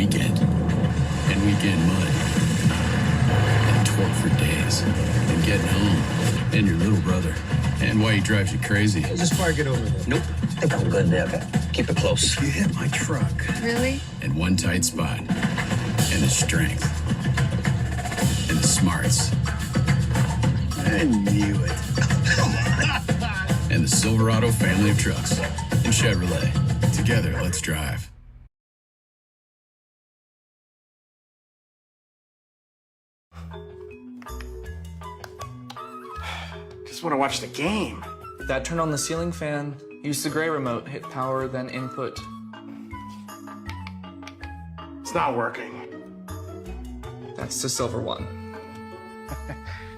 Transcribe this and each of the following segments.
weekend. And weekend mud. And torque for days. And getting home. And your little brother. And why he drives you crazy. Just park it over there. Nope. I think I'm good there, okay? Keep it close. You hit my truck. Really? And one tight spot. And the strength. And the smarts. I knew it. And the Silverado family of trucks. And Chevrolet. Together, let's drive. Just want to watch the game. That turned on the ceiling fan. Use the gray remote. Hit power, then input. It's not working. That's the silver one.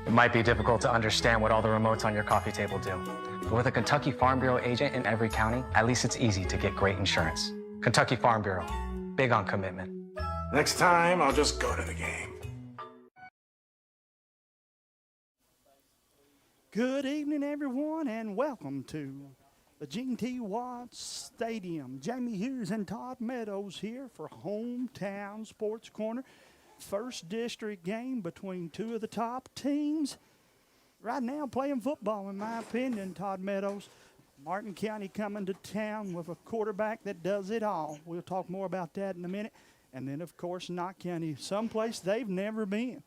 It might be difficult to understand what all the remotes on your coffee table do. But with a Kentucky Farm Bureau agent in every county, at least it's easy to get great insurance. Kentucky Farm Bureau, big on commitment. Next time, I'll just go to the game. Good evening, everyone, and welcome to the Gene T. Watts Stadium. Jamie Hughes and Todd Meadows here for Hometown Sports Corner. First district game between two of the top teams. Right now playing football, in my opinion, Todd Meadows. Martin County coming to town with a quarterback that does it all. We'll talk more about that in a minute. And then, of course, Knott County, someplace they've never been.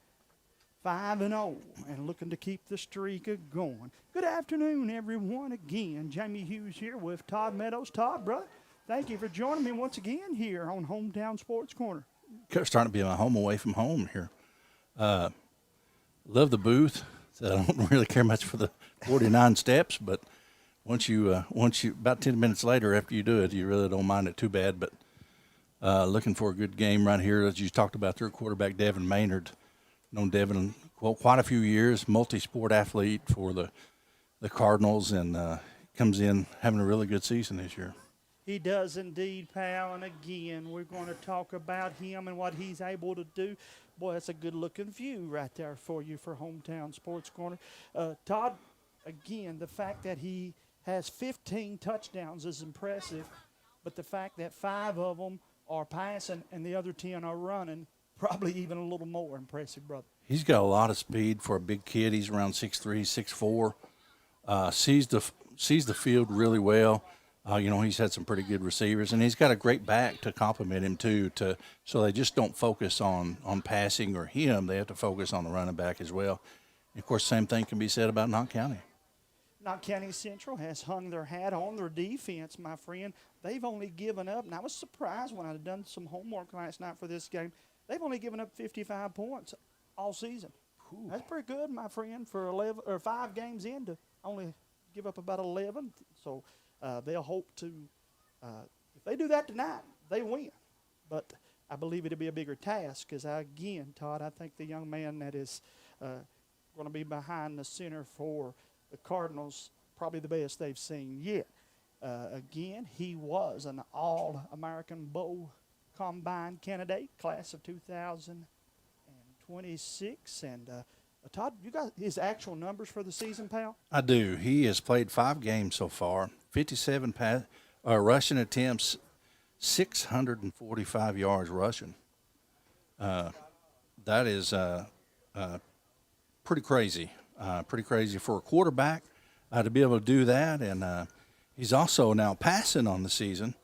5-0 and looking to keep the streak going. Good afternoon, everyone. Again, Jamie Hughes here with Todd Meadows. Todd, brother, thank you for joining me once again here on Hometown Sports Corner. Starting to be my home away from home here. Love the booth. So I don't really care much for the 49 steps, but once you about 10 minutes later after you do it, you really don't mind it too bad. But looking for a good game right here, as you talked about, their quarterback Devin Maynard. Known Devin quite a few years, multi-sport athlete for the Cardinals, and comes in having a really good season this year. He does indeed, pal, and again, we're going to talk about him and what he's able to do. Boy, that's a good-looking view right there for you for Hometown Sports Corner. Todd, again, the fact that he has 15 touchdowns is impressive, but the fact that 5 of them are passing and the other 10 are running, probably even a little more impressive, brother. He's got a lot of speed for a big kid. He's around 6'3", 6'4". Sees the field really well. He's had some pretty good receivers, and he's got a great back to complement him too. So they just don't focus on passing or him. They have to focus on the running back as well. And of course, same thing can be said about Knott County. Knott County Central has hung their hat on their defense, my friend. They've only given up, and I was surprised when I had done some homework last night for this game. They've only given up 55 points all season. Ooh. That's pretty good, my friend, for 11 or 5 games in to only give up about 11. So they'll hope to, if they do that tonight, they win. But I believe it'll be a bigger task because, again, Todd, I think the young man that is going to be behind the center for the Cardinals, probably the best they've seen yet. Again, he was an All-American Bowl Combine candidate, class of 2026. And Todd, you got his actual numbers for the season, pal? I do. He has played 5 games so far, 57 rushing attempts, 645 yards rushing. That is pretty crazy. Pretty crazy for a quarterback to be able to do that. And he's also now passing on the season.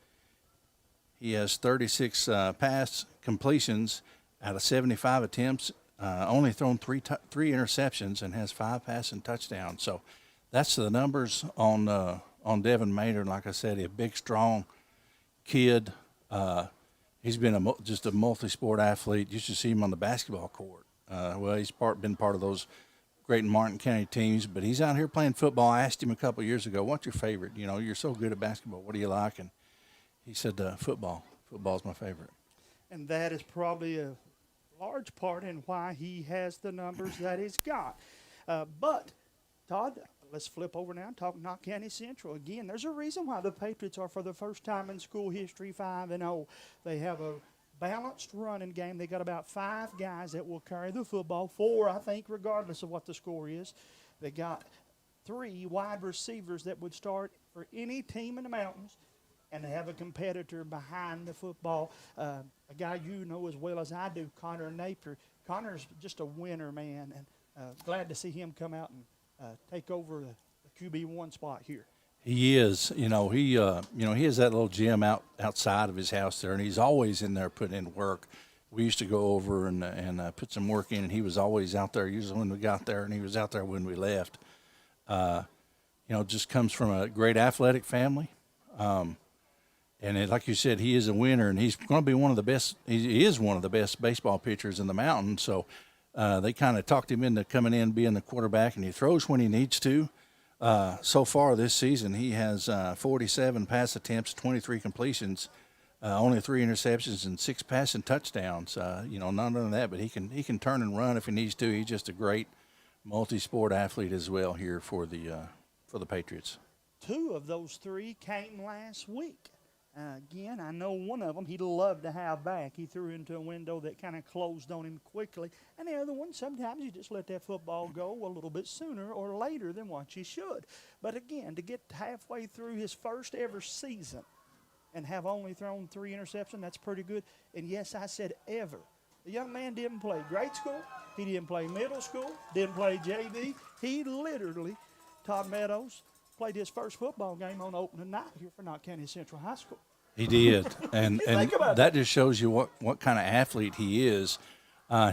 He has 36 pass completions out of 75 attempts, only thrown three interceptions, and has 5 passing touchdowns. So that's the numbers on Devin Maynard. Like I said, a big, strong kid. He's been just a multi-sport athlete. You should see him on the basketball court. He's been part of those great Martin County teams, but he's out here playing football. I asked him a couple of years ago, what's your favorite? You're so good at basketball. What do you like? And he said, football. Football's my favorite. And that is probably a large part in why he has the numbers that he's got. But, Todd, let's flip over now and talk Knott County Central. Again, there's a reason why the Patriots are, for the first time in school history, 5-0. They have a balanced running game. They got about 5 guys that will carry the football, 4, I think, regardless of what the score is. They got 3 wide receivers that would start for any team in the mountains. and to have a competitor behind the football, a guy you know as well as I do, Connor Napier. Connor's just a winner, man, and glad to see him come out and take over the QB1 spot here. He is, he has that little gym outside of his house there, and he's always in there putting in work. We used to go over and put some work in, and he was always out there, usually when we got there, and he was out there when we left. Just comes from a great athletic family. Like you said, he is a winner, and he's going to be one of the best. He is one of the best baseball pitchers in the mountain. So they kind of talked him into coming in, being the quarterback, and he throws when he needs to. So far this season, he has 47 pass attempts, 23 completions, only 3 interceptions, and 6 passing touchdowns. Not only that, but he can turn and run if he needs to. He's just a great multi-sport athlete as well here for the Patriots. 2 of those 3 came last week. Again, I know one of them he'd love to have back. He threw into a window that kind of closed on him quickly. And the other one, sometimes you just let that football go a little bit sooner or later than what you should. But again, to get halfway through his first ever season and have only thrown 3 interceptions, that's pretty good. And yes, I said ever. The young man didn't play grade school. He didn't play middle school. Didn't play JV. He literally, Todd Meadows, played his first football game on opening night here for Knott County Central High School. He did, and that just shows you what kind of athlete he is.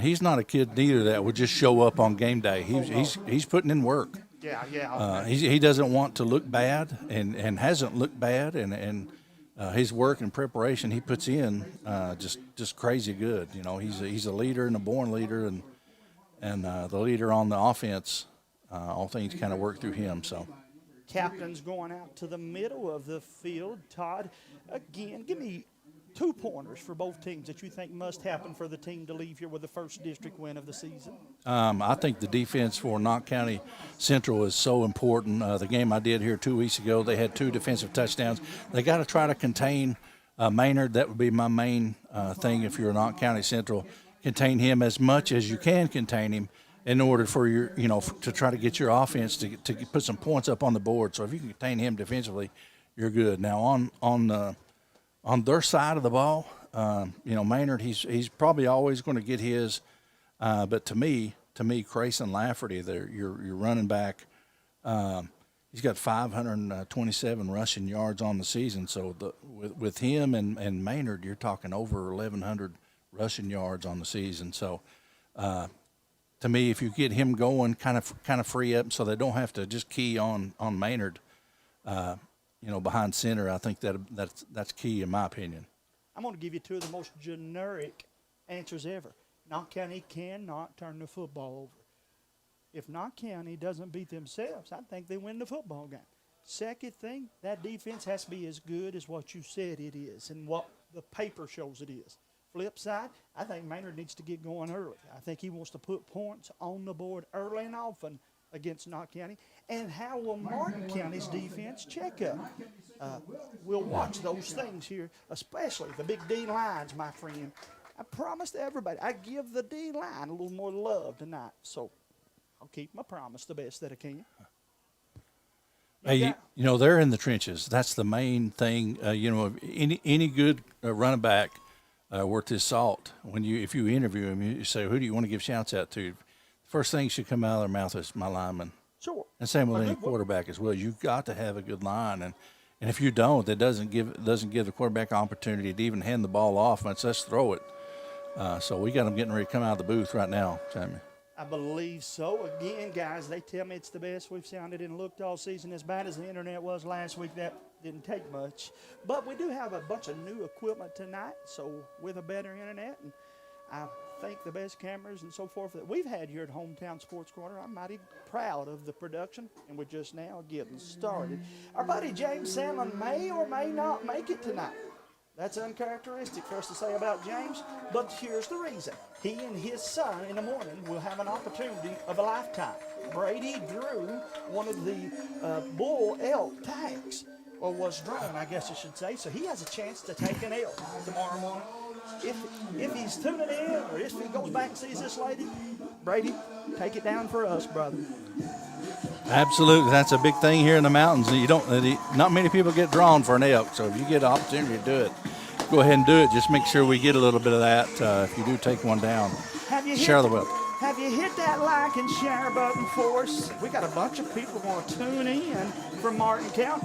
He's not a kid neither that would just show up on game day. He's putting in work. Yeah. He doesn't want to look bad, and hasn't looked bad, and his work and preparation he puts in just crazy good. He's a leader and a born leader, and the leader on the offense. All things kind of work through him. So. Captain's going out to the middle of the field. Todd, again, give me 2 pointers for both teams that you think must happen for the team to leave here with the first district win of the season. I think the defense for Knott County Central is so important. The game I did here 2 weeks ago, they had 2 defensive touchdowns. They got to try to contain Maynard. That would be my main thing if you're Knott County Central. Contain him as much as you can contain him, in order for your, to try to get your offense to put some points up on the board. So if you can contain him defensively, you're good. Now on their side of the ball, Maynard, he's probably always going to get his. But to me, Crayson Lafferty, your running back, he's got 527 rushing yards on the season. So with him and Maynard, you're talking over 1,100 rushing yards on the season. So. To me, if you get him going, kind of free up, so they don't have to just key on Maynard, behind center. I think that's key in my opinion. I'm going to give you 2 of the most generic answers ever. Knott County cannot turn the football over. If Knott County doesn't beat themselves, I think they win the football game. Second thing, that defense has to be as good as what you said it is and what the paper shows it is. Flip side, I think Maynard needs to get going early. I think he wants to put points on the board early and often against Knott County. And how will Martin County's defense check up? We'll watch those things here, especially the big D lines, my friend. I promised everybody I'd give the D line a little more love tonight. So I'll keep my promise the best that I can. Hey, they're in the trenches. That's the main thing. Any good running back worth his salt. If you interview him, you say, who do you want to give shouts out to? First thing should come out of their mouth is my lineman. Sure. And same with any quarterback as well. You've got to have a good line, and if you don't, that doesn't give the quarterback an opportunity to even hand the ball off. Much less throw it. So we got them getting ready to come out of the booth right now, Sammy. I believe so. Again, guys, they tell me it's the best we've sounded and looked all season. As bad as the internet was last week, that didn't take much. But we do have a bunch of new equipment tonight, so with a better internet, and I think the best cameras and so forth that we've had here at Hometown Sports Corner, I'm mighty proud of the production, and we're just now getting started. Our buddy James Salmon may or may not make it tonight. That's uncharacteristic for us to say about James, but here's the reason. He and his son in the morning will have an opportunity of a lifetime. Brady drew one of the bull elk tags, or was drawn, I guess I should say, so he has a chance to take an elk tomorrow morning. if he's tuning in or if he goes back and sees this lady, Brady, take it down for us, brother. Absolutely, that's a big thing here in the mountains. Not many people get drawn for an elk, so if you get an opportunity to do it, go ahead and do it. Just make sure we get a little bit of that if you do take one down. Share the web. Have you hit that like and share button for us? We got a bunch of people want to tune in from Martin County.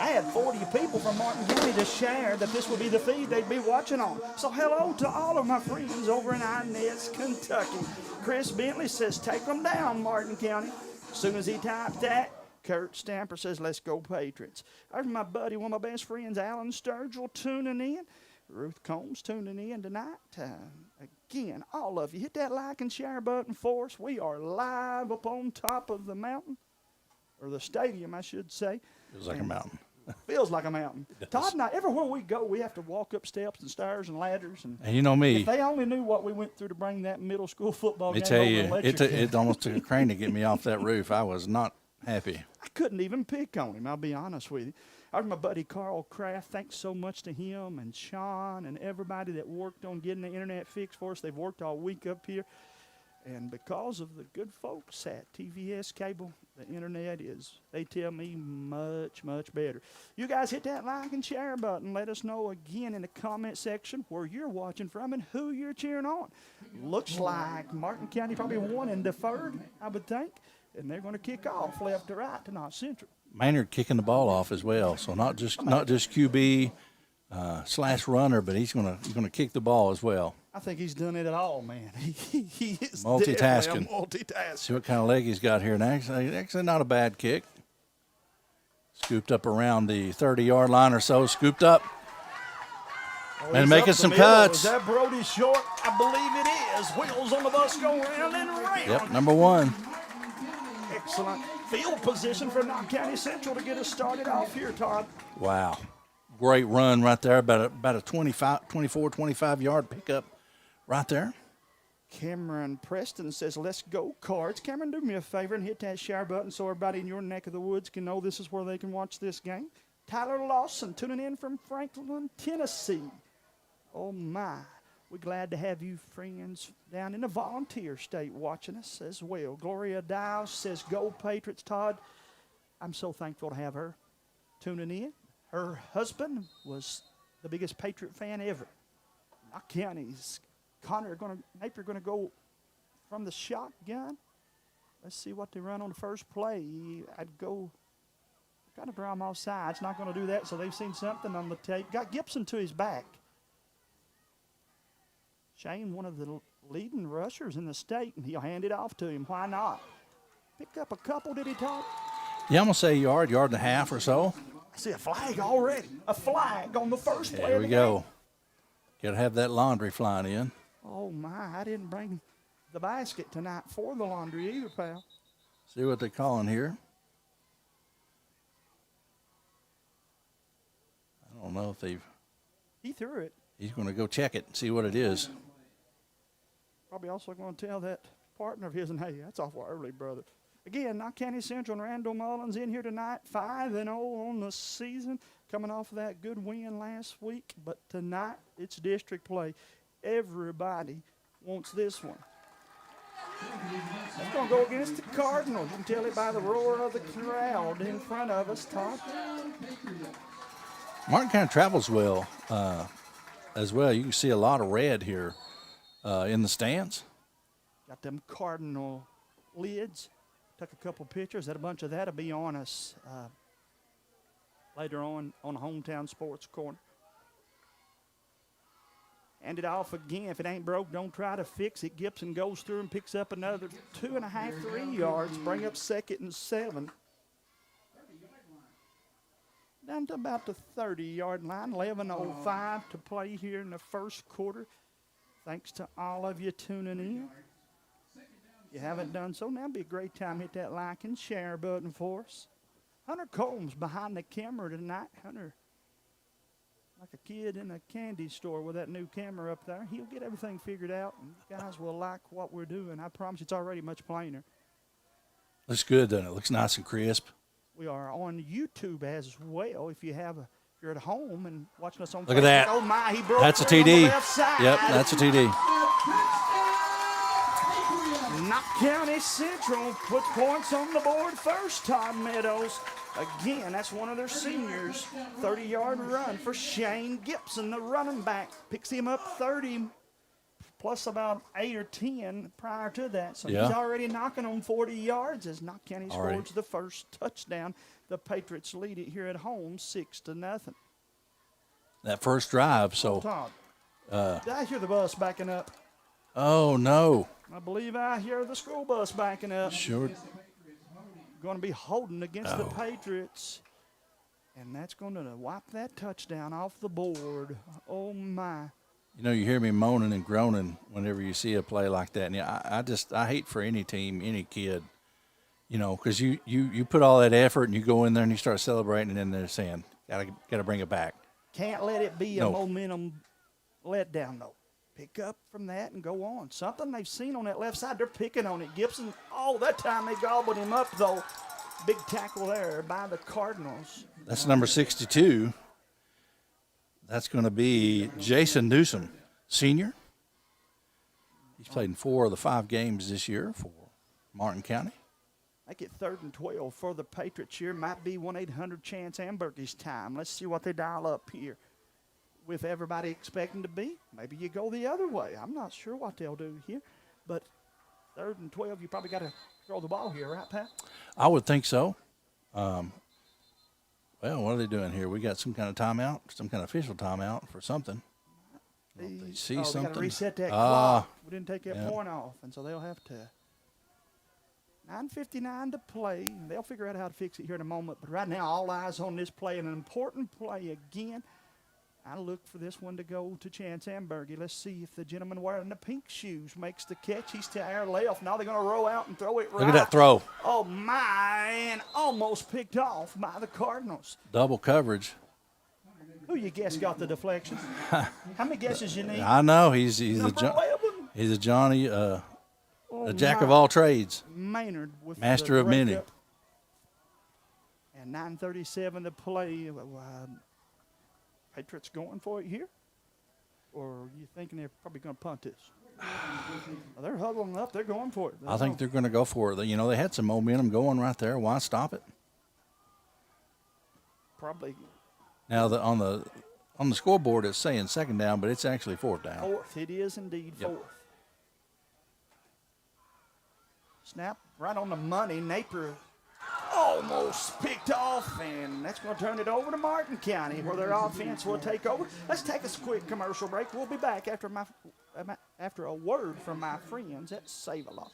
I had 40 people from Martin County to share that this would be the feed they'd be watching on. So hello to all of my friends over in Inez, Kentucky. Chris Bentley says, take them down, Martin County. As soon as he typed that, Kurt Stamper says, let's go Patriots. There's my buddy, one of my best friends, Alan Sturgill, tuning in. Ruth Combs tuning in tonight. Again, all of you, hit that like and share button for us. We are live up on top of the mountain, or the stadium, I should say. Feels like a mountain. Feels like a mountain. Todd and I, everywhere we go, we have to walk up steps and stairs and ladders. And you know me. If they only knew what we went through to bring that middle school football game Tell over you, in Letcher County. it almost took a crane to get me off that roof. I was not happy. I couldn't even pick on him, I'll be honest with you. There's my buddy Carl Kraft. Thanks so much to him and Sean and everybody that worked on getting the internet fixed for us. They've worked all week up here. And because of the good folks at TVS Cable, the internet is, they tell me, much, much better. You guys hit that like and share button. Let us know again in the comment section where you're watching from and who you're cheering on. Looks like Martin County probably won and deferred, I would think. And they're going to kick off left to right to North Central. Maynard kicking the ball off as well, so not just QB / runner, but he's gonna kick the ball as well. I think he's done it all, man. He is Multitasking. Multitasking. See what kind of leg he's got here. And actually not a bad kick. Scooped up around the 30-yard line or so. Scooped up. And making some cuts. Is that Brody Short? I believe it is. Wheels on the bus go round and round. Yep, number 1. Excellent field position for Knott County Central to get us started off here, Todd. Wow. Great run right there. About a 24, 25-yard pickup right there. Cameron Preston says, let's go Cards. Cameron, do me a favor and hit that share button so everybody in your neck of the woods can know this is where they can watch this game. Tyler Lawson tuning in from Franklin, Tennessee. Oh, my. We're glad to have you friends down in the Volunteer State watching us as well. Gloria Dial says, go Patriots, Todd. I'm so thankful to have her tuning in. Her husband was the biggest Patriot fan ever. Knott County's Napier going to go from the shotgun. Let's see what they run on the first play. I'd go kind of draw them off sides. Not going to do that, so they've seen something on the tape. Got Gibson to his back. Shane, one of the leading rushers in the state, and he'll hand it off to him. Why not? Picked up a couple, did he, Todd? Yeah, I'm going to say yard and a half or so. I see a flag already. A flag on the first play. There we go. Got to have that laundry flying in. Oh, my. I didn't bring the basket tonight for the laundry either, pal. See what they're calling here. I don't know if they've. He threw it. He's going to go check it and see what it is. Probably also going to tell that partner of his, and hey, that's awful early, brother. Again, Knott County Central and Randall Mullins in here tonight, 5-0 on the season, coming off of that good win last week. But tonight, it's district play. Everybody wants this one. It's going to go against the Cardinals. You can tell it by the roar of the crowd in front of us, Todd. Martin County travels well as well. You can see a lot of red here in the stands. Got them Cardinal lids. Took a couple pictures. That a bunch of that will be on us later on the Hometown Sports Corner. Hand it off again. If it ain't broke, don't try to fix it. Gibson goes through and picks up another 2.5, 3 yards. Bring up 2nd and 7. Down to about the 30-yard line. 11:05 to play here in the first quarter. Thanks to all of you tuning in. If you haven't done so, now would be a great time. Hit that like and share button for us. Hunter Combs behind the camera tonight. Hunter, like a kid in a candy store with that new camera up there. He'll get everything figured out, and you guys will like what we're doing. I promise it's already much plainer. Looks good, doesn't it? Looks nice and crisp. We are on YouTube as well. If you're you're at home and watching us on Look at Facebook, that. oh my, he broke That's a free on the TD. left side. Yep, that's a TD. Knox County Central puts points on the board first, Todd Meadows. Again, that's one of their seniors. 30-yard run for Shane Gibson, the running back. Picks him up 30, plus about 8 or 10 prior to that. So Yeah. he's already knocking on 40 yards as Knox County Already. scores the first touchdown. The Patriots lead it here at home 6-0. That first drive, so. Todd, did I hear the bus backing up? Oh, no. I believe I hear the school bus backing up. Sure. Going to be holding against the Oh. Patriots. And that's going to wipe that touchdown off the board. Oh, my. You know, you hear me moaning and groaning whenever you see a play like that. And I hate for any team, any kid, you know, because you put all that effort and you go in there and you start celebrating, and then they're saying, gotta bring it back. Can't let it be No. a momentum letdown, though. Pick up from that and go on. Something they've seen on that left side, they're picking on it. Gibson, that time they gobbled him up, though. Big tackle there by the Cardinals. That's number 62. That's going to be Jason Newsom, senior. He's played in 4 of the 5 games this year for Martin County. Make it 3rd and 12 for the Patriots here. Might be 1-800-CHANCE-AMBERGE's time. Let's see what they dial up here. With everybody expecting to be, maybe you go the other way. I'm not sure what they'll do here. But 3rd and 12, you probably got to throw the ball here, right, Pat? I would think so. Well, what are they doing here? We got some kind of timeout, some kind of official timeout for something. They see They something. got to reset that clock. We didn't take that yeah. point off, and so they'll have to. 9:59 to play. They'll figure out how to fix it here in a moment. But right now, all eyes on this play, an important play again. I look for this one to go to Chance Ambergy. Let's see if the gentleman wearing the pink shoes makes the catch. He's to our left. Now they're going to roll out and throw it right. Look at that throw. Oh, my, and almost picked off by the Cardinals. Double coverage. Who you guess got the deflection? How many guesses you need? I know he's a Number 11. he's a Johnny, Oh, a jack of my. all trades. Maynard with Master the of many. breakup. And 9:37 to play. Patriots going for it here? Or are you thinking they're probably going to punt this? Well, they're huddling up. They're going for it. I think they're going to go for it. You know, they had some momentum going right there. Why stop it? probably Now, on the scoreboard, it's saying 2nd down, but it's actually 4th down. 4th. It is indeed 4th. Yep. Snap right on the money. Napier almost picked off, and that's going to turn it over to Martin County, where their offense will take over. Let's take a quick commercial break. We'll be back after a word from my friends at Save-A-Lot.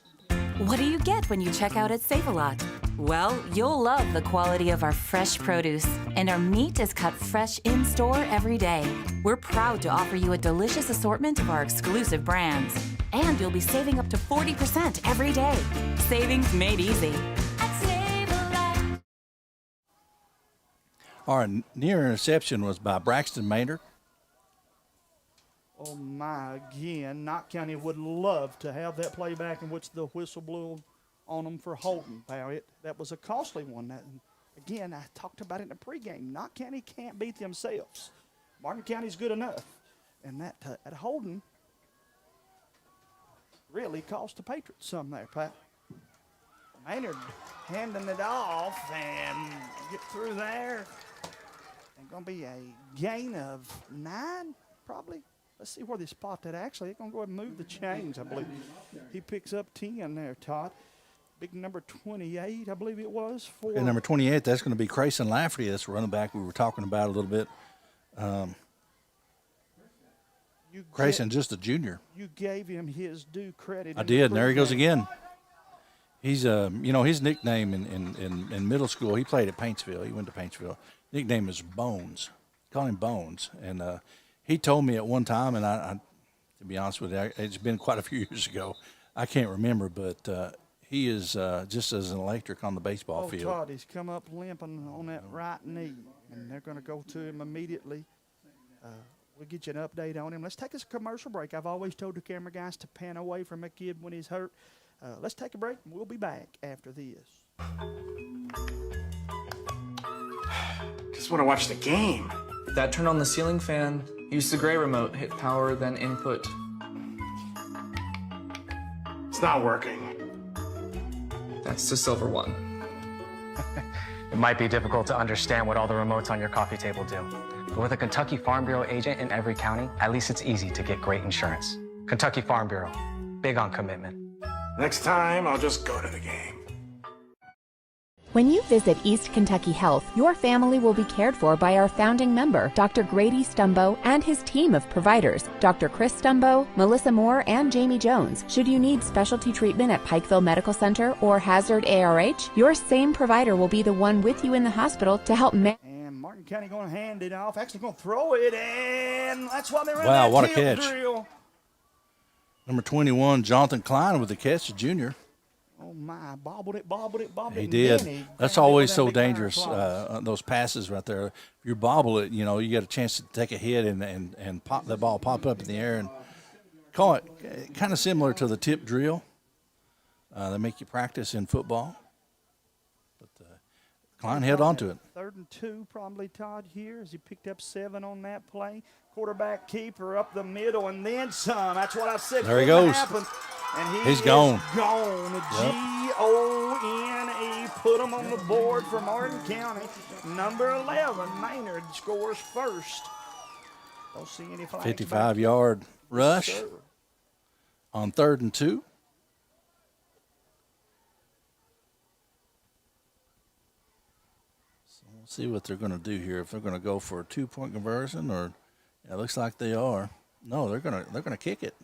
What do you get when you check out at Save-A-Lot? Well, you'll love the quality of our fresh produce, and our meat is cut fresh in-store every day. We're proud to offer you a delicious assortment of our exclusive brands, and you'll be saving up to 40% every day. Savings made easy. At Save-A-Lot. Our near interception was by Braxton Maynard. Oh, my, again, Knott County would love to have that play back in which the whistle blew on them for holding. That was a costly one. Again, I talked about it in the pregame. Knott County can't beat themselves. Martin County's good enough. And that holding really cost the Patriots some there, Pat. Maynard handing it off and get through there. And going to be a gain of 9, probably. Let's see where they spot that. Actually, they're going to go ahead and move the chains, I believe. He picks up 10 there, Todd. Big number 28, I believe it was. For And number 28, that's going to be Grayson Lafferty. That's the running back we were talking about a little bit. Grayson, just a junior. You gave him his due credit. I did, and there he goes again. He's, his nickname in middle school, he played at Paintsville. He went to Paintsville. Nickname is Bones. Call him Bones. And he told me at one time, and I to be honest with you, it's been quite a few years ago. I can't remember, but he is just as an electric on the baseball field. Todd, he's come up limping on that right knee, and they're going to go to him immediately. We'll get you an update on him. Let's take us a commercial break. I've always told the camera guys to pan away from a kid when he's hurt. Let's take a break, and we'll be back after this. Just want to watch the game. That turned on the ceiling fan. Use the gray remote, hit power, then input. It's not working. That's the silver one. It might be difficult to understand what all the remotes on your coffee table do. But with a Kentucky Farm Bureau agent in every county, at least it's easy to get great insurance. Kentucky Farm Bureau, big on commitment. Next time, I'll just go to the game. When you visit East Kentucky Health, your family will be cared for by our founding member, Dr. Grady Stumbo, and his team of providers, Dr. Chris Stumbo, Melissa Moore, and Jamie Jones. Should you need specialty treatment at Pikeville Medical Center or Hazard ARH, your same provider will be the one with you in the hospital to help And Martin County going to hand it off. Actually going to throw it, and that's why they're in Wow, that what a tilt catch. drill. Number 21, Jonathan Klein with the catch, the junior. Oh, my. Bobbled it, bobbled it, bobbled it. He and did. then he That's grabbed it always with so them big iron dangerous, claws. those passes right there. If you bobble it, you know, you get a chance to take a hit and pop the ball, pop up in the air and call it kind of similar to the tip drill. They make you practice in football. But Klein held on to it. 3rd and 2, probably, Todd, here, as he picked up 7 on that play. Quarterback keeper up the middle, and then some. That's what I said. There he couldn't goes. happen. And He's gone. Gone. Yep. Gone. Put him on the board for Martin County. Number 11, Maynard scores first. Don't see any flags. 55-yard rush Sir. on 3rd and 2. So we'll see what they're going to do here. If they're going to go for a 2-point conversion, or it looks like they are. No, they're going to kick it.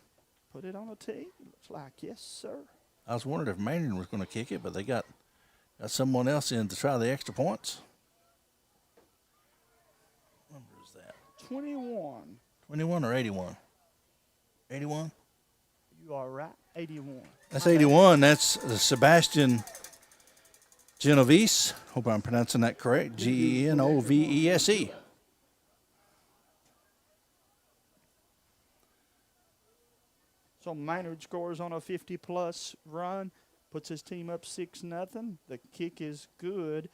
Put it on a tee. Looks like, yes, sir. I was wondering if Maynard was going to kick it, but they got someone else in to try the extra points. What number is that? 21. 21 or 81? 81? You are right. 81. That's 81. That's Sebastian Genovese. Hope I'm pronouncing that correct. Genovese. So Maynard scores on a 50-plus run, puts his team up 6-0. The kick is good.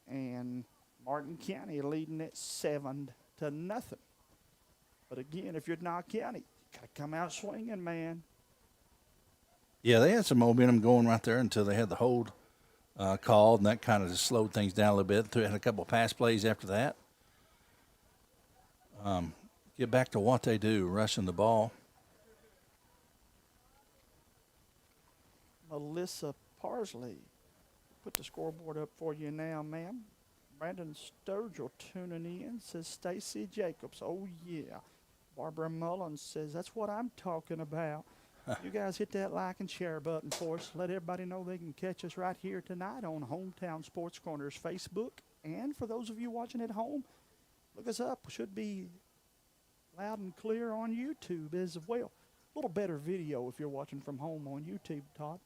And Martin County leading it 7-0. But again, if you're Knox County, you got to come out swinging, man. Yeah, they had some momentum going right there until they had the hold called, and that kind of just slowed things down a little bit. They had a couple of pass plays after that. Get back to what they do, rushing the ball. Melissa Parsley, put the scoreboard up for you now, ma'am. Brandon Sturgill tuning in, says Stacy Jacobs. Oh, yeah. Barbara Mullins says, that's what I'm talking about. You guys hit that like and share button for us. Let everybody know they can catch us right here tonight on Hometown Sports Corner's Facebook. And for those of you watching at home, look us up. Should be loud and clear on YouTube as well. A little better video if you're watching from home on YouTube, Todd.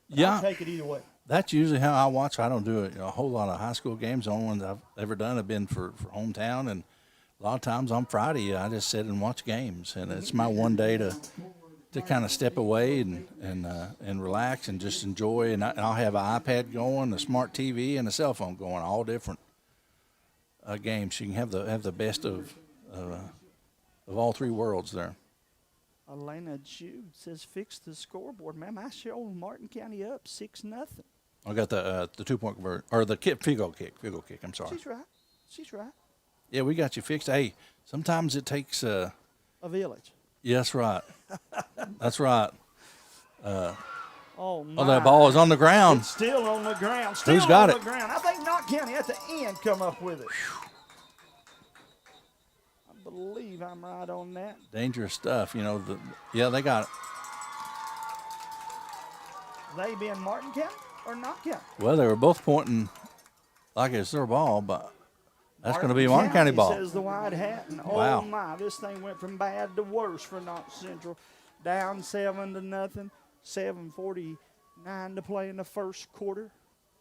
But Yeah. I'll take it either way. That's usually how I watch. I don't do a whole lot of high school games. The only ones I've ever done have been for hometown, and a lot of times on Friday I just sit and watch games, and it's my one day to kind of step away and relax and just enjoy. And I'll have an iPad going, a smart TV, and a cell phone going, all different games. You can have the best of all three worlds there. Elena Jude says, fix the scoreboard, ma'am. I showed Martin County up 6-0. I got the 2-point convert or the field goal kick. I'm sorry. She's right. Yeah, we got you fixed. Hey, sometimes it takes A village. Yeah, that's right. That's right. Oh, my. Oh, that ball is on the ground. It's still on the ground. Who's got on it? the ground. I think Knox County at the end come up with it. I believe I'm right on that. Dangerous stuff, you know. Yeah, they got it. They being Martin County or Knox County? Well, they were both pointing like it's their ball, but that's going to be Martin County ball. Says the White Hat. And Wow. Oh my, this thing went from bad to worse for Knox Central. Down 7-0. 7:49 to play in the first quarter.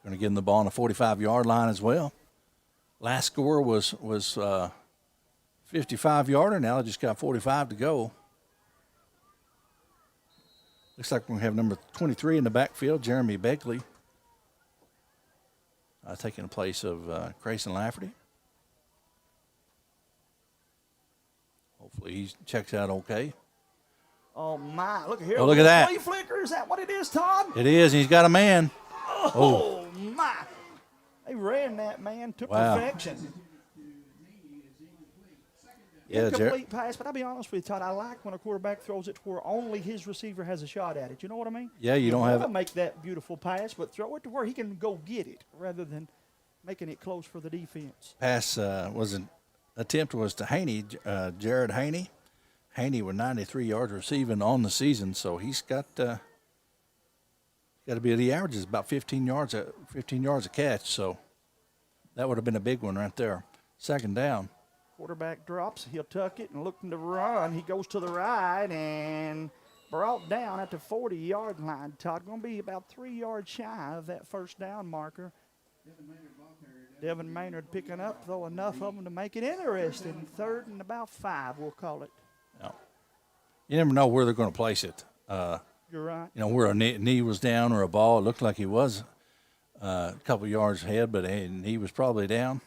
Going to give them the ball on the 45-yard line as well. Last score was 55-yarder. Now they just got 45 to go. Looks like we're going to have number 23 in the backfield, Jeremy Begley, taking the place of Grayson Lafferty. hopefully he checks out okay. Oh, my. Look here. Oh, look at that. Flea flicker. Is that what it is, Todd? It is. He's got a man. Oh, my. They ran that man to perfection. Yeah, Incomplete pass, but I'll be honest with you, Todd. I like when a quarterback throws it to where only his receiver has a shot at it. You know what I mean? Yeah, you don't have it. Make that beautiful pass, but throw it to where he can go get it rather than making it close for the defense. Pass attempt was to Haney, Jared Haney. Haney with 93 yards receiving on the season, so he's got to be. The average is about 15 yards a catch, so that would have been a big one right there. Second down. Quarterback drops, he'll tuck it and looking to run. He goes to the right and brought down at the 40-yard line. Todd, going to be about 3 yards shy of that first down marker. Devin Maynard picking up, though, enough of them to make it interesting. 3rd and about 5, we'll call it. No. You never know where they're going to place it. You're right. You know, where a knee was down or a ball. It looked like he was a couple yards ahead, but he was probably down.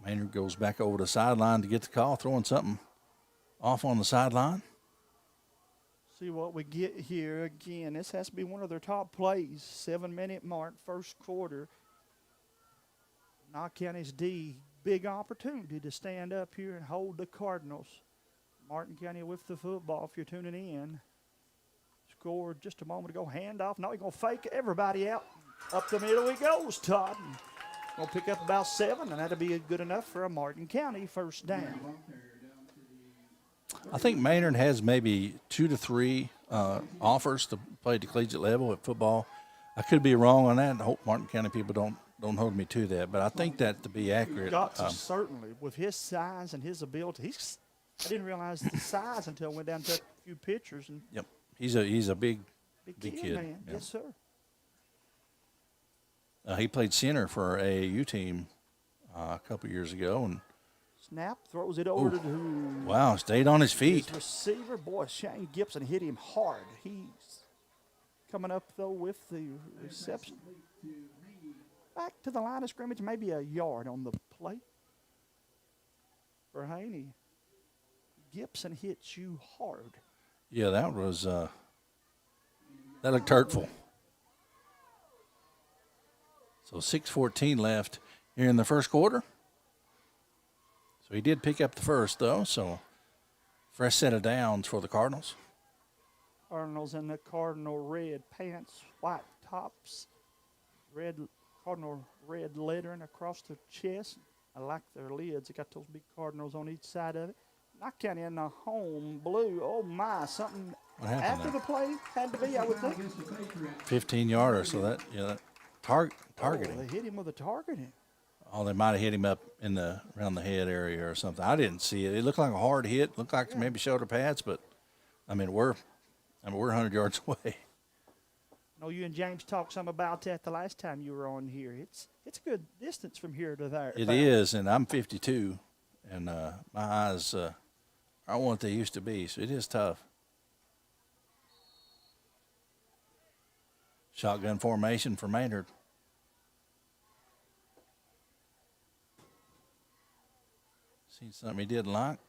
Maynard goes back over the sideline to get the call, throwing something off on the sideline. See what we get here again. This has to be one of their top plays. 7-minute mark, first quarter. Knox County's D, big opportunity to stand up here and hold the Cardinals. Martin County with the football if you're tuning in. Scored just a moment ago. Handoff. Now he's going to fake everybody out. Up the middle he goes, Todd. Going to pick up about 7, and that'll be good enough for a Martin County first down. I think Maynard has maybe 2 to 3 offers to play at the collegiate level at football. I could be wrong on that. I hope Martin County people don't hold me to that, but I think that to be accurate. Got to, certainly. With his size and his ability. I didn't realize the size until I went down and took a few pictures. And yep. He's a big kid. Man. Yeah. Yes, sir. He played center for our AAU team a couple years ago, and snap, throws it over to wow, stayed on his feet. His receiver, boy, Shane Gibson hit him hard. He's coming up though with the reception. Back to the line of scrimmage, maybe a yard on the play for Haney. Gibson hits you hard. Yeah, that was that looked hurtful. So 6:14 left here in the first quarter. So he did pick up the first, though, so fresh set of downs for the Cardinals. Cardinals in the cardinal red pants, white tops, cardinal red lettering across the chest. I like their lids. They got those big cardinals on each side of it. Knox County in the home blue. Oh, my, something after there? The play had to be, I would think. 15-yarder, so that, targeting. Oh, they hit him with a targeting. Oh, they might have hit him up around the head area or something. I didn't see it. It looked like a hard hit. Looked like maybe shoulder pads, but we're 100 yards away. I know you and James talked some about that the last time you were on here. It's a good distance from here to there. It is, and I'm 52, and my eyes aren't what they used to be, so it is tough. Shotgun formation for Maynard. Seen something he didn't like.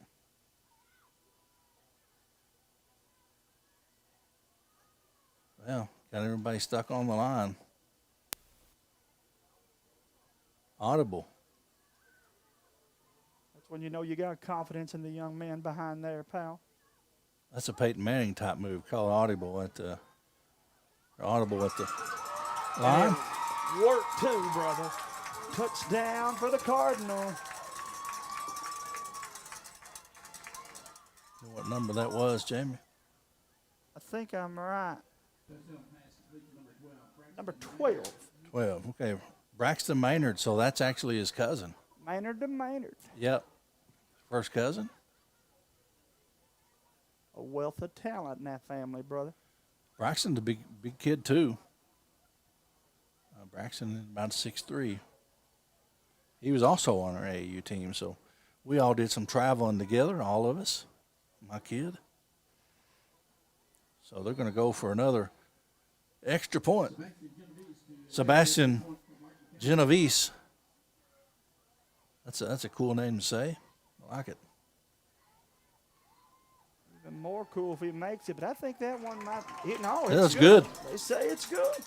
Well, got everybody stuck on the line. Audible. That's when you know you got confidence in the young man behind there, pal. That's a Peyton Manning type move. Call it audible at the line. Work too, brother. Touchdown for the Cardinal. What number that was, Jamie? I think I'm right. Number 12. 12. Okay. Braxton Maynard, so that's actually his cousin. Maynard to Maynard. Yep. First cousin. A wealth of talent in that family, brother. Braxton's a big kid, too. Braxton is about 6'3". He was also on our AAU team, so we all did some traveling together, all of us, my kid. So they're going to go for another extra point. Sebastian Genovese. That's a cool name to say. I like it. more cool if he makes it, but I think that one might. No, That's it's good. They say it's good.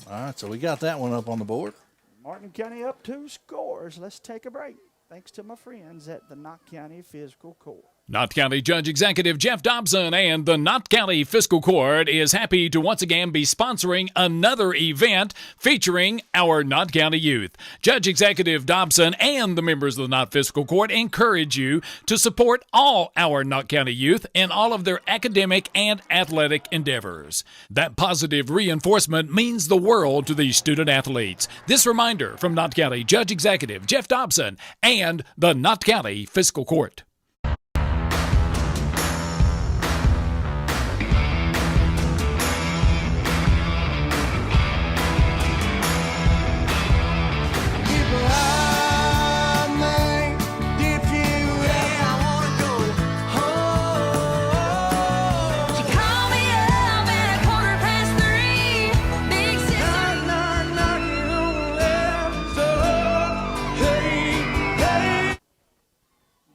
All right, so we got that one up on the board. Martin County up 2 scores. Let's take a break. Thanks to my friends at the Knott County Physical Court. Knott County Judge Executive Jeff Dobson and the Knott County Fiscal Court is happy to once again be sponsoring another event featuring our Knott County youth. Judge Executive Dobson and the members of the Knott Fiscal Court encourage you to support all our Knott County youth in all of their academic and athletic endeavors. That positive reinforcement means the world to these student athletes. This reminder from Knott County Judge Executive Jeff Dobson and the Knott County Fiscal Court.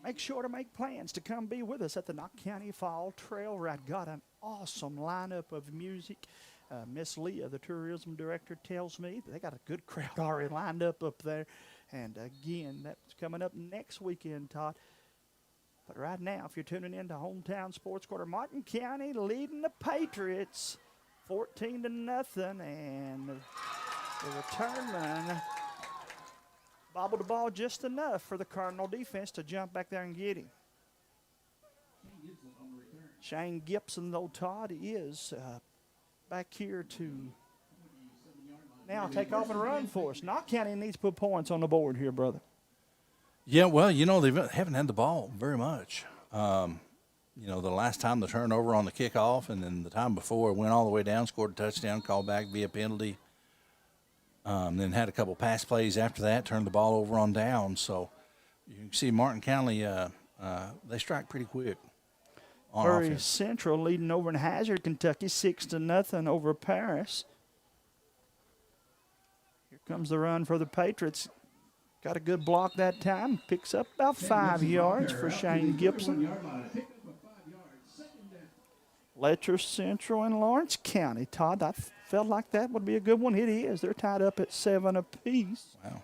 Make sure to make plans to come be with us at the Knott County Fall Trail Ride. Got an awesome lineup of music. Miss Leah, the tourism director, tells me they got a good crowd already lined up there. And again, that's coming up next weekend, Todd. But right now, if you're tuning in to Hometown Sports Quarter, Martin County leading the Patriots 14-0, and the return man bobbled the ball just enough for the Cardinal defense to jump back there and get him. Shane Gibson, though, Todd, is back here to now take off and run for us. Knott County needs to put points on the board here, brother. Yeah, well, they haven't had the ball very much. The last time the turnover on the kickoff, and then the time before, went all the way down, scored a touchdown, called back via penalty. Then had a couple pass plays after that, turned the ball over on down. So you can see Martin County, they strike pretty quick on Prairie offense. Central leading over in Hazard, Kentucky, 6-0 over Paris. Here comes the run for the Patriots. Got a good block that time. Picks up about 5 yards for Shane Gibson. Letcher Central and Lawrence County. Todd, I felt like that would be a good one. It is. They're tied up at 7 apiece. Wow.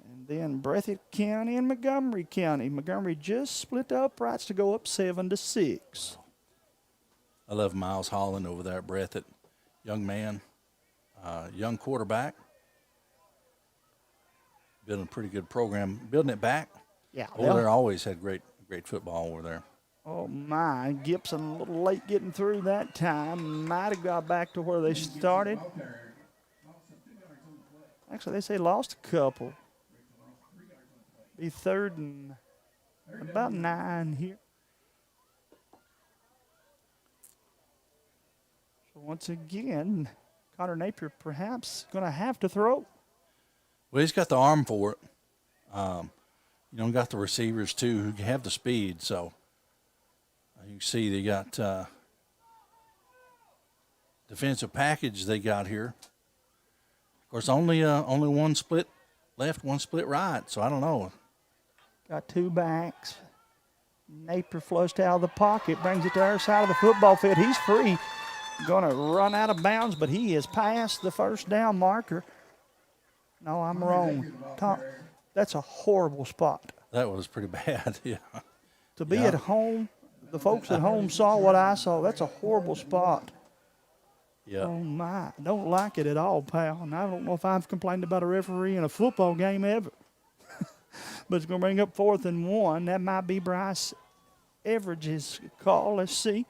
And then Breathitt County and Montgomery County. Montgomery just split the uprights to go up 7-6. I love Miles Holland over there at Breathitt. Young man, young quarterback. Building a pretty good program. Building it back. Yeah. Over there always had great football over there. Oh, my. Gibson a little late getting through that time. Might have got back to where they started. Actually, they say lost a couple. Be 3rd and about 9 here. So once again, Connor Napier perhaps going to have to throw. Well, he's got the arm for it. Got the receivers, too, who have the speed. So you can see they got defensive package they got here. Of course, only one split left, one split right. So I don't know. Got 2 backs. Napier flushed out of the pocket, brings it to our side of the football field. He's free. Going to run out of bounds, but he has passed the first down marker. No, I'm wrong. Tom, that's a horrible spot. That was pretty bad, yeah. To be at home, the folks at home saw what I saw. That's a horrible spot. Yeah. Oh, my. I don't like it at all, pal. And I don't know if I've complained about a referee in a football game ever. But it's going to bring up 4th and 1. That might be Bryce Everidge's call. Let's see.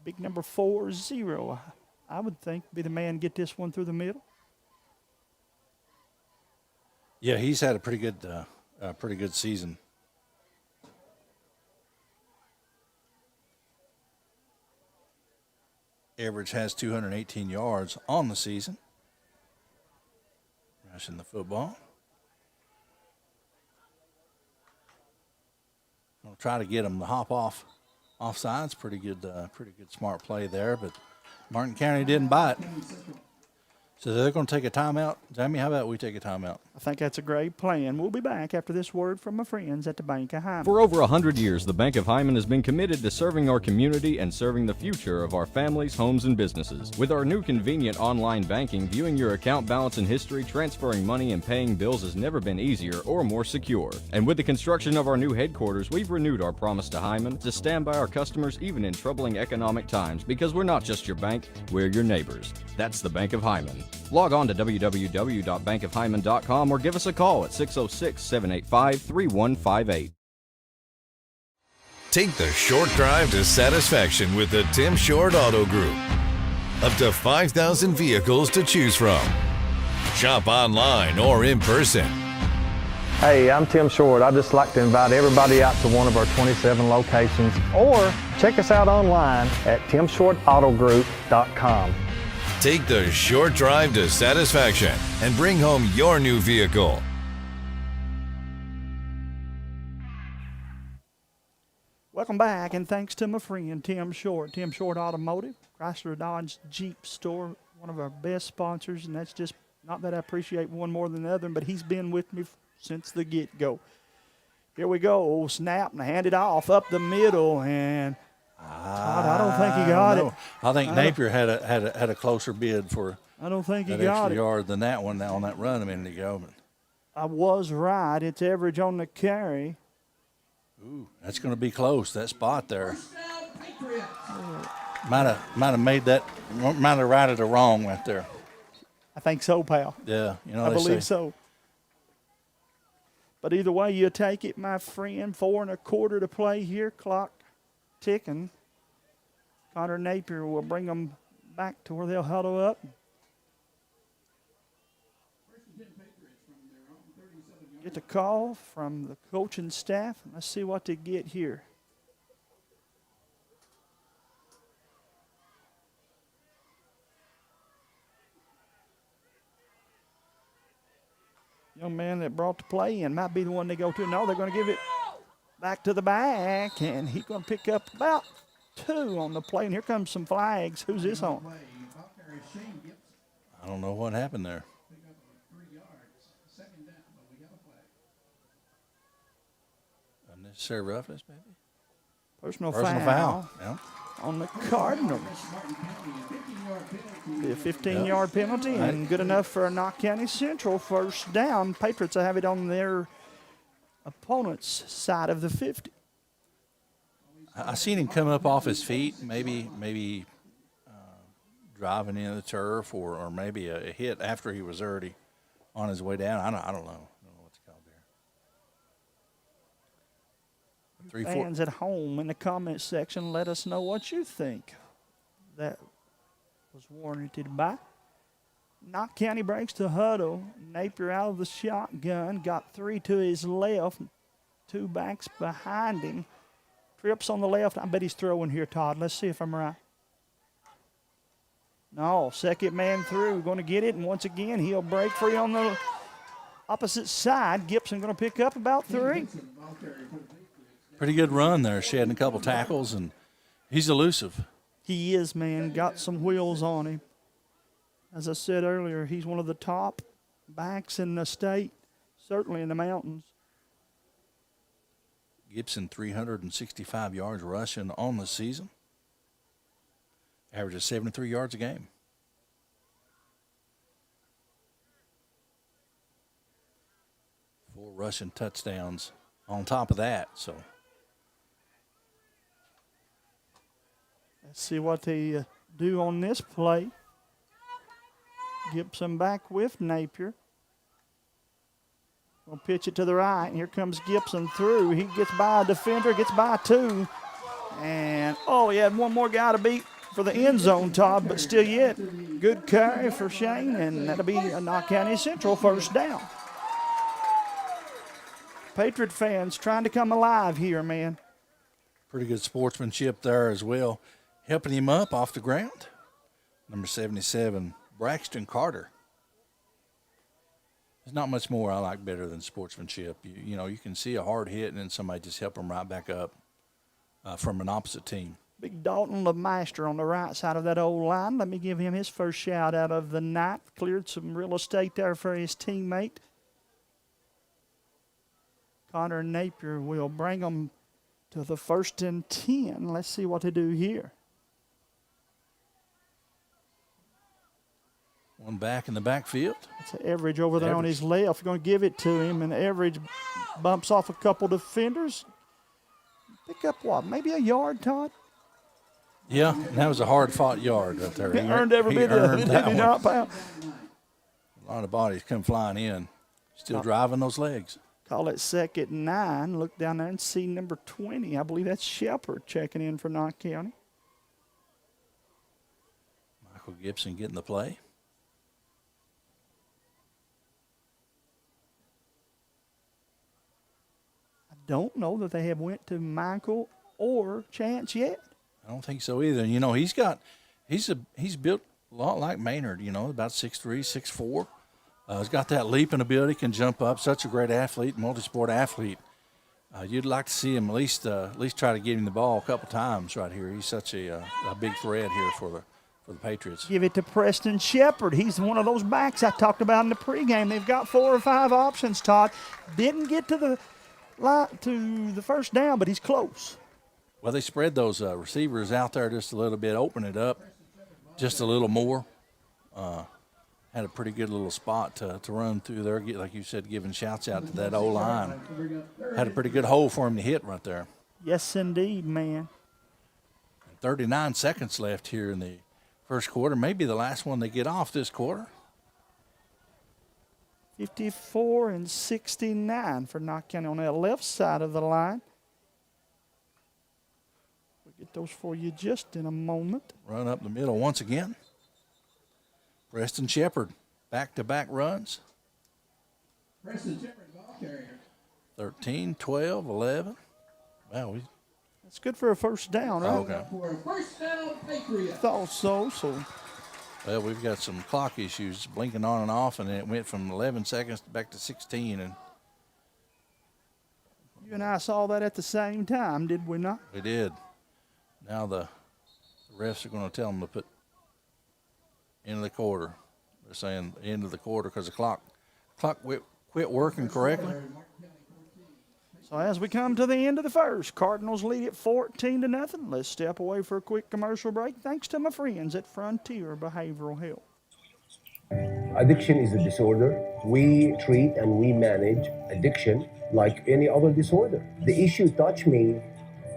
Big number 4-0. I would think be the man to get this one through the middle. Yeah, he's had a pretty good season. Average has 218 yards on the season. Rushing the football. I'll try to get him to hop off offsides. Pretty good smart play there, but Martin County didn't bite. So they're going to take a timeout. Jamie, how about we take a timeout? I think that's a great plan. We'll be back after this word from my friends at the Bank of Hyman. For over 100 years, the Bank of Hyman has been committed to serving our community and serving the future of our families, homes, and businesses. With our new convenient online banking, viewing your account balance and history, transferring money, and paying bills has never been easier or more secure. And with the construction of our new headquarters, we've renewed our promise to Hyman to stand by our customers even in troubling economic times, because we're not just your bank, we're your neighbors. That's the Bank of Hyman. Log on to www.bankofhyman.com or give us a call at 606-785-3158. Take the short drive to satisfaction with the Tim Short Auto Group. Up to 5,000 vehicles to choose from. Shop online or in person. Hey, I'm Tim Short. I'd just like to invite everybody out to one of our 27 locations, or check us out online at timshortautogroup.com. Take the short drive to satisfaction and bring home your new vehicle. Welcome back, and thanks to my friend Tim Short Automotive, Chrysler Dodge Jeep store, one of our best sponsors, and that's just not that I appreciate one more than the other, but he's been with me since the get-go. Here we go, snap, and hand it off up the middle, and Todd, I don't think he got it. I think Napier had a closer bid for I don't think he that got extra it. yard than that one on that run a minute ago. But I was right. It's average on the carry. ooh, that's going to be close. That spot there might have made that, might have righted it wrong right there. I think so, pal. Yeah, you know I they believe say. so. But either way you take it, my friend, 4 1/4 to play here. Clock ticking. Connor Napier will bring them back to where they'll huddle up. Get the call from the coaching staff. Let's see what they get here. Young man that brought the play in might be the one they go to. No, they're going to give it back to the back, and he's going to pick up about 2 on the play. And here comes some flags. Who's this on? I don't know what happened there. Unnecessary roughness, maybe? Personal foul. foul. Yeah. On the Cardinals. Be a 15-yard penalty, and good enough for a Knox County Central first down. Patriots will have it on their opponent's side of the 50. I seen him come up off his feet, maybe driving into the turf, or maybe a hit after he was already on his way down. I don't know. What's called there. Fans at home in the comment section, let us know what you think that was warranted by. Knox County breaks to huddle. Napier out of the shotgun, got 3 to his left, 2 backs behind him. Trips on the left. I bet he's throwing here, Todd. Let's see if I'm right. No, second man through, going to get it, and once again he'll break free on the opposite side. Gibson going to pick up about 3. Pretty good run there, shedding a couple tackles, and he's elusive. He is, man. Got some wheels on him. As I said earlier, he's one of the top backs in the state, certainly in the mountains. Gibson 365 yards rushing on the season. Averages 73 yards a game. Four rushing touchdowns on top of that, so. Let's see what they do on this play. Gibson back with Napier. We'll pitch it to the right, and here comes Gibson through. He gets by a defender, gets by 2. And, he had one more guy to beat for the end zone, Todd, but still yet, good carry for Shane, and that'll be a Knox County Central first down. Patriot fans trying to come alive here, man. Pretty good sportsmanship there as well. Helping him up off the ground. Number 77, Braxton Carter. There's not much more I like better than sportsmanship. You can see a hard hit and then somebody just help them right back up from an opposite team. Big Dalton LeMaster on the right side of that old line. Let me give him his first shout out of the night. Cleared some real estate there for his teammate. Connor Napier will bring them to the 1st and 10. Let's see what they do here. One back in the backfield. It's an Everidge over there on his left. Going to give it to him, and Everidge bumps off a couple defenders. Pick up what? Maybe a yard, Todd? Yeah, and that was a hard-fought yard right there. He earned every bit of it, did he not, pal? A lot of bodies come flying in. Still driving those legs. Call it 2nd and 9. Look down there and see number 20. I believe that's Shepard checking in for Knott County. Michael Gibson getting the play. I don't know that they have went to Michael or Chance yet. I don't think so either. You know, he's built a lot like Maynard, you know, about 6'3", 6'4". He's got that leaping ability, can jump up. Such a great athlete, multi-sport athlete. You'd like to see him at least try to get him the ball a couple times right here. He's such a big threat here for the Patriots. Give it to Preston Shepard. He's one of those backs I talked about in the pregame. They've got 4 or 5 options, Todd. Didn't get to the first down, but he's close. Well, they spread those receivers out there just a little bit, open it up just a little more. Had a pretty good little spot to run through there, like you said, giving shouts out to that O-line. Had a pretty good hole for him to hit right there. Yes, indeed, man. 39 seconds left here in the first quarter, maybe the last one they get off this quarter. 54 and 69 for Knott County on that left side of the line. We'll get those for you just in a moment. Run up the middle once again. Preston Shepard, back-to-back runs. Preston Shepard, ball carrier. 13, 12, 11. Wow, that's good for a first down, right? Okay. For a first down, Patriots. Thought so. Well, we've got some clock issues blinking on and off, and it went from 11 seconds back to 16. And you and I saw that at the same time, did we not? We did. Now the refs are going to tell them to put end of the quarter. They're saying end of the quarter because the clock quit working correctly. So as we come to the end of the first, Cardinals lead it 14-0. Let's step away for a quick commercial break. Thanks to my friends at Frontier Behavioral Health. Addiction is a disorder. We treat and we manage addiction like any other disorder. The issue touched me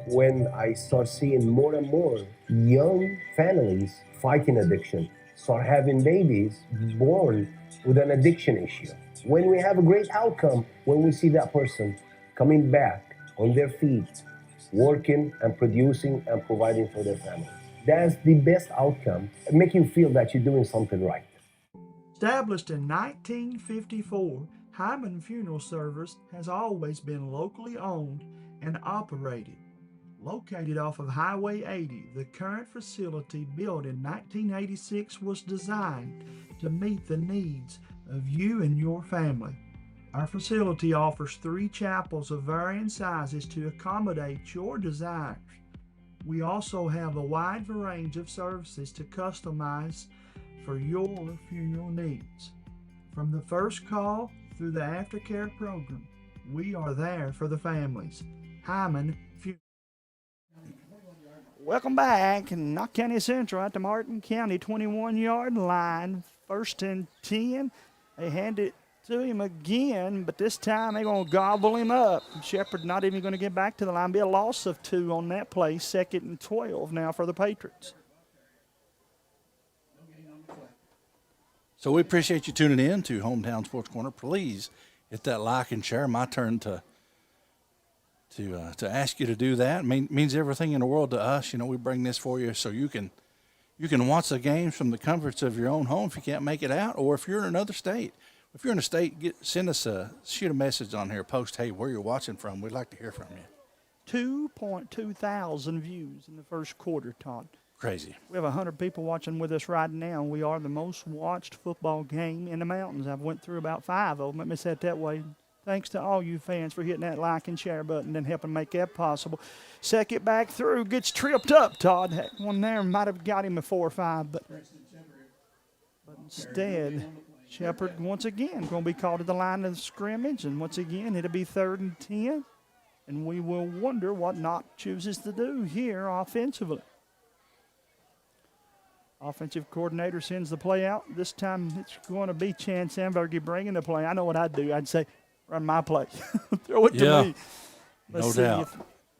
when I start seeing more and more young families fighting addiction, start having babies born with an addiction issue. When we have a great outcome, when we see that person coming back on their feet, working and producing and providing for their family. That's the best outcome, make you feel that you're doing something right. Established in 1954, Hyman Funeral Service has always been locally owned and operated. Located off of Highway 80, the current facility, built in 1986, was designed to meet the needs of you and your family. Our facility offers 3 chapels of varying sizes to accommodate your desires. We also have a wide range of services to customize for your funeral needs. From the first call through the aftercare program, we are there for the families. Hyman Funeral. Welcome back. Knott County Central at the Martin County 21-yard line. 1st and 10. They hand it to him again, but this time they're going to gobble him up. Shepard not even going to get back to the line. Be a loss of 2 on that play. 2nd and 12 now for the Patriots. So we appreciate you tuning in to Hometown Sports Corner. Please hit that like and share. My turn to ask you to do that. Means everything in the world to us. You know, we bring this for you so you can watch the games from the comforts of your own home if you can't make it out, or if you're in another state. If you're in a state, shoot a message on here, post, hey, where you're watching from. We'd like to hear from you. 2.2 thousand views in the first quarter, Todd. Crazy. We have 100 people watching with us right now. We are the most watched football game in the mountains. I've went through about 5 of them. Let me say it that way. Thanks to all you fans for hitting that like and share button and helping make that possible. Second back through, gets tripped up, Todd. That one there might have got him a 4 or 5, but instead, Shepard once again going to be called to the line of scrimmage, and once again it'll be 3rd and 10, and we will wonder what Knott chooses to do here offensively. Offensive coordinator sends the play out. This time it's going to be Chance Ambergy bringing the play. I know what I'd do. I'd say, run my play. Throw it to me. No doubt.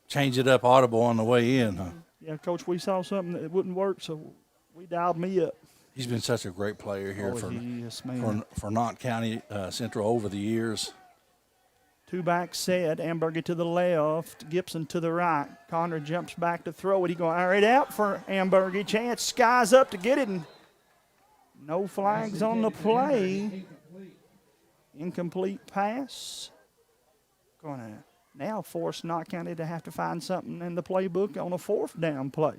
Change it up audible on the way in, huh? Yeah, Coach, we saw something that wouldn't work, so we dialed me up. He's been such a great player here for Knott County Central over the years. 2 back set, Ambergy to the left, Gibson to the right. Connor jumps back to throw it. He going to air it out for Ambergy. Chance skies up to get it, and no flags on the play. Incomplete pass. Going to now force Knott County to have to find something in the playbook on a 4th down play.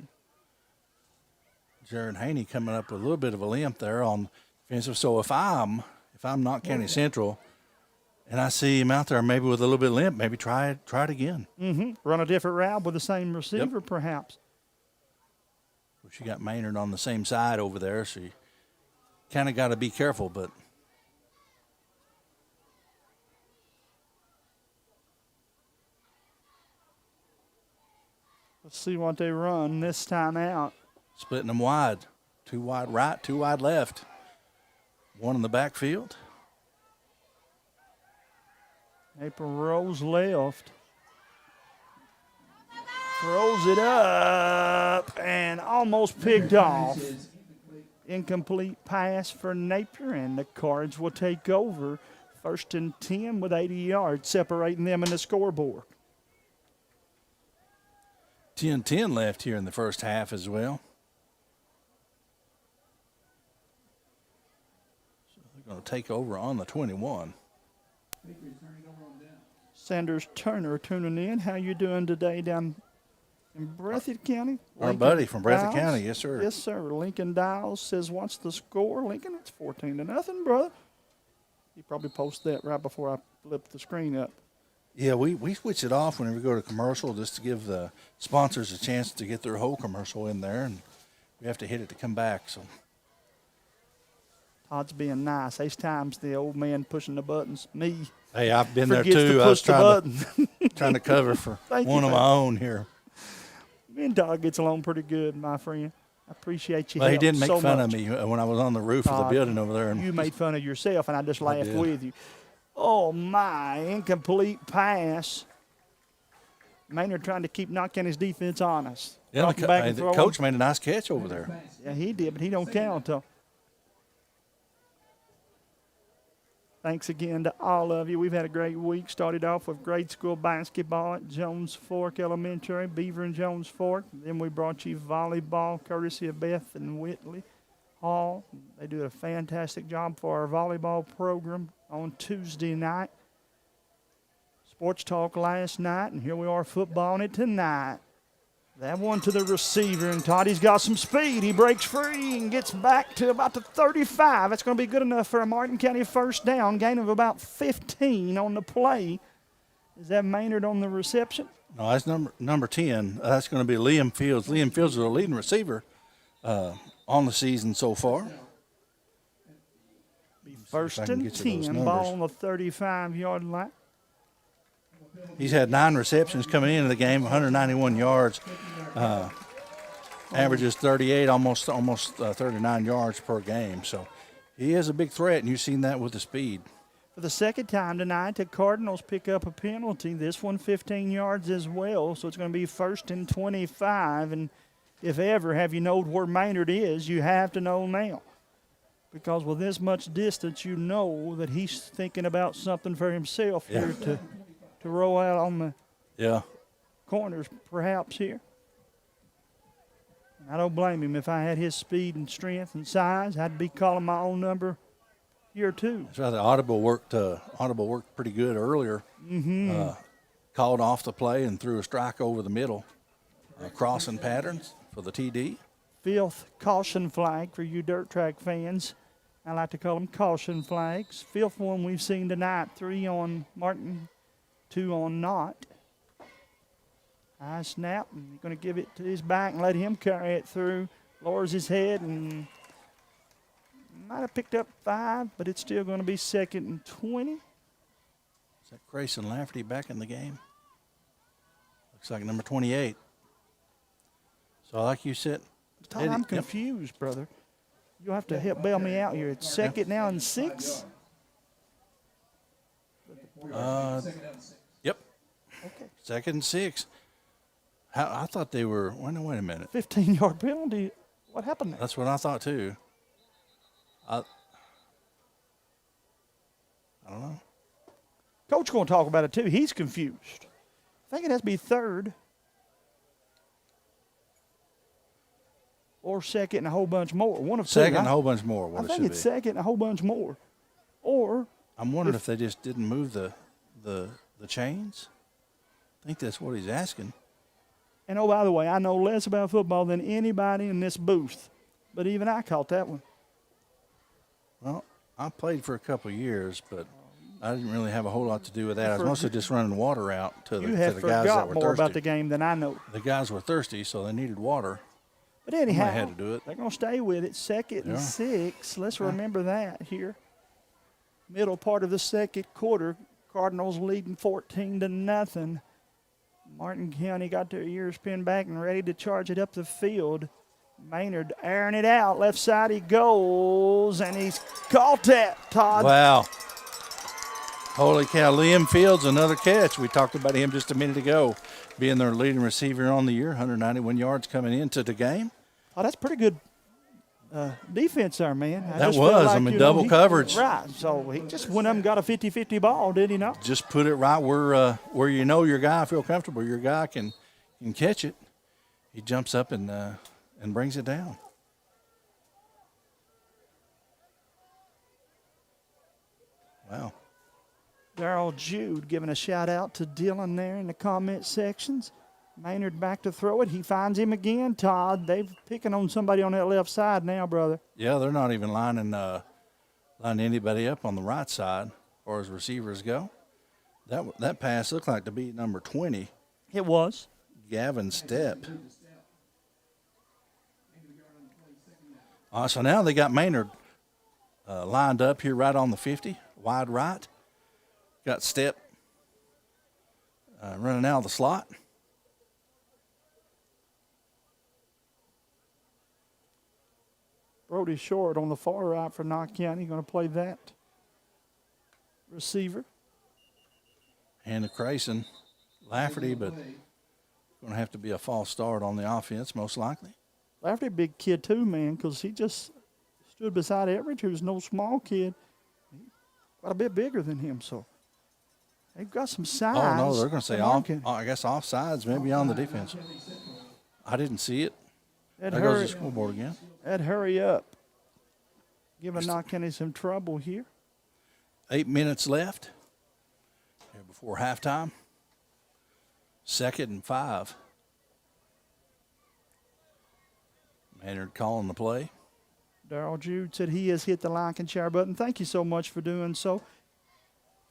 Jared Haney coming up with a little bit of a limp there on defensive. So if I'm Knott County Central, and I see him out there maybe with a little bit of limp, maybe try it again. Run a different route with the same receiver, perhaps. She got Maynard on the same side over there, so you kind of got to be careful. But let's see what they run this time out. Splitting them wide. 2 wide right, 2 wide left. 1 in the backfield. April Rose left. Throws it up and almost picked off. Incomplete pass for Napier, and the Cards will take over. 1st and 10 with 80 yards, separating them in the scoreboard. 10-10 left here in the first half as well. So they're going to take over on the 21. Sanders Turner tuning in. How you doing today down in Breathitt County? Our buddy from Breathitt County, yes, sir. Yes, sir. Lincoln Dials says, what's the score? Lincoln, it's 14-0, brother. He probably posted that right before I flipped the screen up. Yeah, we switch it off whenever we go to commercial just to give the sponsors a chance to get their whole commercial in there, and we have to hit it to come back. So Todd's being nice. Ace times the old man pushing the buttons. Me. Hey, I've been there too. I was trying to cover for one of my own here. Me and Todd gets along pretty good, my friend. I appreciate you. Well, he didn't make fun of me when I was on the roof of the building over there. You made fun of yourself, and I just laughed with you. Oh, my. Incomplete pass. Maynard trying to keep Knott County's defense honest. Yeah, the coach made a nice catch over there. Yeah, he did, but he don't count. Thanks again to all of you. We've had a great week. Started off with grade school basketball at Jones Fork Elementary, Beaver and Jones Fork. Then we brought you volleyball, courtesy of Beth and Whitley Hall. They do a fantastic job for our volleyball program on Tuesday night. Sports talk last night, and here we are footballing it tonight. That one to the receiver, and Toddy's got some speed. He breaks free and gets back to about the 35. That's going to be good enough for a Martin County first down, gain of about 15 on the play. Is that Maynard on the reception? No, that's number 10. That's going to be Liam Fields. Liam Fields is the leading receiver on the season so far. First and 10, ball on the 35-yard line. He's had 9 receptions coming into the game, 191 yards, averages 38, almost 39 yards per game. So he is a big threat, and you've seen that with the speed. For the second time tonight, the Cardinals pick up a penalty. This one 15 yards as well, so it's going to be 1st and 25. And if ever have you known where Maynard is, you have to know now. Because with this much distance, you know that he's thinking about something for himself here to roll out on the corners perhaps here. And I don't blame him. If I had his speed and strength and size, I'd be calling my own number here too. That's right. The audible worked pretty good earlier. Called off the play and threw a strike over the middle. Crossing patterns for the TD. 5th caution flag for you dirt track fans. I like to call them caution flags. Fifth one we've seen tonight, 3 on Martin, 2 on Knott. High snap, and he's going to give it to his back and let him carry it through. Lowers his head and might have picked up 5, but it's still going to be 2nd and 20. Is that Grayson Lafferty back in the game? Looks like number 28. So like you said, Todd, I'm confused, brother. You'll have to help bail me out here. It's 2nd now and 6. Yep. Okay. 2nd and 6. I thought they were. Wait a minute. 15-yard penalty. What happened there? That's what I thought too. I don't know. Coach going to talk about it too. He's confused. I think it has to be 3rd or 2nd and a whole bunch more. One of 2. 2nd and a whole bunch more. I think it's 2nd and a whole bunch more. Or I'm wondering if they just didn't move the chains. I think that's what he's asking. And oh, by the way, I know less about football than anybody in this booth, but even I caught that one. Well, I played for a couple of years, but I didn't really have a whole lot to do with that. I was mostly just running water out to the guys that were thirsty. You have forgot more about the game than I know. The guys were thirsty, so they needed water. But anyhow, I had to do it. They're going to stay with it. 2nd and 6. Let's remember that here. Middle part of the 2nd quarter, Cardinals leading 14-0. Martin County got their ears pinned back and ready to charge it up the field. Maynard airing it out. Left side he goes, and he's caught that, Todd. Wow. Holy cow. Liam Fields, another catch. We talked about him just a minute ago, being their leading receiver on the year, 191 yards coming into the game. Oh, that's pretty good defense there, man. That was. I mean, double coverage. Right. So he just went up and got a 50-50 ball, did he not? Just put it right where you know your guy, feel comfortable, your guy can catch it. He jumps up and brings it down. Wow. Darryl Jude giving a shout-out to Dylan there in the comment sections. Maynard back to throw it. He finds him again, Todd. They've picking on somebody on that left side now, brother. Yeah, they're not even lining anybody up on the right side as far as receivers go. That pass looked like to be number 20. It was. Gavin Stepp. So now they got Maynard lined up here right on the 50, wide right. Got Stepp running out of the slot. Brody Short on the far right for Knott County, going to play that receiver. And the Grayson Lafferty, but going to have to be a false start on the offense, most likely. Lafferty, big kid too, man, because he just stood beside Everidge, who's no small kid. Quite a bit bigger than him, so they've got some size. Oh, no, they're going to say offsides, maybe on the defense. I didn't see it. There goes the scoreboard again. Ed, hurry up. Giving Knott County some trouble here. 8 minutes left here before halftime. 2nd and 5. Maynard calling the play. Darryl Jude said he has hit the like and share button. Thank you so much for doing so.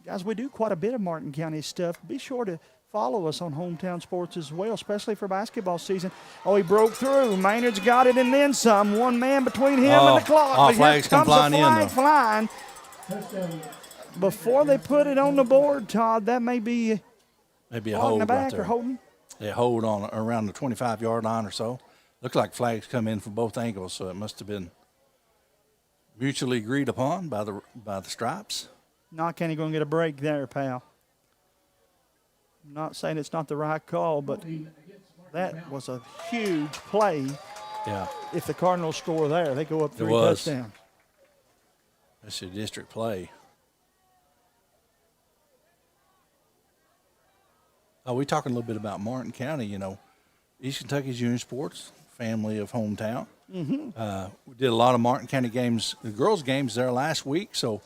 Guys, we do quite a bit of Martin County stuff. Be sure to follow us on Hometown Sports as well, especially for basketball season. Oh, he broke through. Maynard's got it and then some. One man between him and the clock. Oh, flags come flying in. Flying. Before they put it on the board, Todd, that may be maybe a hold in the back right there. or holding. Yeah, hold on around the 25-yard line or so. Looked like flags come in from both angles, so it must have been mutually agreed upon by the stripes. Knott County going to get a break there, pal. I'm not saying it's not the right call, but that was a huge play. Yeah. If the Cardinals score there, they go up 3 touchdowns. That's a district play. We're talking a little bit about Martin County. You know, East Kentucky's Junior Sports, family of hometown. Mm-hmm. We did a lot of Martin County games, the girls' games there last week. So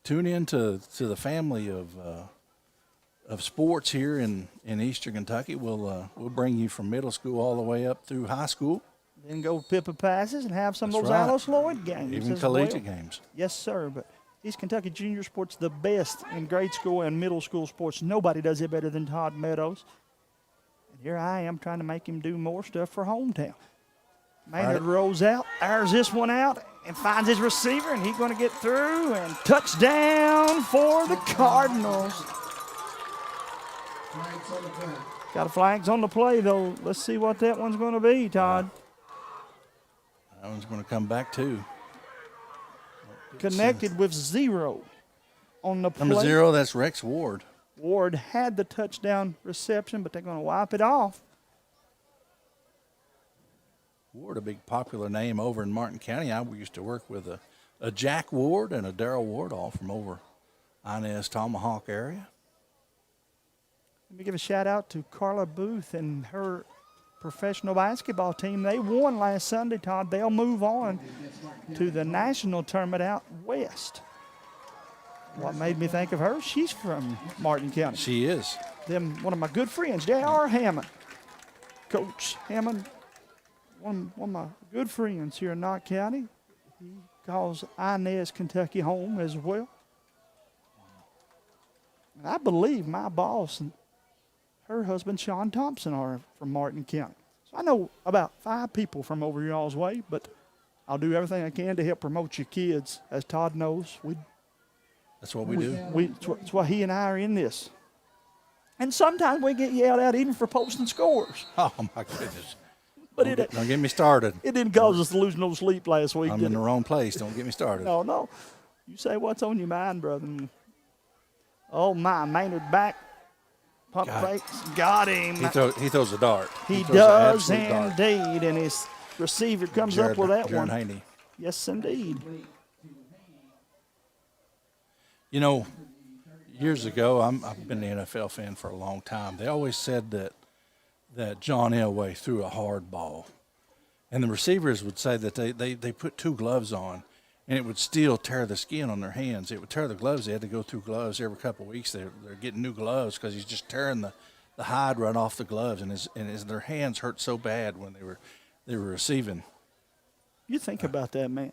tune in to the family of sports here in Eastern Kentucky. We'll bring you from middle school all the way up through high school. Then go Pippa passes and have some That's of those right. Alice Lloyd games. Even as collegiate well. games. Yes, sir. But East Kentucky Junior Sports the best in grade school and middle school sports. Nobody does it better than Todd Meadows. And here I am trying to make him do more stuff for hometown. Maynard rolls out, airs this one out, and finds his receiver, and he's going to get through, and touchdown for the Cardinals. Got flags on the play, though. Let's see what that one's going to be, Todd. That one's going to come back, too. Connected with 0 on the play. Number 0, that's Rex Ward. Ward had the touchdown reception, but they're going to wipe it off. Ward, a big popular name over in Martin County. I used to work with a Jack Ward and a Darrell Ward, all from over Inez Tomahawk area. Let me give a shout out to Carla Booth and her professional basketball team. They won last Sunday, Todd. They'll move on to the national tournament out west. What made me think of her? She's from Martin County. She is. One of my good friends, J.R. Hammond. Coach Hammond, one of my good friends here in Knott County. He calls Inez, Kentucky home as well. And I believe my boss and her husband, Sean Thompson, are from Martin County. So I know about 5 people from over y'all's way, but I'll do everything I can to help promote your kids. As Todd knows, that's what we do. That's why he and I are in this. And sometimes we get yelled at even for posting scores. Oh, my goodness. But don't get me started. It didn't cause us to lose no sleep last week. I'm in the wrong place. Don't get me started. No. You say what's on your mind, brother. Oh, my. Maynard back. Pump fakes. Got him. He throws a dart. He does indeed. And his receiver comes up with that one. Haney. Yes, indeed. You know, years ago, I've been an NFL fan for a long time. They always said that John Elway threw a hard ball. And the receivers would say that they put 2 gloves on, and it would still tear the skin on their hands. It would tear the gloves. They had to go through gloves every couple of weeks. They're getting new gloves because he's just tearing the hide right off the gloves, and their hands hurt so bad when they were receiving. You think about that, man.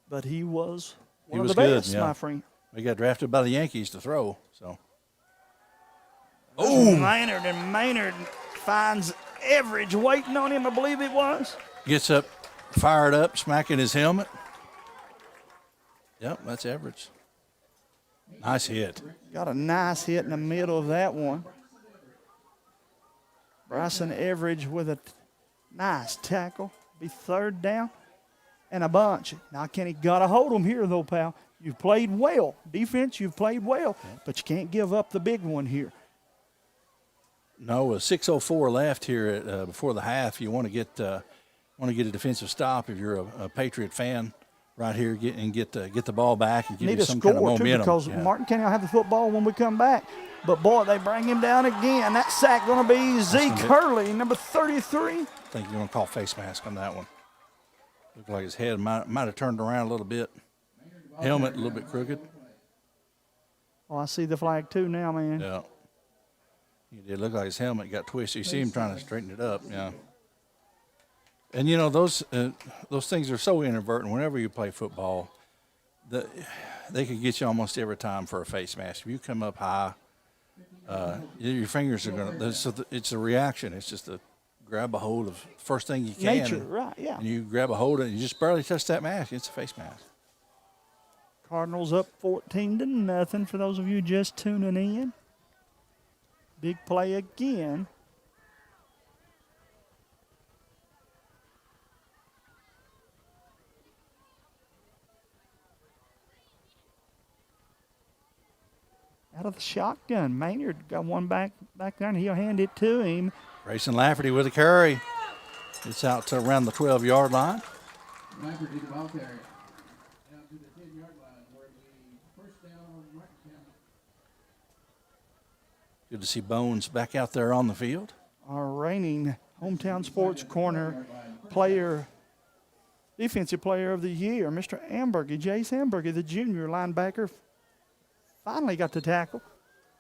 But he was one of the best, my friend. He got drafted by the Yankees to throw, so. Oh, Maynard finds Everidge waiting on him, I believe it was. Gets up, fired up, smacking his helmet. Yep, that's Everidge. Nice hit. Got a nice hit in the middle of that one. Bryson Everidge with a nice tackle. Be 3rd down and a bunch. Now, Kenny got to hold him here, though, pal. You've played well. Defense, you've played well, but you can't give up the big one here. No, 6:04 left here before the half. You want to get a defensive stop if you're a Patriot fan right here. Get the ball back and give you some kind of momentum. Need a score, too, because Martin County will have the football when we come back. But, boy, they bring him down again. That sack going to be Zeke Hurley, number 33. I think you're going to call face mask on that one. Looked like his head might have turned around a little bit. Helmet a little bit crooked. Oh, I see the flag, too, now, man. Yeah. It did look like his helmet got twisted. You see him trying to straighten it up, yeah. And, you know, those things are so inadvertent. Whenever you play football, they could get you almost every time for a face mask. If you come up high, your fingers are going to – so it's a reaction. It's just to grab a hold of the first thing you can. Nature, right, yeah. And you grab a hold of it and you just barely touch that mask. It's a face mask. Cardinals up 14-0 for those of you just tuning in. Big play again. Out of the shotgun. Maynard got one back there, and he'll hand it to him. Grayson Lafferty with a carry. It's out to around the 12-yard line. Lafferty, the ball carrier. Down to the 10-yard line where the first down on Martin County. Good to see Bones back out there on the field. Our reigning Hometown Sports Corner player, defensive player of the year, Mr. Ambergy, Jace Ambergy, the junior linebacker, finally got the tackle.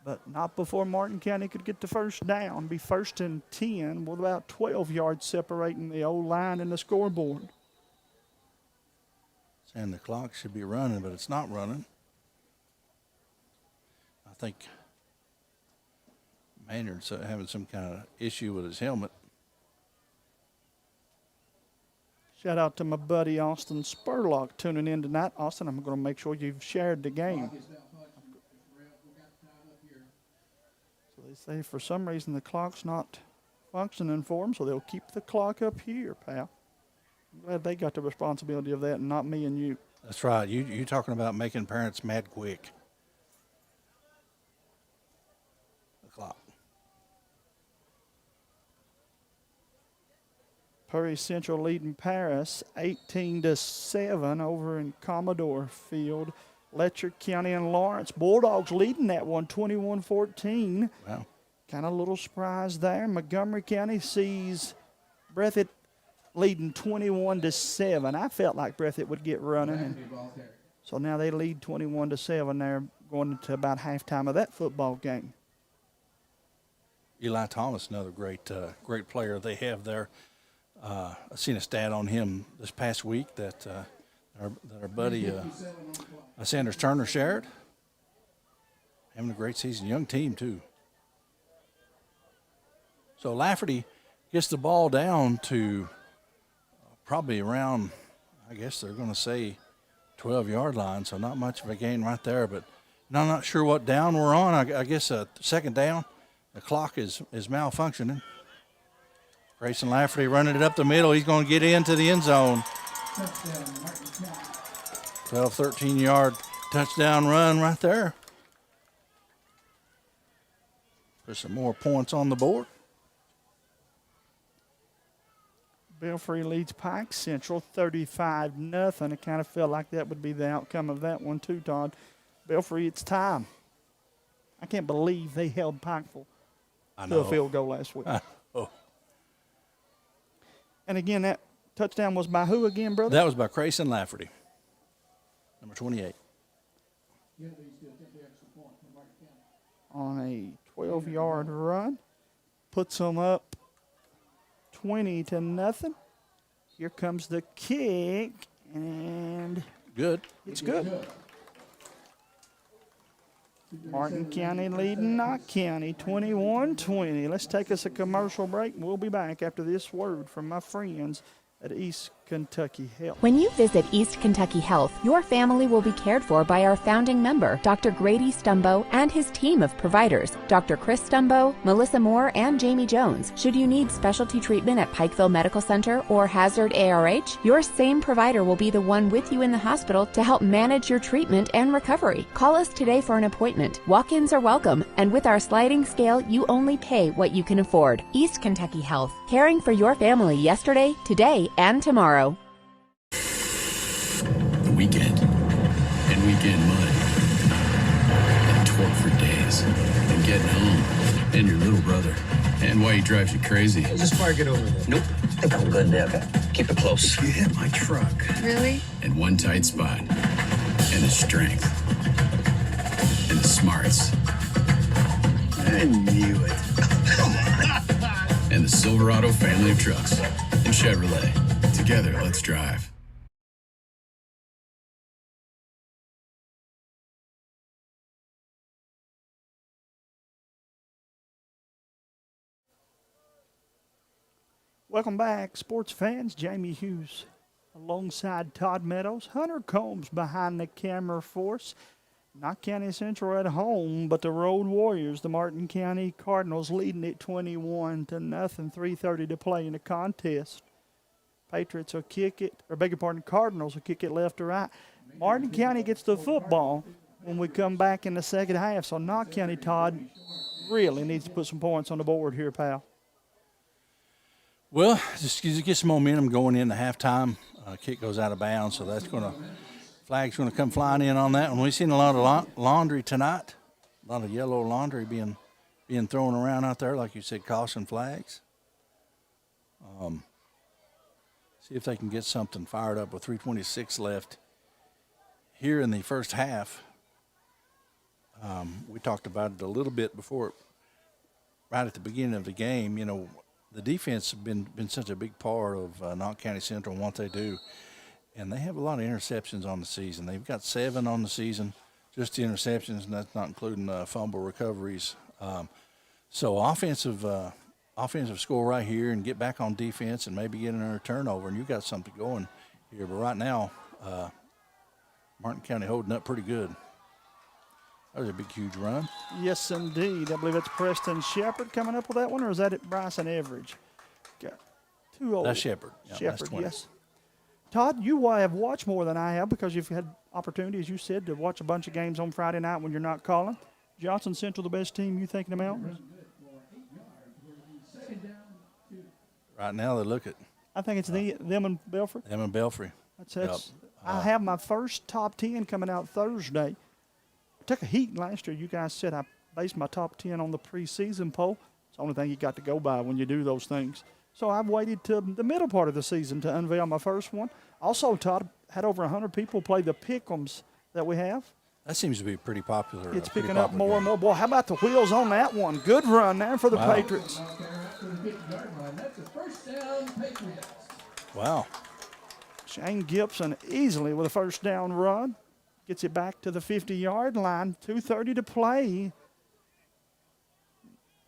but not before Martin County could get the first down. Be 1st and 10 with about 12 yards separating the old line and the scoreboard. And the clock should be running, but it's not running. I think Maynard's having some kind of issue with his helmet. Shout out to my buddy Austin Spurlock tuning in tonight. Austin, I'm going to make sure you've shared the game. So they say for some reason the clock's not functioning for them, so they'll keep the clock up here, pal. I'm glad they got the responsibility of that and not me and you. That's right. You talking about making parents mad quick. The clock. Perry Central leading Paris 18-7 over in Commodore Field. Letcher County and Lawrence Bulldogs leading that one 21-14. Wow. Kind of a little surprise there. Montgomery County sees Breathitt leading 21-7. I felt like Breathitt would get running. And so now they lead 21-7. They're going into about halftime of that football game. Eli Thomas, another great player they have there. I seen a stat on him this past week that our buddy Sanders Turner shared. Having a great season. Young team, too. So Lafferty gets the ball down to probably around, I guess they're going to say 12-yard line, so not much of a gain right there. But I'm not sure what down we're on. I guess second down. The clock is malfunctioning. Grayson Lafferty running it up the middle. He's going to get into the end zone. 12, 13-yard touchdown run right there. Put some more points on the board. Belfry leads Pike Central 35-0. It kind of felt like that would be the outcome of that one too, Todd. Belfry, it's time. I can't believe they held Pikeville to a field goal last week. Oh. And again, that touchdown was by who again, brother? That was by Grayson Lafferty, number 28. On a 12-yard run. Puts them up 20-0. Here comes the kick, and good. It's good. Martin County leading Knott County 21-20. Let's take us a commercial break. We'll be back after this word from my friends at East Kentucky Health. When you visit East Kentucky Health, your family will be cared for by our founding member, Dr. Grady Stumbo, and his team of providers, Dr. Chris Stumbo, Melissa Moore, and Jamie Jones. Should you need specialty treatment at Pikeville Medical Center or Hazard ARH, your same provider will be the one with you in the hospital to help manage your treatment and recovery. Call us today for an appointment. Walk-ins are welcome, and with our sliding scale, you only pay what you can afford. East Kentucky Health, caring for your family yesterday, today, and tomorrow. The weekend and weekend mud and torque for days and getting home and your little brother and why he drives you crazy. Just park it over there. Nope. I think I'm good there. Okay. Keep it close. You hit my truck. Really? And one tight spot and the strength and the smarts. I knew it. And the Silverado family of trucks and Chevrolet. Together, let's drive. Welcome back, sports fans. Jamie Hughes alongside Todd Meadows. Hunter Combs behind the camera for us. Knott County Central at home, but the Road Warriors, the Martin County Cardinals, leading it 21-0. 3:30 to play in the contest. Patriots will kick it, or beg your pardon, Cardinals will kick it left to right. Martin County gets the football when we come back in the second half. So Knott County, Todd, really needs to put some points on the board here, pal. Well, just get some momentum going into halftime. Kick goes out of bounds, so that's going to flag's going to come flying in on that one. We've seen a lot of laundry tonight, a lot of yellow laundry being thrown around out there, like you said, caution flags. See if they can get something fired up with 3:26 left here in the first half We talked about it a little bit before, right at the beginning of the game. You know, the defense has been such a big part of Knott County Central and what they do. And they have a lot of interceptions on the season. They've got 7 on the season, just the interceptions, and that's not including fumble recoveries. So offensive score right here and get back on defense and maybe get another turnover, and you got something going here. But right now, Martin County holding up pretty good. That was a big, huge run. Yes, indeed. I believe it's Preston Shepard coming up with that one, or is that it Bryson Everidge? Got 2 old. That's Shepard. Yeah, Shepard, that's 20. yes. Todd, you have watched more than I have because you've had opportunity, as you said, to watch a bunch of games on Friday night when you're not calling. Johnson Central the best team you think in the mountains? Right now they look at. I think it's them and Belfry. Them and Belfry. That's Yep. I have my first top 10 coming out Thursday. I took a heat last year. You guys said I based my top 10 on the preseason poll. It's the only thing you got to go by when you do those things. So I've waited to the middle part of the season to unveil my first one. Also, Todd, had over 100 people play the pick'ems that we have. That seems to be pretty popular. It's picking up more and more. Boy, how about the wheels on that one? Good run there for the Patriots. Wow. Shane Gibson easily with a first down run. Gets it back to the 50-yard line. 2:30 to play.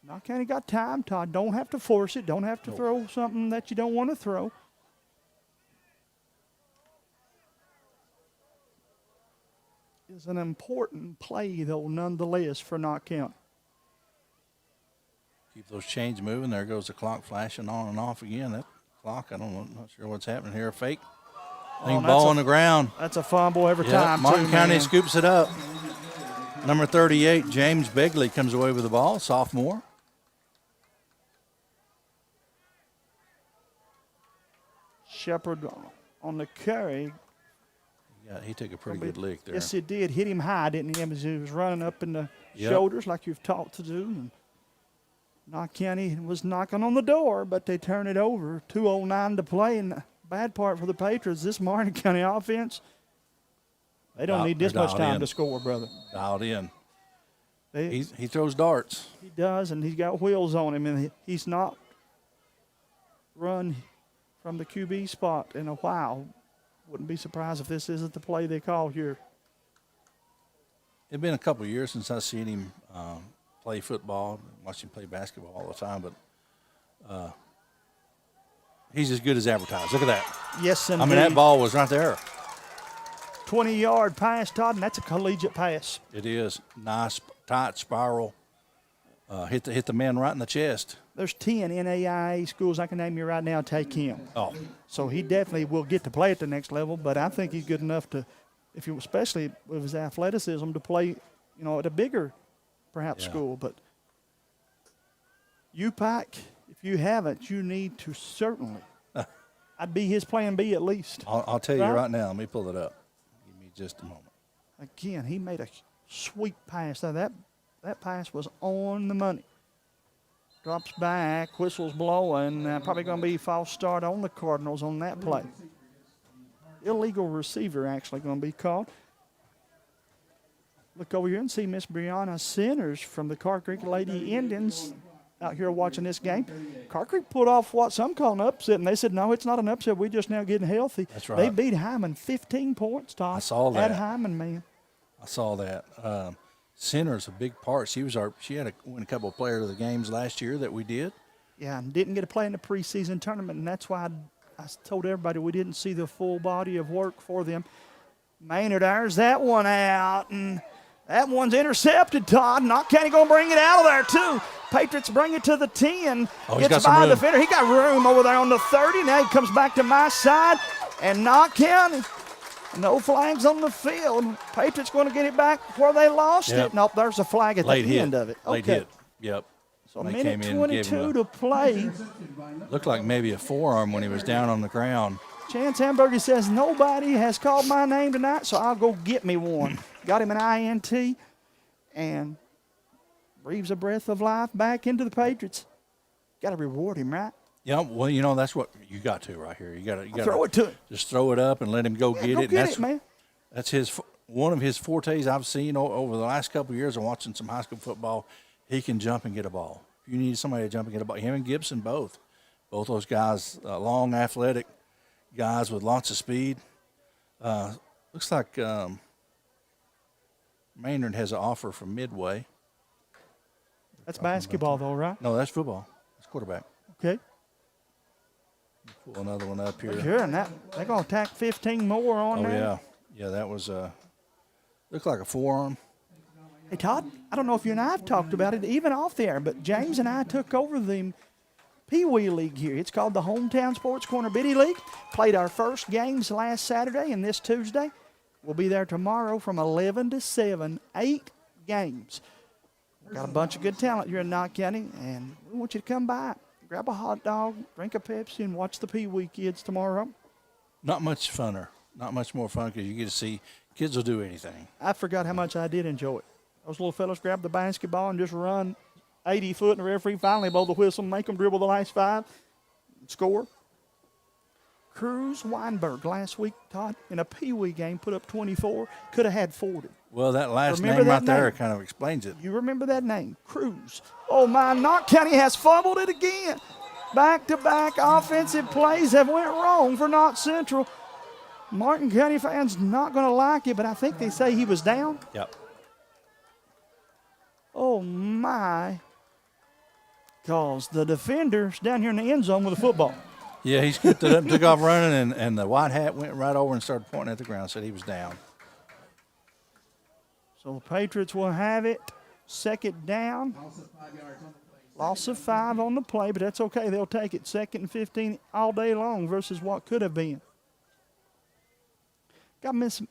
Knott County got time, Todd. Don't have to force it. Don't have to throw something that you don't want to throw. Is an important play, though, nonetheless, for Knott County. Keep those chains moving. There goes the clock flashing on and off again. That clock, I don't know, not sure what's happening here. A fake. Ball on the ground. That's a fumble every time. Martin County scoops it up. Number 38, James Begley, comes away with the ball, sophomore. Shepard on the carry. Yeah, he took a pretty good lick there. Yes, it did. Hit him high, didn't he? As he was running up in the shoulders like you've taught to do. And Knott County was knocking on the door, but they turn it over. 2:09 to play. And the bad part for the Patriots, this Martin County offense, they don't need this much time to score, brother. Dialed in. He throws darts. He does, and he's got wheels on him, and he's not run from the QB spot in a while. Wouldn't be surprised if this isn't the play they call here. It's been a couple of years since I've seen him play football. Watch him play basketball all the time, but he's as good as advertised. Look at that. Yes, indeed. I mean, that ball was right there. 20-yard pass, Todd, and that's a collegiate pass. It is. Nice, tight spiral. Hit the man right in the chest. There's 10 NAIA schools I can name you right now take him. Oh. So he definitely will get to play at the next level, but I think he's good enough to, especially with his athleticism, to play, at a bigger, perhaps, school. But UPAC, if you haven't, you need to certainly. I'd be his plan B at least. I'll tell you right now. Let me pull it up. Give me just a moment. Again, he made a sweet pass. Now, that pass was on the money. Drops back, whistle's blowing. Probably going to be false start on the Cardinals on that play. Illegal receiver actually going to be called. Look over here and see Miss Brianna Centers from the Car Creek Lady Indians out here watching this game. Car Creek pulled off what some call an upset, and they said, no, it's not an upset. We're just now getting healthy. That's right. They beat Hyman 15 points, Todd. I saw that. At Hyman, man. I saw that. Center's a big part. She had win a couple of player of the games last year that we did. Yeah, and didn't get to play in the preseason tournament, and that's why I told everybody we didn't see the full body of work for them. Maynard airs that one out, and that one's intercepted, Todd. Knott County going to bring it out of there, too. Patriots bring it to the 10. Gets by the defender. He got room over there on the 30. Now he comes back to my side, and Knott County, no flags on the field. Patriots going to get it back where they lost it. Nope, there's a flag at the end of it. Late hit. Yep. So a minute 22 to play. Looked like maybe a forearm when he was down on the ground. Chance Hamburger says, nobody has called my name tonight, so I'll go get me one. Got him an INT and breathes a breath of life back into the Patriots. Got to reward him, right? Yeah, well, that's what you got to right here. You got to throw it to him. Just throw it up and let him go get it. Get it, man. That's his. one of his fortes I've seen over the last couple of years of watching some high school football, he can jump and get a ball. If you need somebody to jump and get a ball, him and Gibson both those guys, long, athletic guys with lots of speed. Looks like Maynard has an offer from Midway. That's basketball, though, right? No, that's football. That's quarterback. Okay. Pull another one up here. Sure, and they're going to tack 15 more on there. Yeah. Yeah, that was looked like a forearm. Hey, Todd, I don't know if you and I have talked about it even off the air, but James and I took over the Pee Wee League here. It's called the Hometown Sports Corner Biddy League. Played our first games last Saturday and this Tuesday. We'll be there tomorrow from 11 to 7, 8 games. We've got a bunch of good talent here in Knott County, and we want you to come by, grab a hot dog, drink a Pepsi, and watch the Pee Wee kids tomorrow. Not much funner. Not much more fun because you get to see kids will do anything. I forgot how much I did enjoy it. Those little fellas grab the basketball and just run 80 foot, and the referee finally blow the whistle, make them dribble the last 5, and score. Cruz Weinberg last week, Todd, in a Pee Wee game, put up 24, could have had 40. Well, that last name right there kind of explains it. You remember that name, Cruz. Oh, my, Knott County has fumbled it again. Back-to-back offensive plays have went wrong for Knott Central. Martin County fans not going to like it, but I think they say he was down. Yep. Oh, my. Because the defender's down here in the end zone with the football. Yeah, he scooped it up and took off running, and the white hat went right over and started pointing at the ground, said he was down. So the Patriots will have it. Second down. Loss of 5 on the play, but that's okay. They'll take it. 2nd and 15 all day long versus what could have been. Got Miss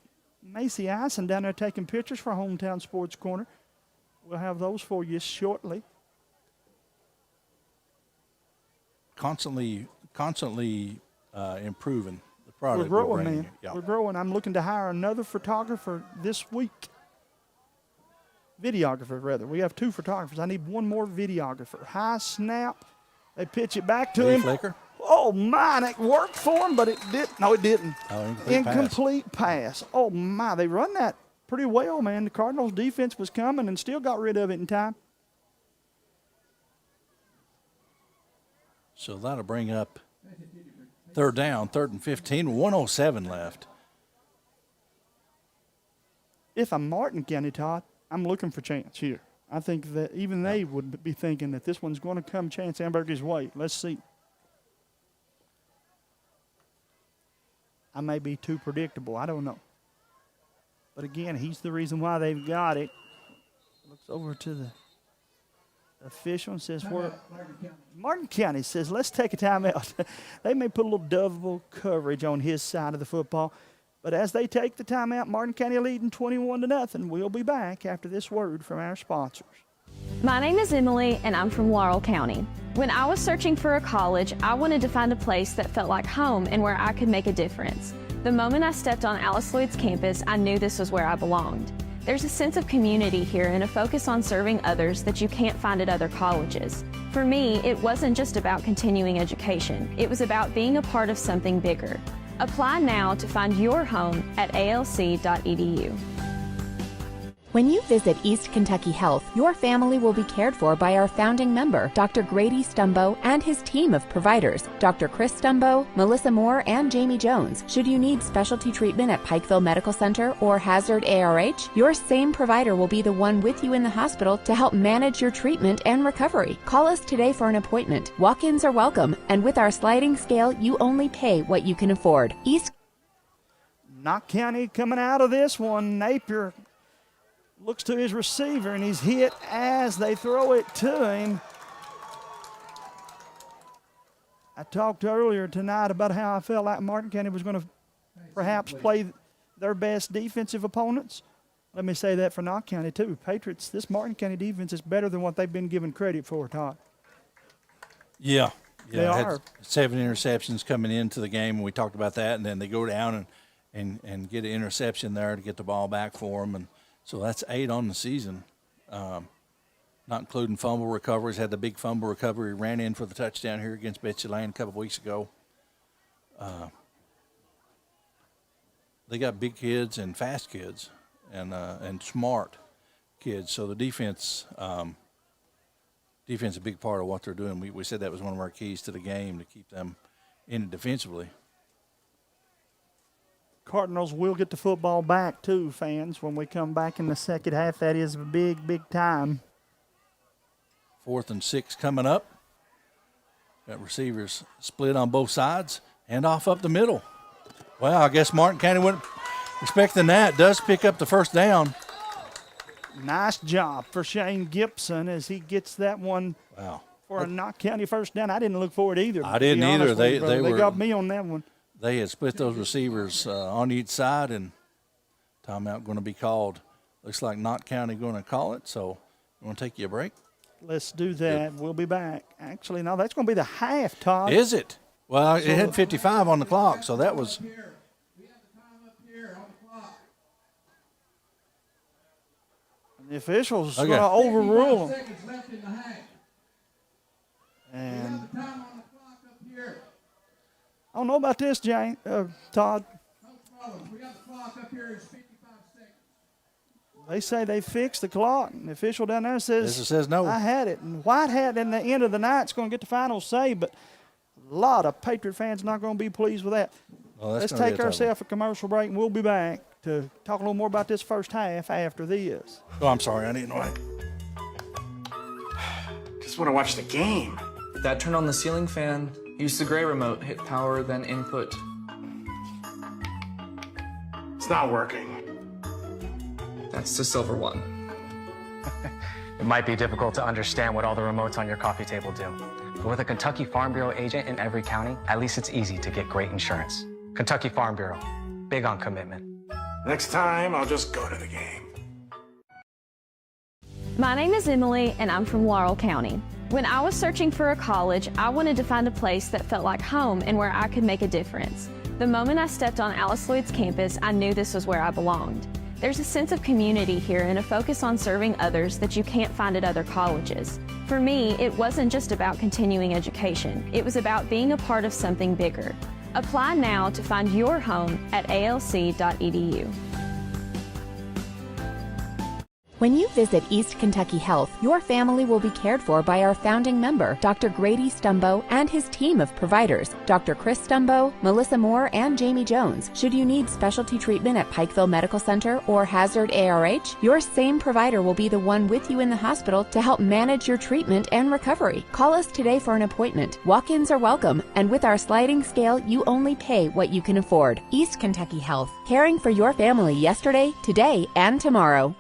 Macy Ison down there taking pictures for Hometown Sports Corner. We'll have those for you shortly. Constantly improving the product. We're growing, man. Yeah. We're growing. I'm looking to hire another photographer this week. Videographer, rather. We have 2 photographers. I need 1 more videographer. High snap. They pitch it back to him. Flicker. Oh, my. It worked for him, but it didn't. No, it didn't. Oh, incomplete pass. Oh, my. They run that pretty well, man. The Cardinals' defense was coming and still got rid of it in time. So that'll bring up third down, 3rd and 15, 1:07 left. If I'm Martin County, Todd, I'm looking for chance here. I think that even they would be thinking that this one's going to come Chance Amberger's way. Let's see. I may be too predictable. I don't know. But again, he's the reason why they've got it. Looks over to the official and says, Martin County says, let's take a timeout. They may put a little double coverage on his side of the football. But as they take the timeout, Martin County leading 21-0. We'll be back after this word from our sponsors. My name is Emily, and I'm from Laurel County. When I was searching for a college, I wanted to find a place that felt like home and where I could make a difference. The moment I stepped on Alice Lloyd's campus, I knew this was where I belonged. There's a sense of community here and a focus on serving others that you can't find at other colleges. For me, it wasn't just about continuing education. It was about being a part of something bigger. Apply now to find your home at alc.edu. When you visit East Kentucky Health, your family will be cared for by our founding member, Dr. Grady Stumbo, and his team of providers, Dr. Chris Stumbo, Melissa Moore, and Jamie Jones. Should you need specialty treatment at Pikeville Medical Center or Hazard ARH, your same provider will be the one with you in the hospital to help manage your treatment and recovery. Call us today for an appointment. Walk-ins are welcome, and with our sliding scale, you only pay what you can afford. Knott County coming out of this one. Napier looks to his receiver, and he's hit as they throw it to him. I talked earlier tonight about how I felt like Martin County was going to perhaps play their best defensive opponents. Let me say that for Knott County, too. Patriots, this Martin County defense is better than what they've been given credit for, Todd. Yeah. They are. Had 7 interceptions coming into the game, and we talked about that, and then they go down and get an interception there to get the ball back for them, and so that's 8 on the season, not including fumble recoveries. Had the big fumble recovery, ran in for the touchdown here against Betsy Lane a couple of weeks ago. They got big kids and fast kids, and smart kids. So the defense is a big part of what they're doing. We said that was one of our keys to the game, to keep them in it defensively. Cardinals will get the football back, too, fans, when we come back in the second half. That is a big, big time. 4th and 6 coming up. Got receivers split on both sides. Hand off up the middle. Well, I guess Martin County wasn't expecting that. Does pick up the first down. Nice job for Shane Gibson as he gets that one for a Knott County first down. I didn't look for it either. I didn't either. They got me on that one. They had split those receivers on each side, and timeout going to be called. Looks like Knott County going to call it, so we're going to take you a break. Let's do that. We'll be back. Actually, no, that's going to be the half, Todd. Is it? Well, it had 55 on the clock, so that was. We have the time up here on the clock. The officials going to overrule them. Seconds left in the half. And we have the time on the clock up here. I don't know about this, Todd. No problem. We got the clock up here. It's 55 seconds. They say they fixed the clock, and the official down there says no. I had it. And Whitehead in the end of the night is going to get the final say, but a lot of Patriot fans not going to be pleased with that. Well, let's take ourselves a commercial break, and we'll be back to talk a little more about this first half after this. Oh, I'm sorry. I didn't know it. Just want to watch the game. Dad turned on the ceiling fan, used the gray remote, hit power, then input. It's not working. That's the silver one. It might be difficult to understand what all the remotes on your coffee table do. But with a Kentucky Farm Bureau agent in every county, at least it's easy to get great insurance. Kentucky Farm Bureau, big on commitment. Next time, I'll just go to the game. My name is Emily, and I'm from Laurel County. When I was searching for a college, I wanted to find a place that felt like home and where I could make a difference. The moment I stepped on Alice Lloyd's campus, I knew this was where I belonged. There's a sense of community here and a focus on serving others that you can't find at other colleges. For me, it wasn't just about continuing education. It was about being a part of something bigger. Apply now to find your home at alc.edu. When you visit East Kentucky Health, your family will be cared for by our founding member, Dr. Grady Stumbo, and his team of providers, Dr. Chris Stumbo, Melissa Moore, and Jamie Jones. Should you need specialty treatment at Pikeville Medical Center or Hazard ARH, your same provider will be the one with you in the hospital to help manage your treatment and recovery. Call us today for an appointment. Walk-ins are welcome, and with our sliding scale, you only pay what you can afford. East Kentucky Health, caring for your family yesterday, today, and tomorrow.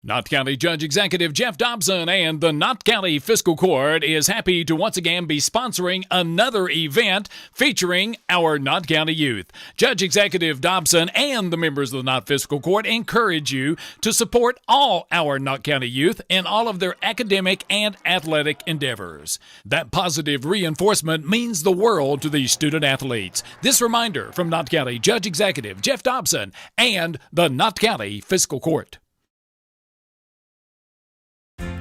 Knott County Judge Executive Jeff Dobson and the Knott County Fiscal Court is happy to once again be sponsoring another event featuring our Knott County youth. Judge Executive Dobson and the members of the Knott Fiscal Court encourage you to support all our Knott County youth in all of their academic and athletic endeavors. That positive reinforcement means the world to these student athletes. This reminder from Knott County Judge Executive Jeff Dobson and the Knott County Fiscal Court.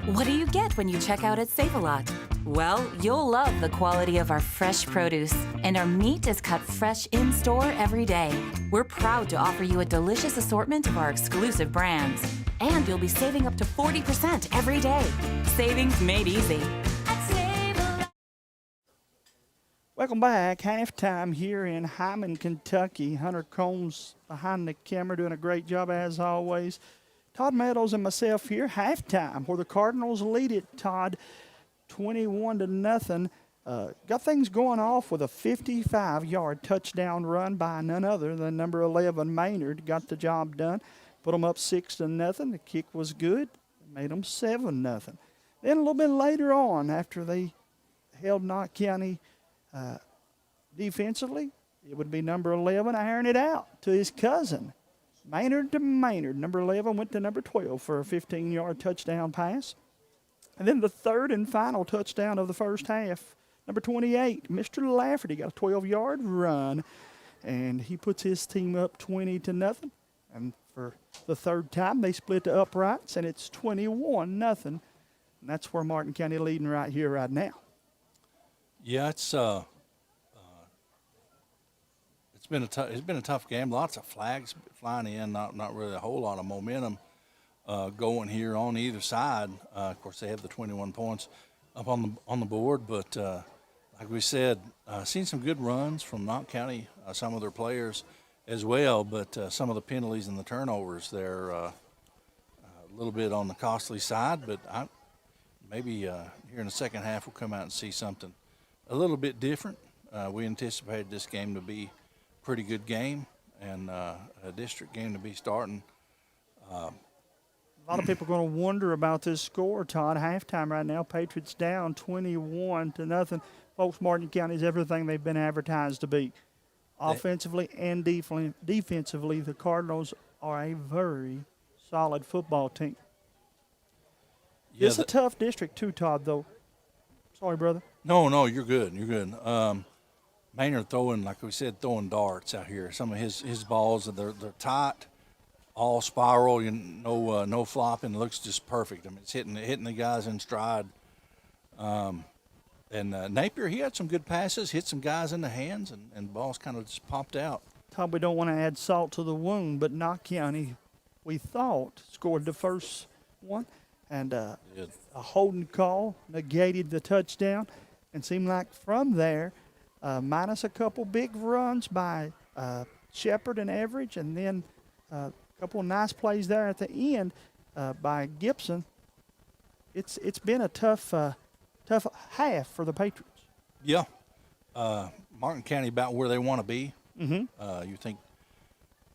What do you get when you check out at Save-A-Lot? Well, you'll love the quality of our fresh produce, and our meat is cut fresh in-store every day. We're proud to offer you a delicious assortment of our exclusive brands, and you'll be saving up to 40% every day. Savings made easy. Welcome back. Halftime here in Hyman, Kentucky. Hunter Combs behind the camera doing a great job as always. Todd Meadows and myself here, halftime, where the Cardinals lead it, Todd, 21-0. Got things going off with a 55-yard touchdown run by none other than number 11, Maynard. Got the job done. Put them up 6-0. The kick was good. Made them 7-0. Then a little bit later on, after they held Knott County defensively, it would be number 11 ironing it out to his cousin. Maynard to Maynard. Number 11 went to number 12 for a 15-yard touchdown pass. And then the third and final touchdown of the first half, number 28, Mr. Lafferty got a 12-yard run, and he puts his team up 20-0. And for the third time, they split the uprights, and it's 21-0. And that's where Martin County leading right here, right now. Yeah, it's it's been a tough game. Lots of flags flying in. Not really a whole lot of momentum going here on either side. Of course, they have the 21 points up on the board, but like we said, seen some good runs from Knott County, some of their players as well. But some of the penalties and the turnovers, they're a little bit on the costly side. But maybe here in the second half we'll come out and see something a little bit different. We anticipated this game to be a pretty good game and a district game to be starting. A lot of people are going to wonder about this score, Todd. Halftime right now, Patriots down 21-0. Folks, Martin County is everything they've been advertised to be. Offensively and defensively, the Cardinals are a very solid football team. Yeah, it's a tough district too, Todd, though. Sorry, brother. No, you're good. You're good. Maynard throwing, like we said, throwing darts out here. Some of his balls, they're tight, all spiral, no flopping. It looks just perfect. I mean, it's hitting the guys in stride. And Napier, he had some good passes, hit some guys in the hands, and balls kind of just popped out. Todd, we don't want to add salt to the wound, but Knott County, we thought, scored the first one. And a holding call negated the touchdown. And seemed like from there, minus a couple big runs by Shepard and Everidge, and then a couple of nice plays there at the end by Gibson, it's been a tough half for the Patriots. Yeah. Martin County about where they want to be. Mm-hmm. You think?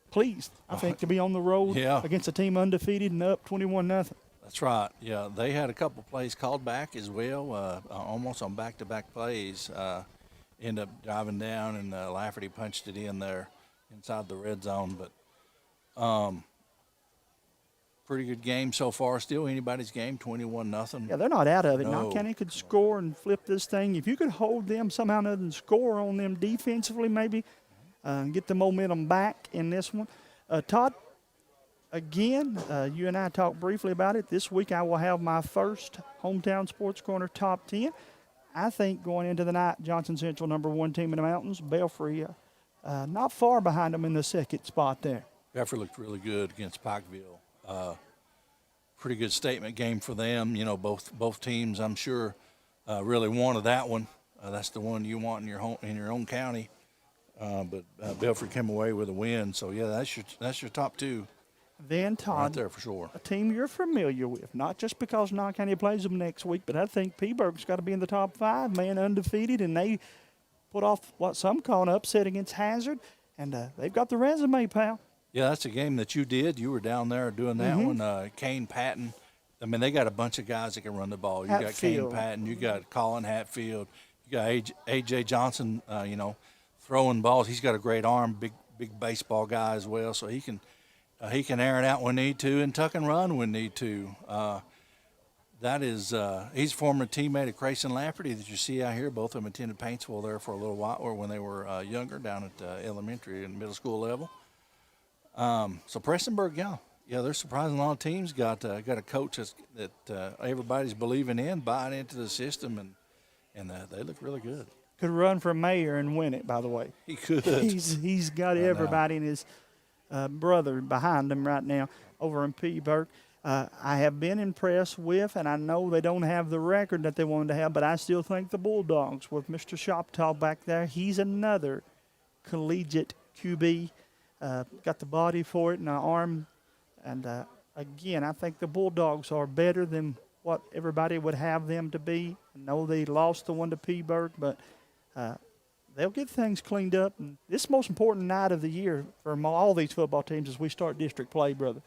Pleased, I think, to be on the road against a team undefeated and up 21-0. That's right. Yeah, they had a couple plays called back as well, almost on back-to-back plays. End up driving down, and Lafferty punched it in there inside the red zone. But pretty good game so far. Still anybody's game, 21-0. Yeah, they're not out of it. No. Knott County could score and flip this thing. If you could hold them somehow other than score on them defensively, maybe get the momentum back in this one. Todd, again, you and I talked briefly about it. This week I will have my first Hometown Sports Corner top 10. I think going into the night, Johnson Central, #1 team in the mountains. Belfry, not far behind them in the second spot there. Belfry looked really good against Pikeville. Pretty good statement game for them. You know, both teams, I'm sure, really wanted that one. That's the one you want in your own county. But Belfry came away with a win. So yeah, that's your top two. Then, Todd, right there for sure. A team you're familiar with, not just because Knott County plays them next week, but I think Peaburg's got to be in the top 5, man, undefeated, and they put off what some call an upset against Hazard, and they've got the resume, pal. Yeah, that's a game that you did. You were down there doing that one. Kane Patton. I mean, they got a bunch of guys that can run the ball. You got Kane Patton. You got Colin Hatfield. You got A.J. Johnson, throwing balls. He's got a great arm, big baseball guy as well, so he can air it out when need to and tuck and run when need to. That is, he's a former teammate of Grayson Lafferty that you see out here. Both of them attended Paintsville there for a little while, or when they were younger, down at elementary and middle school level. So Prestonburg, yeah, they're surprising. A lot of teams got a coach that everybody's believing in, buying into the system, and they look really good. Could run for mayor and win it, by the way. He could. He's got everybody in his brother behind him right now over in Peaburg. I have been impressed with, and I know they don't have the record that they wanted to have, but I still think the Bulldogs with Mr. Shoptaw back there, he's another collegiate QB. Got the body for it and the arm. And, again, I think the Bulldogs are better than what everybody would have them to be. I know they lost the one to Peaburg, but they'll get things cleaned up. And this is the most important night of the year for all these football teams as we start district play, brother.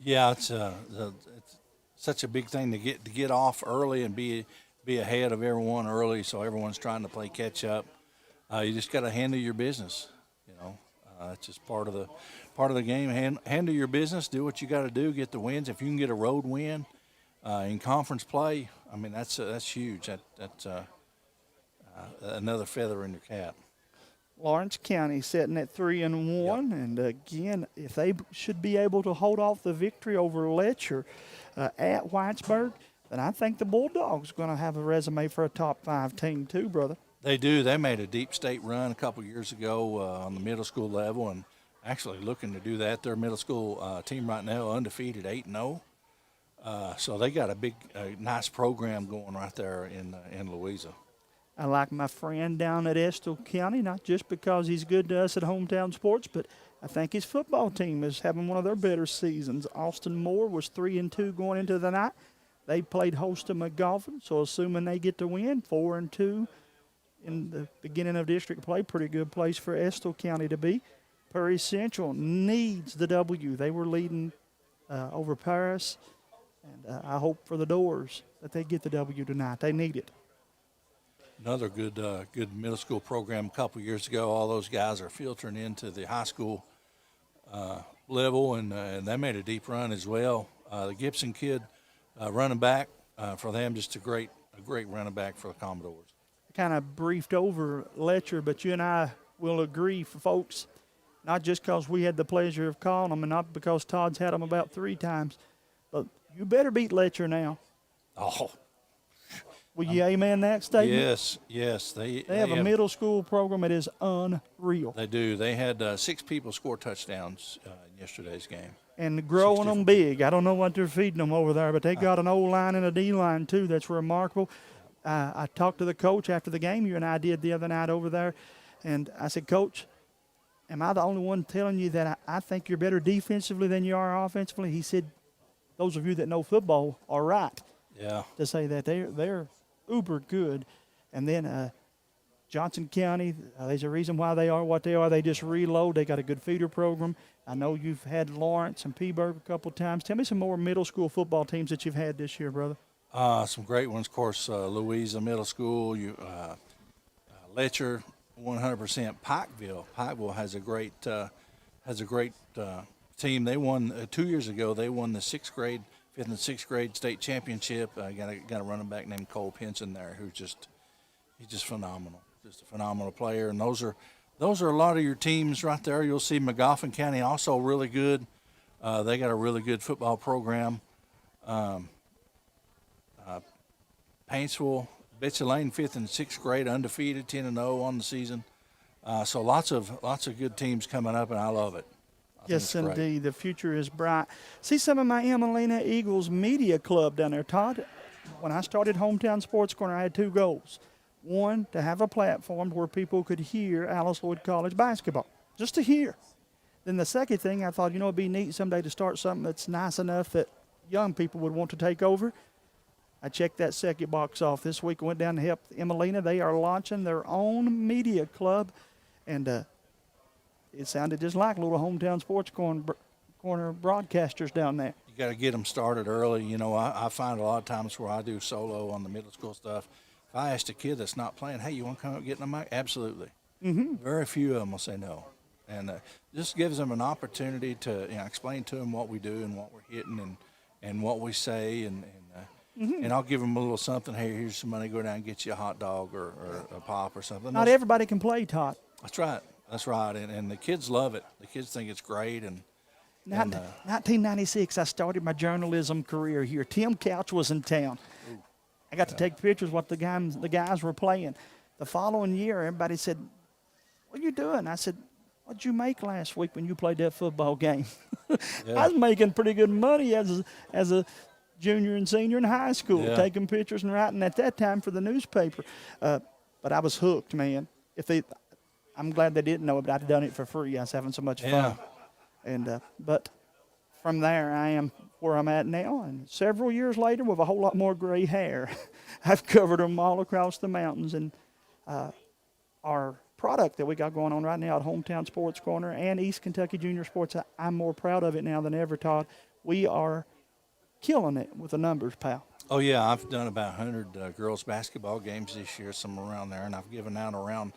Yeah, it's such a big thing to get off early and be ahead of everyone early, so everyone's trying to play catch up. You just got to handle your business, It's just part of the game. Handle your business. Do what you got to do. Get the wins. If you can get a road win in conference play, I mean that's huge. That's another feather in your cap. Lawrence County sitting at 3-1, and again, if they should be able to hold off the victory over Letcher at Whitesburg, then I think the Bulldogs are going to have a resume for a top 5 team too, brother. They do. They made a deep state run a couple years ago on the middle school level, and actually looking to do that. Their middle school team right now undefeated 8-0. So they got a nice program going right there in Louisa. I like my friend down at Estill County, not just because he's good to us at Hometown Sports, but I think his football team is having one of their better seasons. Austin Moore was 3-2 going into the night. They played host to McGoffin, so assuming they get to win, 4-2 in the beginning of district play, pretty good place for Estill County to be. Prairie Central needs the W. They were leading over Paris, and I hope for the Doors that they get the W tonight. They need it. Another good middle school program a couple years ago. All those guys are filtering into the high school level, and they made a deep run as well. The Gibson kid running back for them, just a great running back for the Commodores. Kind of briefed over Letcher, but you and I will agree, for folks, not just because we had the pleasure of calling them and not because Todd's had them about 3 times, but you better beat Letcher now. Oh. Will you amen that statement? Yes. They have a middle school program that is unreal. They do. They had 6 people score touchdowns in yesterday's game. And growing them big. I don't know what they're feeding them over there, but they got an O-line and a D-line, too. That's remarkable. I talked to the coach after the game. You and I did the other night over there. And I said, Coach, am I the only one telling you that I think you're better defensively than you are offensively? He said, those of you that know football are right. Yeah. To say that they're uber good. And then Johnson County, there's a reason why they are what they are. They just reload. They got a good feeder program. I know you've had Lawrence and Peaburg a couple of times. Tell me some more middle school football teams that you've had this year, brother. Some great ones, of course. Louisa Middle School, Letcher, 100%. Pikeville has a great team. They won 2 years ago. They won the 5th and 6th grade state championship. Got a running back named Cole Pinson there, who's just phenomenal. Just a phenomenal player. And those are a lot of your teams right there. You'll see McGoffin County also really good. They got a really good football program. Paintsville, Betsy Lane, 5th and 6th grade, undefeated, 10-0 on the season. So lots of good teams coming up, and I love it. Yes, indeed. The future is bright. See some of my Emelina Eagles media club down there, Todd. When I started Hometown Sports Corner, I had 2 goals. One, to have a platform where people could hear Alice Lloyd College basketball, just to hear. Then the second thing, I thought, it'd be neat someday to start something that's nice enough that young people would want to take over. I checked that second box off. This week I went down to help Emelina. They are launching their own media club, and it sounded just like little Hometown Sports Corner broadcasters down there. You got to get them started early. I find a lot of times where I do solo on the middle school stuff, if I ask a kid that's not playing, hey, you want to come up and get in the mic? Absolutely. Mm-hmm. Very few of them will say no. And just gives them an opportunity to explain to them what we do and what we're hitting and what we say. And I'll give them a little something. Hey, here's some money. Go down and get you a hot dog or a pop or something. Not everybody can play, Todd. That's right. And the kids love it. The kids think it's great. And 1996, I started my journalism career here. Tim Couch was in town. I got to take pictures of what the guys were playing. The following year, everybody said, what are you doing? I said, what'd you make last week when you played that football game? I was making pretty good money as a junior and senior in high school, taking pictures and writing at that time for the newspaper. But I was hooked, man. I'm glad they didn't know it, but I'd done it for free. I was having so much fun. And but from there, I am where I'm at now. And several years later, with a whole lot more gray hair, I've covered them all across the mountains. And our product that we got going on right now at Hometown Sports Corner and East Kentucky Junior Sports, I'm more proud of it now than ever, Todd. We are killing it with the numbers, pal. Oh, yeah, I've done about 100 girls basketball games this year, somewhere around there, and I've given out around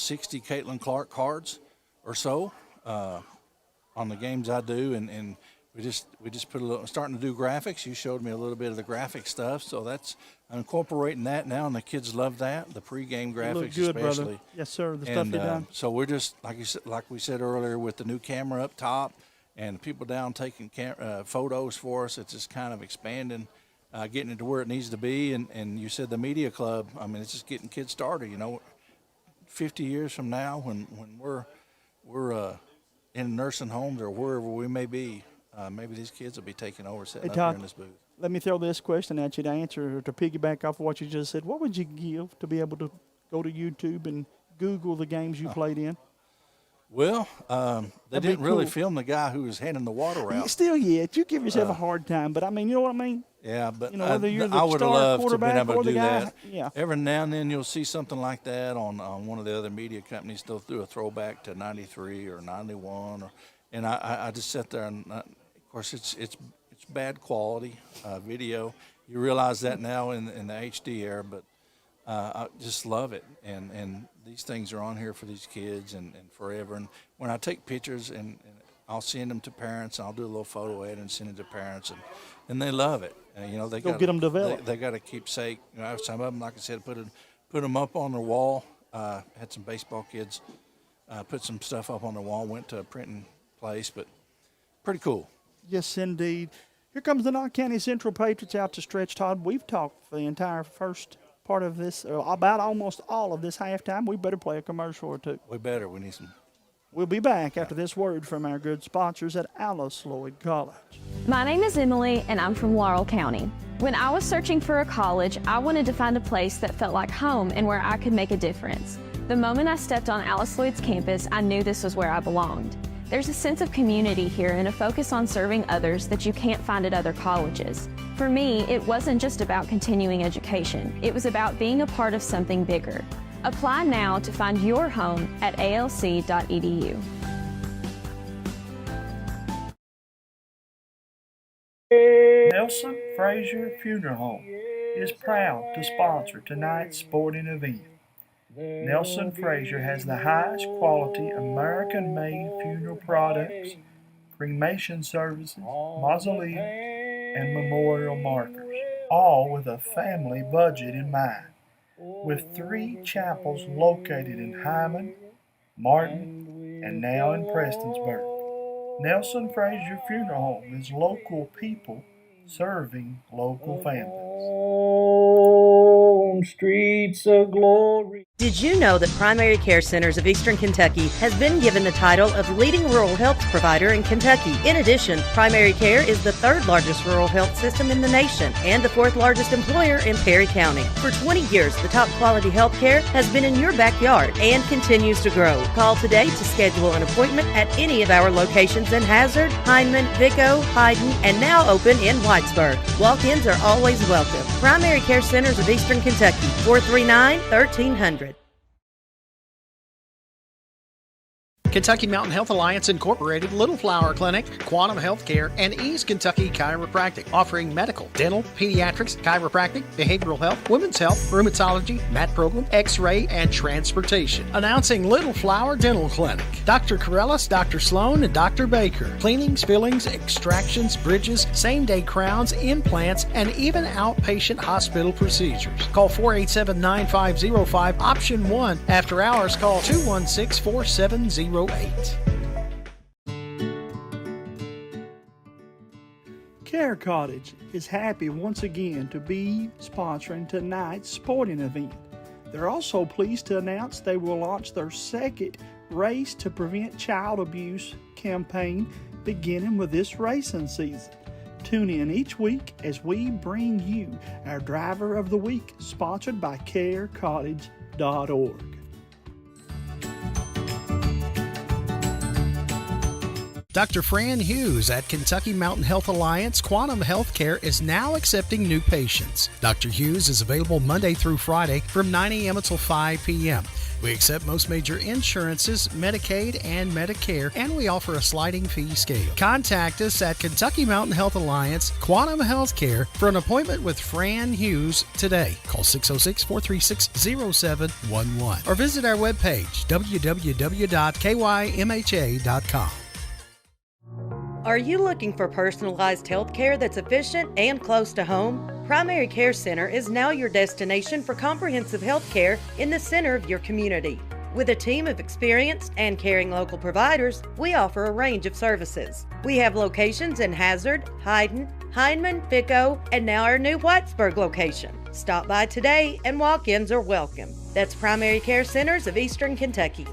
60 Caitlin Clark cards or so on the games I do, and we just put a little, starting to do graphics. You showed me a little bit of the graphic stuff, so I'm incorporating that now, and the kids love that, the pregame graphics good, especially. Brother. Yes, sir, the stuff you done. So we're just, like we said earlier, with the new camera up top and people down taking photos for us, it's just kind of expanding getting it to where it needs to be. And you said the media club, I mean, it's just getting kids started, 50 years from now when we're in nursing homes or wherever we may be, maybe these kids will be taking over, sitting up here in this booth. Let me throw this question at you to answer, or to piggyback off of what you just said. What would you give to be able to go to YouTube and Google the games you played in? Well, they didn't really film the guy who was handing the water out. Still yet. You give yourself a hard time, but I mean, you know what I mean? Yeah, but whether you're the I would have star loved to have been quarterback able or to the do guy. that. Yeah. Every now and then you'll see something like that on one of the other media companies. They'll do a throwback to 93 or 91. And I just sit there and, of course, it's bad quality video. You realize that now in the HD era, but I just love it. And these things are on here for these kids and forever. And when I take pictures and I'll send them to parents, and I'll do a little photo edit and send it to parents, and they love it. And, they Go get them developed. They got to keep sake. Some of them, like I said, put them up on their wall. Had some baseball kids put some stuff up on their wall. Went to a printing place, but pretty cool. Yes, indeed. Here comes the Knott County Central Patriots out to stretch, Todd. We've talked for the entire first part of this, about almost all of this halftime. We better play a commercial or two. We better. We need some. We'll be back after this word from our good sponsors at Alice Lloyd College. My name is Emily, and I'm from Laurel County. When I was searching for a college, I wanted to find a place that felt like home and where I could make a difference. The moment I stepped on Alice Lloyd's campus, I knew this was where I belonged. There's a sense of community here and a focus on serving others that you can't find at other colleges. For me, it wasn't just about continuing education. It was about being a part of something bigger. Apply now to find your home at alc.edu. Nelson Frazier Funeral Home is proud to sponsor tonight's sporting event. Nelson Frazier has the highest quality American-made funeral products, cremation services, mausoleum, and memorial markers, all with a family budget in mind. With 3 chapels located in Hyman, Martin, and now in Prestonsburg. Nelson Frazier Funeral Home is local people serving local families. Streets of glory. Did you know that Primary Care Centers of Eastern Kentucky has been given the title of leading rural health provider in Kentucky? In addition, Primary Care is the 3rd largest rural health system in the nation and the 4th largest employer in Perry County. For 20 years, the top quality health care has been in your backyard and continues to grow. Call today to schedule an appointment at any of our locations in Hazard, Hindman, Vico, Hyden, and now open in Whitesburg. Walk-ins are always welcome. Primary Care Centers of Eastern Kentucky, 439-1300. Kentucky Mountain Health Alliance Incorporated, Little Flower Clinic, Quantum Healthcare, and East Kentucky Chiropractic, offering medical, dental, pediatrics, chiropractic, behavioral health, women's health, rheumatology, mat program, x-ray, and transportation. Announcing Little Flower Dental Clinic. Dr. Corellis, Dr. Sloan, and Dr. Baker. Cleanings, fillings, extractions, bridges, same-day crowns, implants, and even outpatient hospital procedures. Call 487-9505, option 1. After hours, call 216-4708. Care Cottage is happy once again to be sponsoring tonight's sporting event. They're also pleased to announce they will launch their 2nd Race to Prevent Child Abuse campaign beginning with this racing season. Tune in each week as we bring you our Driver of the Week, sponsored by carecottage.org. Dr. Fran Hughes at Kentucky Mountain Health Alliance Quantum Healthcare is now accepting new patients. Dr. Hughes is available Monday through Friday from 9 a.m. until 5 p.m. We accept most major insurances, Medicaid and Medicare, and we offer a sliding fee scale. Contact us at Kentucky Mountain Health Alliance Quantum Healthcare for an appointment with Fran Hughes today. Call 606-436-0711 or visit our webpage, www.kymha.com. Are you looking for personalized health care that's efficient and close to home? Primary Care Center is now your destination for comprehensive health care in the center of your community. With a team of experienced and caring local providers, we offer a range of services. We have locations in Hazard, Hyden, Hindman, Pico, and now our new Whitesburg location. Stop by today and walk-ins are welcome. That's Primary Care Centers of Eastern Kentucky.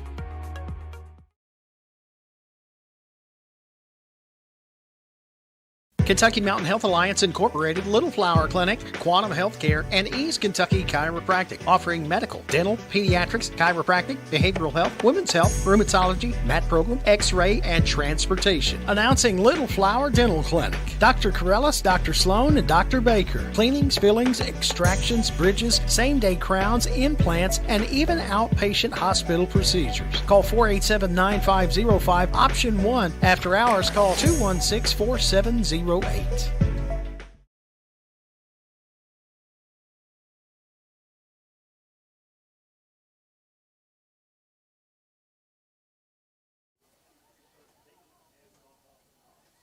Kentucky Mountain Health Alliance Incorporated, Little Flower Clinic, Quantum Healthcare, and East Kentucky Chiropractic, offering medical, dental, pediatrics, chiropractic, behavioral health, women's health, rheumatology, mat program, x-ray, and transportation. Announcing Little Flower Dental Clinic. Dr. Corellis, Dr. Sloan, and Dr. Baker. Cleanings, fillings, extractions, bridges, same-day crowns, implants, and even outpatient hospital procedures. Call 487-9505, option 1. After hours, call 216-4708.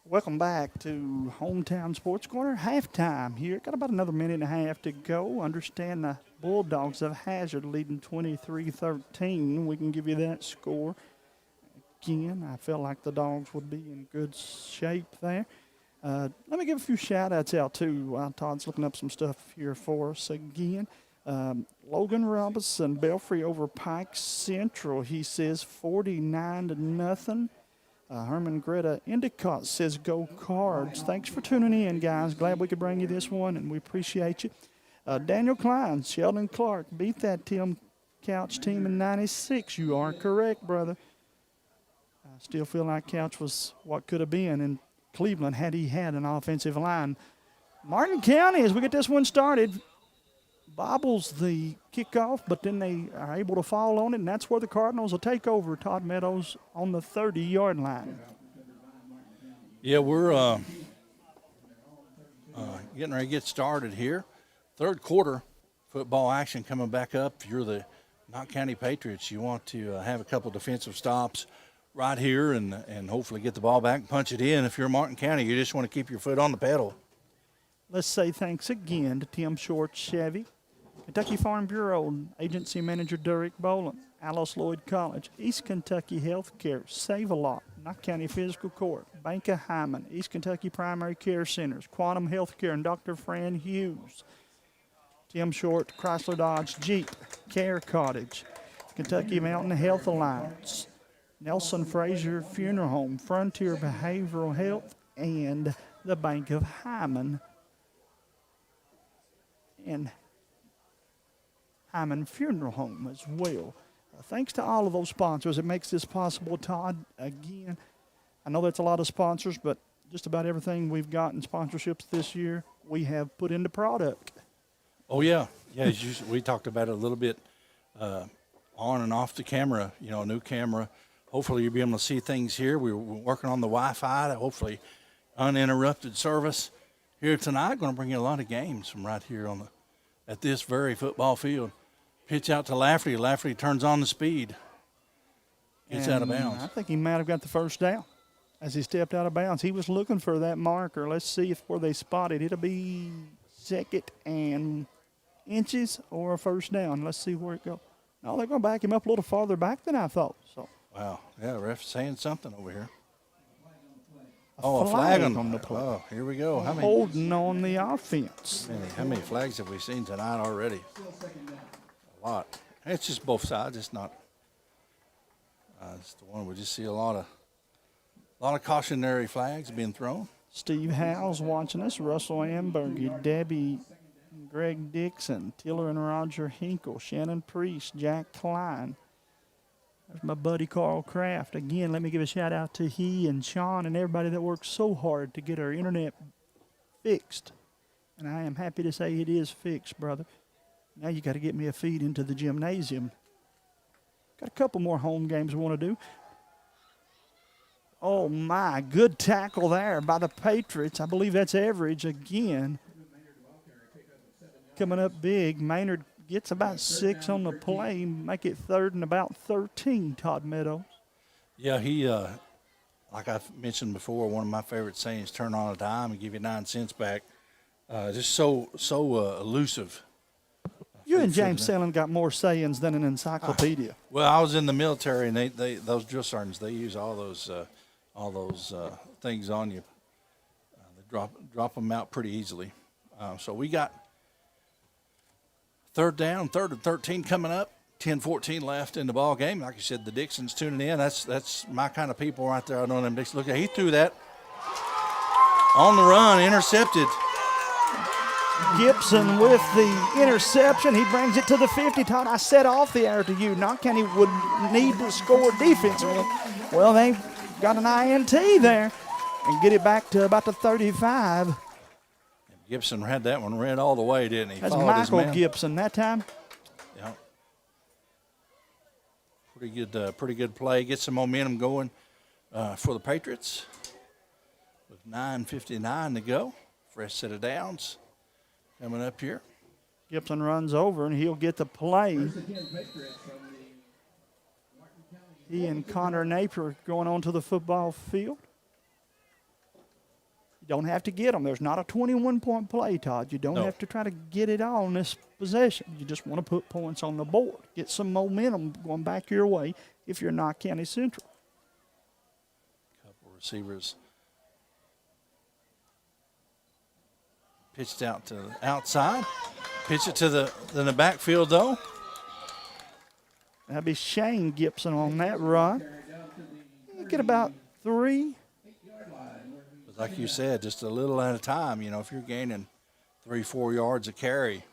Welcome back to Hometown Sports Corner. Halftime here. Got about another minute and a half to go. Understand the Bulldogs of Hazard leading 23-13. We can give you that score. Again, I felt like the Dogs would be in good shape there. Let me give a few shout-outs out, too, while Todd's looking up some stuff here for us again. Logan Robinson, Belfry over Pike Central. He says 49-0. Herman Greta Endicott says go Cards. Thanks for tuning in, guys. Glad we could bring you this one, and we appreciate you. Daniel Klein, Sheldon Clark, beat that Tim Couch team in 96. You are correct, brother. I still feel like Couch was what could have been in Cleveland had he had an offensive line. Martin County, as we get this one started, bobbles the kickoff, but then they are able to fall on it, and that's where the Cardinals will take over. Todd Meadows on the 30-yard line. Yeah, we're getting ready to get started here. Third quarter football action coming back up. If you're the Knott County Patriots, you want to have a couple defensive stops right here and hopefully get the ball back and punch it in. If you're Martin County, you just want to keep your foot on the pedal. Let's say thanks again to Tim Short Chevy, Kentucky Farm Bureau Agency Manager Derek Boland, Alice Lloyd College, East Kentucky Healthcare, Save-A-Lot, Knott County Physical Court, Bank of Hyman, East Kentucky Primary Care Centers, Quantum Healthcare, and Dr. Fran Hughes. Tim Short, Chrysler Dodge Jeep, Care Cottage, Kentucky Mountain Health Alliance, Nelson Frazier Funeral Home, Frontier Behavioral Health, and the Bank of Hyman and Hyman Funeral Home as well. Thanks to all of those sponsors. It makes this possible, Todd. Again, I know that's a lot of sponsors, but just about everything we've got in sponsorships this year, we have put into product. Oh, yeah. Yeah, we talked about it a little bit on and off the camera, a new camera. Hopefully you'll be able to see things here. We're working on the Wi-Fi to hopefully uninterrupted service here tonight. Going to bring you a lot of games from right here at this very football field. Pitch out to Lafferty. Lafferty turns on the speed. Gets out of bounds. I think he might have got the first down as he stepped out of bounds. He was looking for that marker. Let's see where they spot it. It'll be 2nd and inches or a first down. Let's see where it goes. No, they're going to back him up a little farther back than I thought. So. Wow. Yeah, ref's saying something over here. A flag on the play. Oh, here we go. Holding on the offense. How many flags have we seen tonight already? A lot. It's just both sides. It's not. It's the one we just see a lot of cautionary flags being thrown. Steve Howell's watching us. Russell Amberger, Debbie, Greg Dixon, Tiller and Roger Hinkle, Shannon Priest, Jack Klein. There's my buddy Carl Kraft. Again, let me give a shout out to he and Sean and everybody that worked so hard to get our internet fixed. And I am happy to say it is fixed, brother. Now you got to get me a feed into the gymnasium. Got a couple more home games we want to do. Oh, my, good tackle there by the Patriots. I believe that's average again. Coming up big. Maynard gets about 6 on the play, make it 3rd and about 13, Todd Meadows. Yeah, he, like I mentioned before, one of my favorite sayings, turn on a dime and give you 9 cents back. Just so elusive. You and James Sellen got more sayings than an encyclopedia. Well, I was in the military, and they those drill sergeants, they use all those things on you. They drop them out pretty easily. So we got third and 13 coming up. 10-14 left in the ball game. Like you said, the Dixon's tuning in. That's my kind of people right there. I know them Dixon. Look, he threw that on the run, intercepted. Gibson with the interception. He brings it to the 50. Todd, I set off the air to you. Knott County would need to score defensively. Well, they got an INT there and get it back to about the 35. Gibson had that one read all the way, didn't he? That's Michael Gibson that time. Yeah. Pretty good play. Get some momentum going for the Patriots. With 9:59 to go. Fresh set of downs coming up here. Gibson runs over, and he'll get the play. He and Connor Napier going onto the football field. You don't have to get them. There's not a 21-point play, Todd. You don't have to try to get it all in this possession. You just want to put points on the board. Get some momentum going back your way if you're Knott County Central. Couple receivers pitched out to the outside. Pitch it to the backfield, though. That'd be Shane Gibson on that run. You get about 3. Like you said, just a little at a time. You know, if you're gaining 3-4 yards a carry.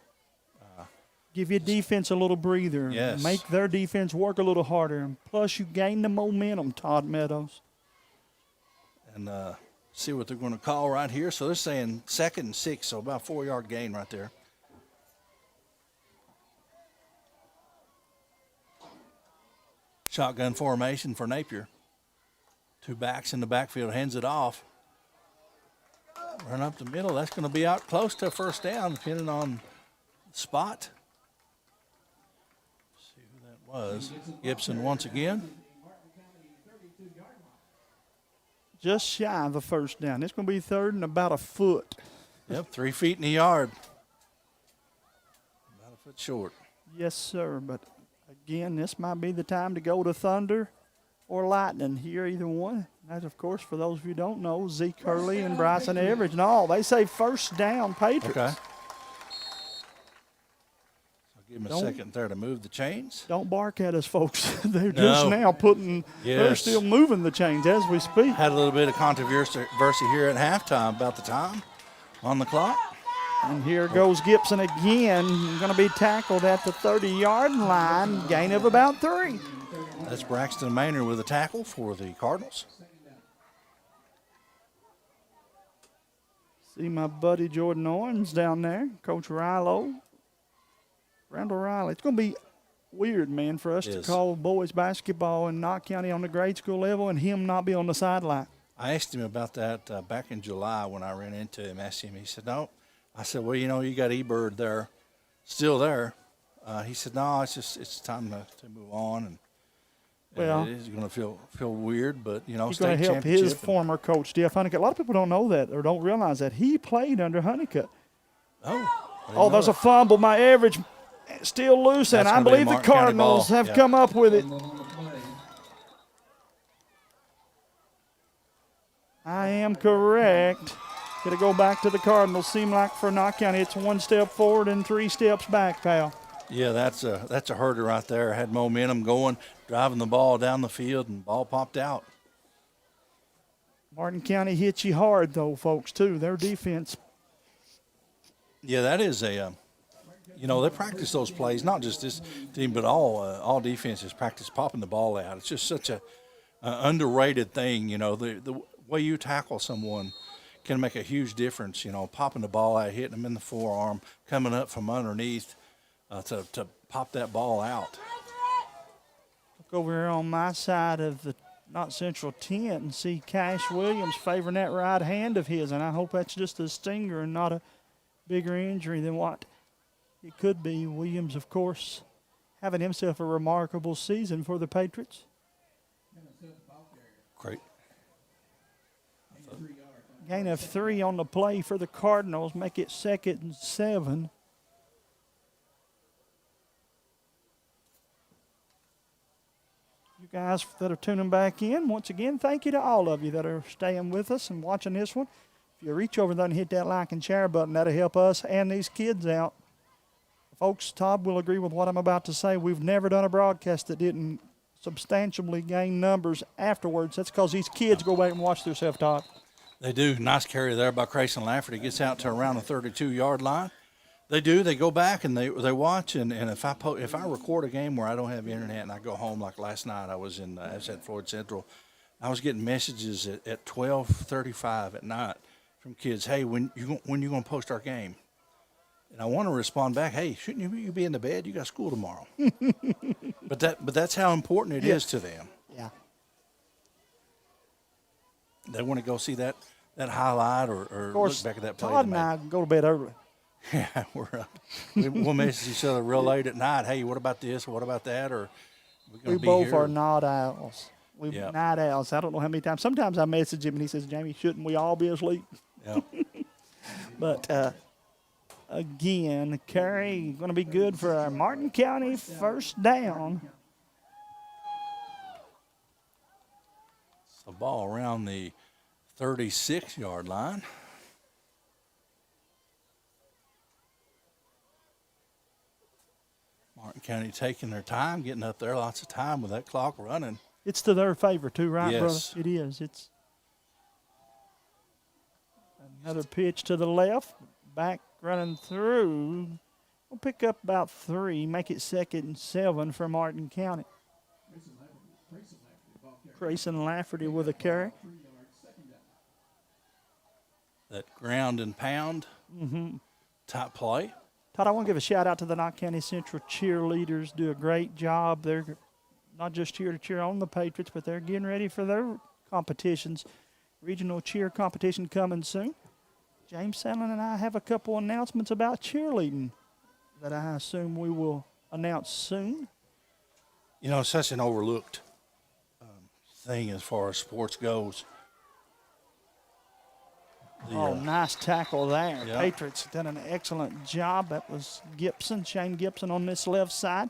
Give your defense a little breather. Yes. Make their defense work a little harder. And plus, you gain the momentum, Todd Meadows. And see what they're going to call right here. So they're saying 2nd and 6, so about 4-yard gain right there. Shotgun formation for Napier. 2 backs in the backfield, hands it off. Run up the middle. That's going to be out close to a first down, depending on the spot. Let's see who that was. Gibson once again. Just shy of a first down. It's going to be 3rd and about a foot. Yep, 3 feet in the yard. About a foot short. Yes, sir. But, again, this might be the time to go to Thunder or Lightning here, either one. That's, of course, for those of you who don't know, Zeke Hurley and Bryson Everidge and all. They say first down, Patriots. Okay. So give them a second there to move the chains. Don't bark at us, folks. They're just now they're still moving the chains as we speak. Had a little bit of controversy here at halftime about the time on the clock. And here goes Gibson again. Going to be tackled at the 30-yard line. Gain of about 3. That's Braxton Maynard with a tackle for the Cardinals. See my buddy Jordan Owens down there, Coach Randall Riley. It's going to be weird, man, for us to call boys basketball in Knott County on the grade school level and him not be on the sideline. I asked him about that back in July when I ran into him. Asked him, he said, no. I said, well, you know, you got E-Bird there, still there. He said, no, it's time to move on. And well, it is going to feel weird, but, you know, he's going to help his former coach, Jeff Honeycutt. A lot of people don't know that or don't realize that. He played under Honeycutt. Oh, there's a fumble. My average still loose, and I believe the Cardinals have come up with it. I am correct. Got to go back to the Cardinals. Seem like for Knott County, it's 1 step forward and 3 steps back, pal. Yeah, that's a herder right there. Had momentum going, driving the ball down the field, and ball popped out. Martin County hits you hard, though, folks, too. Their defense. Yeah, that is you know, they practice those plays, not just this team, but all defenses practice popping the ball out. It's just such a underrated thing, you know. The way you tackle someone can make a huge difference, you know, popping the ball out, hitting them in the forearm, coming up from underneath to pop that ball out. Look over here on my side of the Knott Central tent and see Cash Williams favoring that right hand of his, and I hope that's just a stinger and not a bigger injury than what it could be. Williams, of course, having himself a remarkable season for the Patriots. Great. Gain of 3 on the play for the Cardinals, make it 2nd and 7. guys that are tuning back in. Once again, thank you to all of you that are staying with us and watching this one. If you reach over there and hit that like and share button, that'll help us and these kids out. Folks, Todd will agree with what I'm about to say. We've never done a broadcast that didn't substantially gain numbers afterwards. That's because these kids go back and watch themselves, Todd. They do. Nice carry there by Grayson Lafferty. Gets out to around the 32-yard line. They do. They go back and they watch. And if I record a game where I don't have internet and I go home, like last night, I was at Floyd Central. I was getting messages at 12:35 at night from kids. Hey, when you going to post our game? And I want to respond back. Hey, shouldn't you be in the bed? You got school tomorrow. but that's how important it is to them. Yeah. They want to go see that highlight or of course, look back at that play. Todd and I go to bed early. Yeah, we'll message each other real late at night. Hey, what about this? Or what about that? Or we both are night owls. We're night owls. I don't know how many times. Sometimes I message him and he says, Jamie, shouldn't we all be asleep? Yeah. But again, carry going to be good for our Martin County first down. It's the ball around the 36-yard line. Martin County taking their time, getting up there, lots of time with that clock running. It's to their favor too, right, yes. brother? It is. It's another pitch to the left, back running through. We'll pick up about 3, make it 2nd and 7 for Martin County. Grayson Lafferty with a carry. That ground and pound type play. Todd, I want to give a shout out to the Knott County Central cheerleaders. Do a great job. They're not just here to cheer on the Patriots, but they're getting ready for their competitions. Regional cheer competition coming soon. James Sandlin and I have a couple announcements about cheerleading that I assume we will announce soon. You know, it's such an overlooked thing as far as sports goes. Nice tackle there. Yeah. Patriots done an excellent job. That was Shane Gibson on this left side.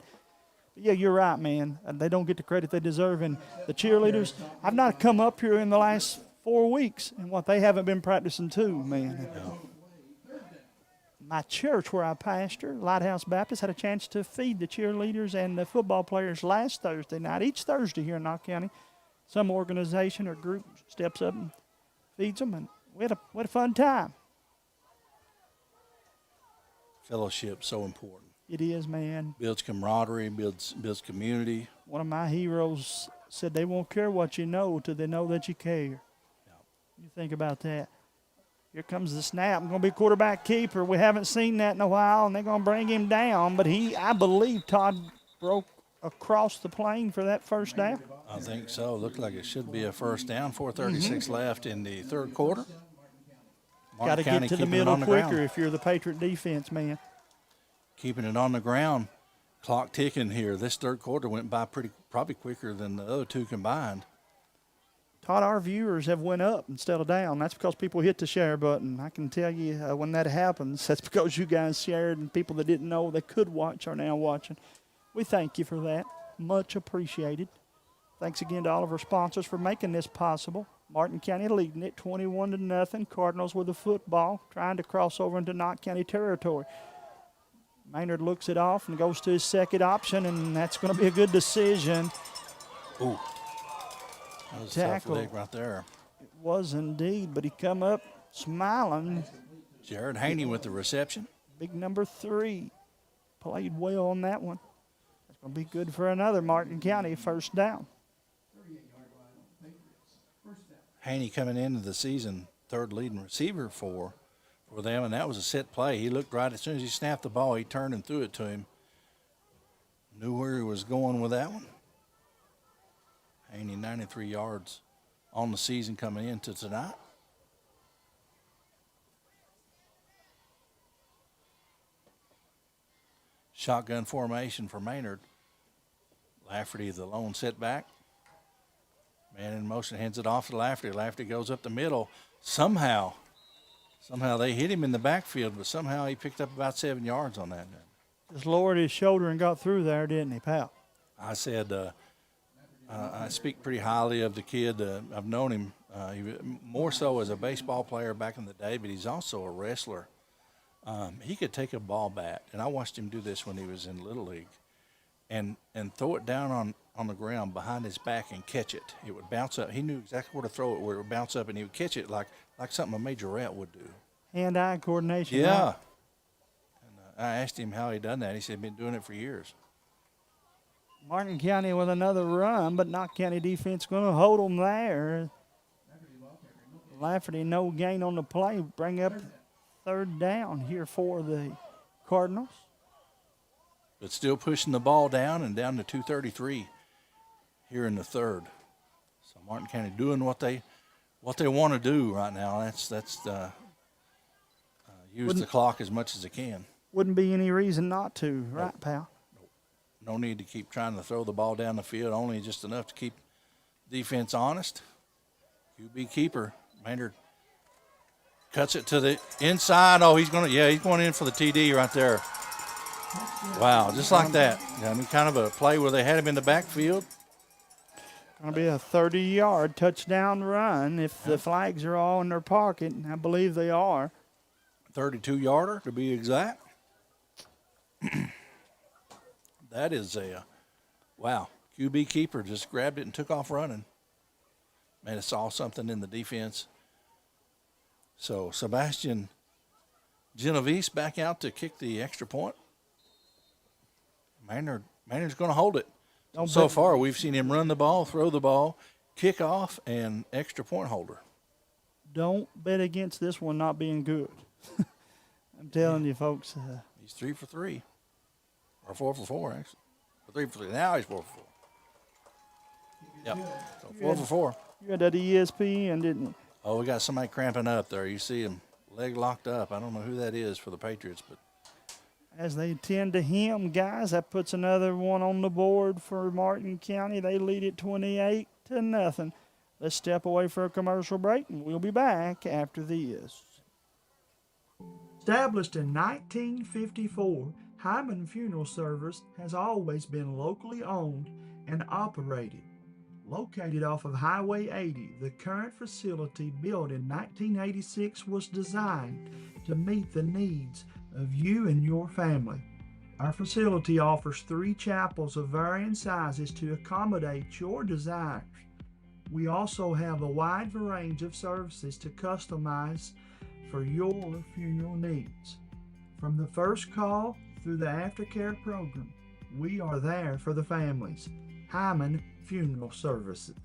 But yeah, you're right, man. They don't get the credit they deserve. And the cheerleaders, I've not come up here in the last 4 weeks, and what they haven't been practicing too, man. Yeah. My church where I pastor, Lighthouse Baptist, had a chance to feed the cheerleaders and the football players last Thursday night. Each Thursday here in Knott County, some organization or group steps up and feeds them, and we had a fun time. Fellowship so important. It is, man. Builds camaraderie, builds community. One of my heroes said they won't care what you know till they know that you care. Yeah. You think about that. Here comes the snap. I'm going to be quarterback keeper. We haven't seen that in a while, and they're going to bring him down. But I believe Todd broke across the plane for that first down. I think so. Looked like it should be a first down. 4:36 left in the third quarter. Got to get to the middle quicker if you're the Patriot defense, man. Keeping it on the ground. Clock ticking here. This third quarter went by probably quicker than the other two combined. Todd, our viewers have went up instead of down. That's because people hit the share button. I can tell you when that happens, that's because you guys shared and people that didn't know they could watch are now watching. We thank you for that. Much appreciated. Thanks again to all of our sponsors for making this possible. Martin County leading it 21-0. Cardinals with the football, trying to cross over into Knott County territory. Maynard looks it off and goes to his second option, and that's going to be a good decision. Ooh. That was a tough leg right there. It was indeed, but he come up smiling. Jared Haney with the reception. Big number 3. Played well on that one. That's going to be good for another Martin County first down. Haney coming into the season, third leading receiver for them, and that was a set play. He looked right as soon as he snapped the ball, he turned and threw it to him. Knew where he was going with that one. Haney 93 yards on the season coming into tonight. Shotgun formation for Maynard. Lafferty, the lone setback. Man in motion, hands it off to Lafferty. Lafferty goes up the middle. Somehow they hit him in the backfield, but somehow he picked up about 7 yards on that. Just lowered his shoulder and got through there, didn't he, pal? I said, I speak pretty highly of the kid. I've known him more so as a baseball player back in the day, but he's also a wrestler. He could take a ball bat, and I watched him do this when he was in Little League, and throw it down on the ground behind his back and catch it. It would bounce up. He knew exactly where to throw it, where it would bounce up, and he would catch it like something a majorette would do. Hand-eye coordination. Yeah. Right? And I asked him how he done that. He said he'd been doing it for years. Martin County with another run, but Knott County defense going to hold them there. Lafferty, no gain on the play. Bring up third down here for the Cardinals. But still pushing the ball down and down to 2:33 here in the third. So Martin County doing what they want to do right now. That's use the clock as much as they can. Wouldn't be any reason not to, right, pal? No need to keep trying to throw the ball down the field, only just enough to keep defense honest. QB keeper, Maynard cuts it to the inside. Oh, he's going in for the TD right there. Wow, just like that. I mean, kind of a play where they had him in the backfield. Going to be a 30-yard touchdown run if the flags are all in their pocket, and I believe they are. 32-yarder to be exact. That is wow. QB keeper just grabbed it and took off running. Man, it saw something in the defense. So Sebastian Genovese back out to kick the extra point. Maynard's going to hold it. So far, we've seen him run the ball, throw the ball, kick off, and extra point holder. Don't bet against this one not being good. I'm telling you, folks. He's 3 for 3. Or 4 for 4, actually. 3 for 3. Now he's 4 for 4. Yep. So 4 for 4. You had that ESPN, didn't you? Oh, we got somebody cramping up there. You see him leg locked up. I don't know who that is for the Patriots, but. As they tend to him, guys, that puts another one on the board for Martin County. They lead it 28-0. Let's step away for a commercial break, and we'll be back after this. Established in 1954, Hyman Funeral Service has always been locally owned and operated. Located off of Highway 80, the current facility, built in 1986, was designed to meet the needs of you and your family. Our facility offers 3 chapels of varying sizes to accommodate your desires. We also have a wide range of services to customize for your funeral needs. From the first call through the aftercare program, we are there for the families. Hyman Funeral Services.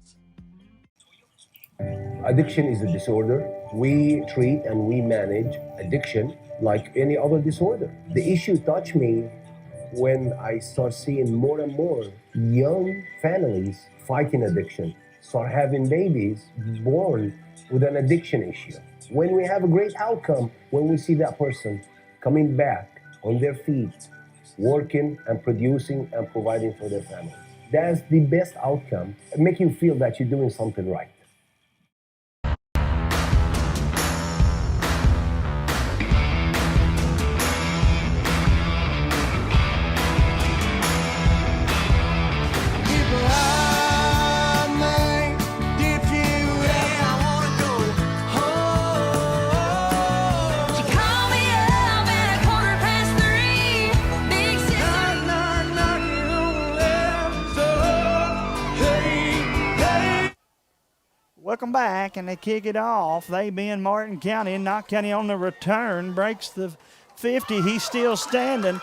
Addiction is a disorder. We treat and we manage addiction like any other disorder. The issue touched me when I start seeing more and more young families fighting addiction, start having babies born with an addiction issue. When we have a great outcome, when we see that person coming back on their feet, working and producing and providing for their family. That's the best outcome, make you feel that you're doing something right. Welcome back, and they kick it off. They being Martin County, Knott County on the return, breaks the 50. He's still standing.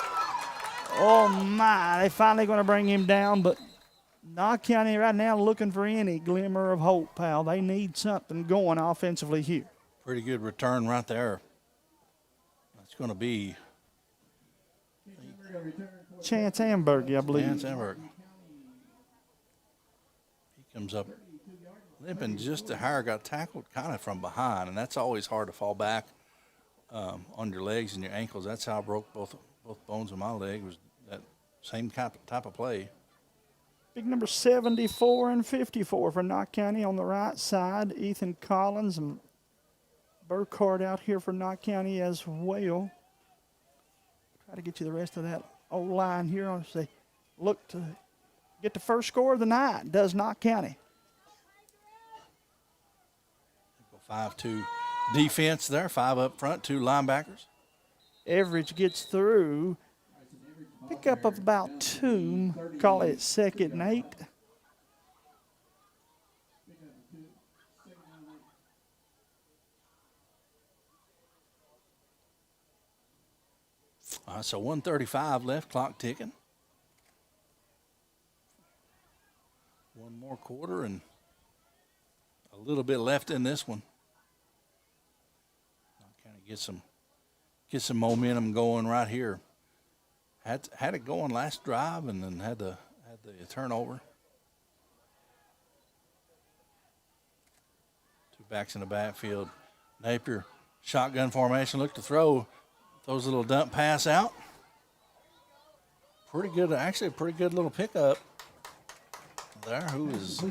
Oh, my. They finally going to bring him down, but Knott County right now looking for any glimmer of hope, pal. They need something going offensively here. Pretty good return right there. That's going to be Chance Amberg, I believe. Chance Amberg. He comes up limping just a hair, got tackled kind of from behind, and that's always hard to fall back on your legs and your ankles. That's how I broke both bones of my leg, was that same type of play. Big number 74 and 54 for Knott County on the right side. Ethan Collins and Burkhardt out here for Knott County as well. Try to get you the rest of that old line here. I'll say, look to get the first score of the night, does Knott County. 5-2 defense there, 5 up front, 2 linebackers. Everidge gets through. Pickup of about 2, call it 2nd and 8. So 1:35 left, clock ticking. One more quarter and a little bit left in this one. Kind of get some momentum going right here. Had it going last drive and then had the turnover. 2 backs in the backfield. Napier, shotgun formation, look to throw. Throws a little dump pass out. Pretty good, actually a pretty good little pickup there. Who is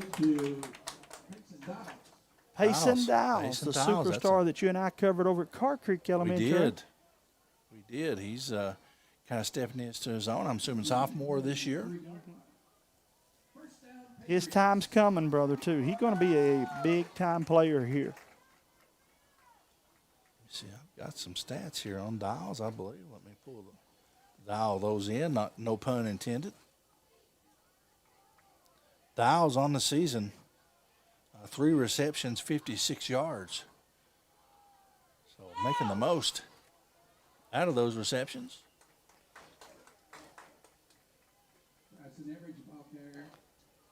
Payson Dowles, the superstar that you and I covered over at Car Creek Elementary. We did. He's kind of stepping into his own. I'm assuming sophomore this year. His time's coming, brother, too. He's going to be a big-time player here. See, I've got some stats here on Dowles, I believe. Let me dial those in, no pun intended. Dowles on the season, 3 receptions, 56 yards. So making the most out of those receptions.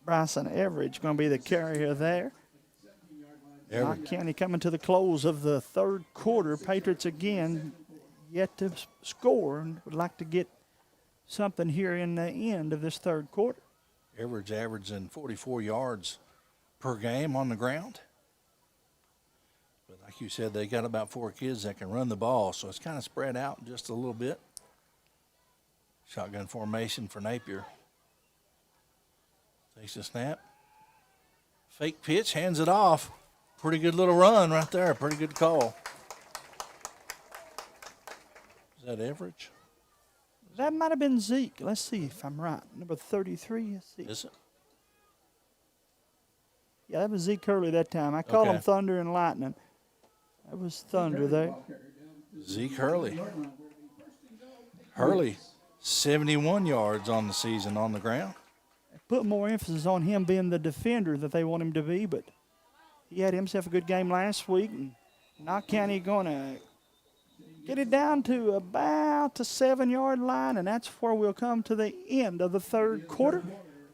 Bryson Everidge going to be the carrier there. Knott County coming to the close of the 3rd quarter. Patriots again yet to score and would like to get something here in the end of this 3rd quarter. Everidge averaging 44 yards per game on the ground. But like you said, they got about 4 kids that can run the ball, so it's kind of spread out just a little bit. Shotgun formation for Napier. Takes a snap. Fake pitch, hands it off. Pretty good little run right there. Pretty good call. Is that Everidge? That might have been Zeke. Let's see if I'm right. Number 33. Let's see. Is it? Yeah, that was Zeke Hurley that time. I call him Thunder and Lightning. That was Thunder there. Zeke Hurley. Hurley, 71 yards on the season on the ground. Put more emphasis on him being the defender that they want him to be, but he had himself a good game last week. And Knott County going to get it down to about the 7-yard line, and that's where we'll come to the end of the 3rd quarter.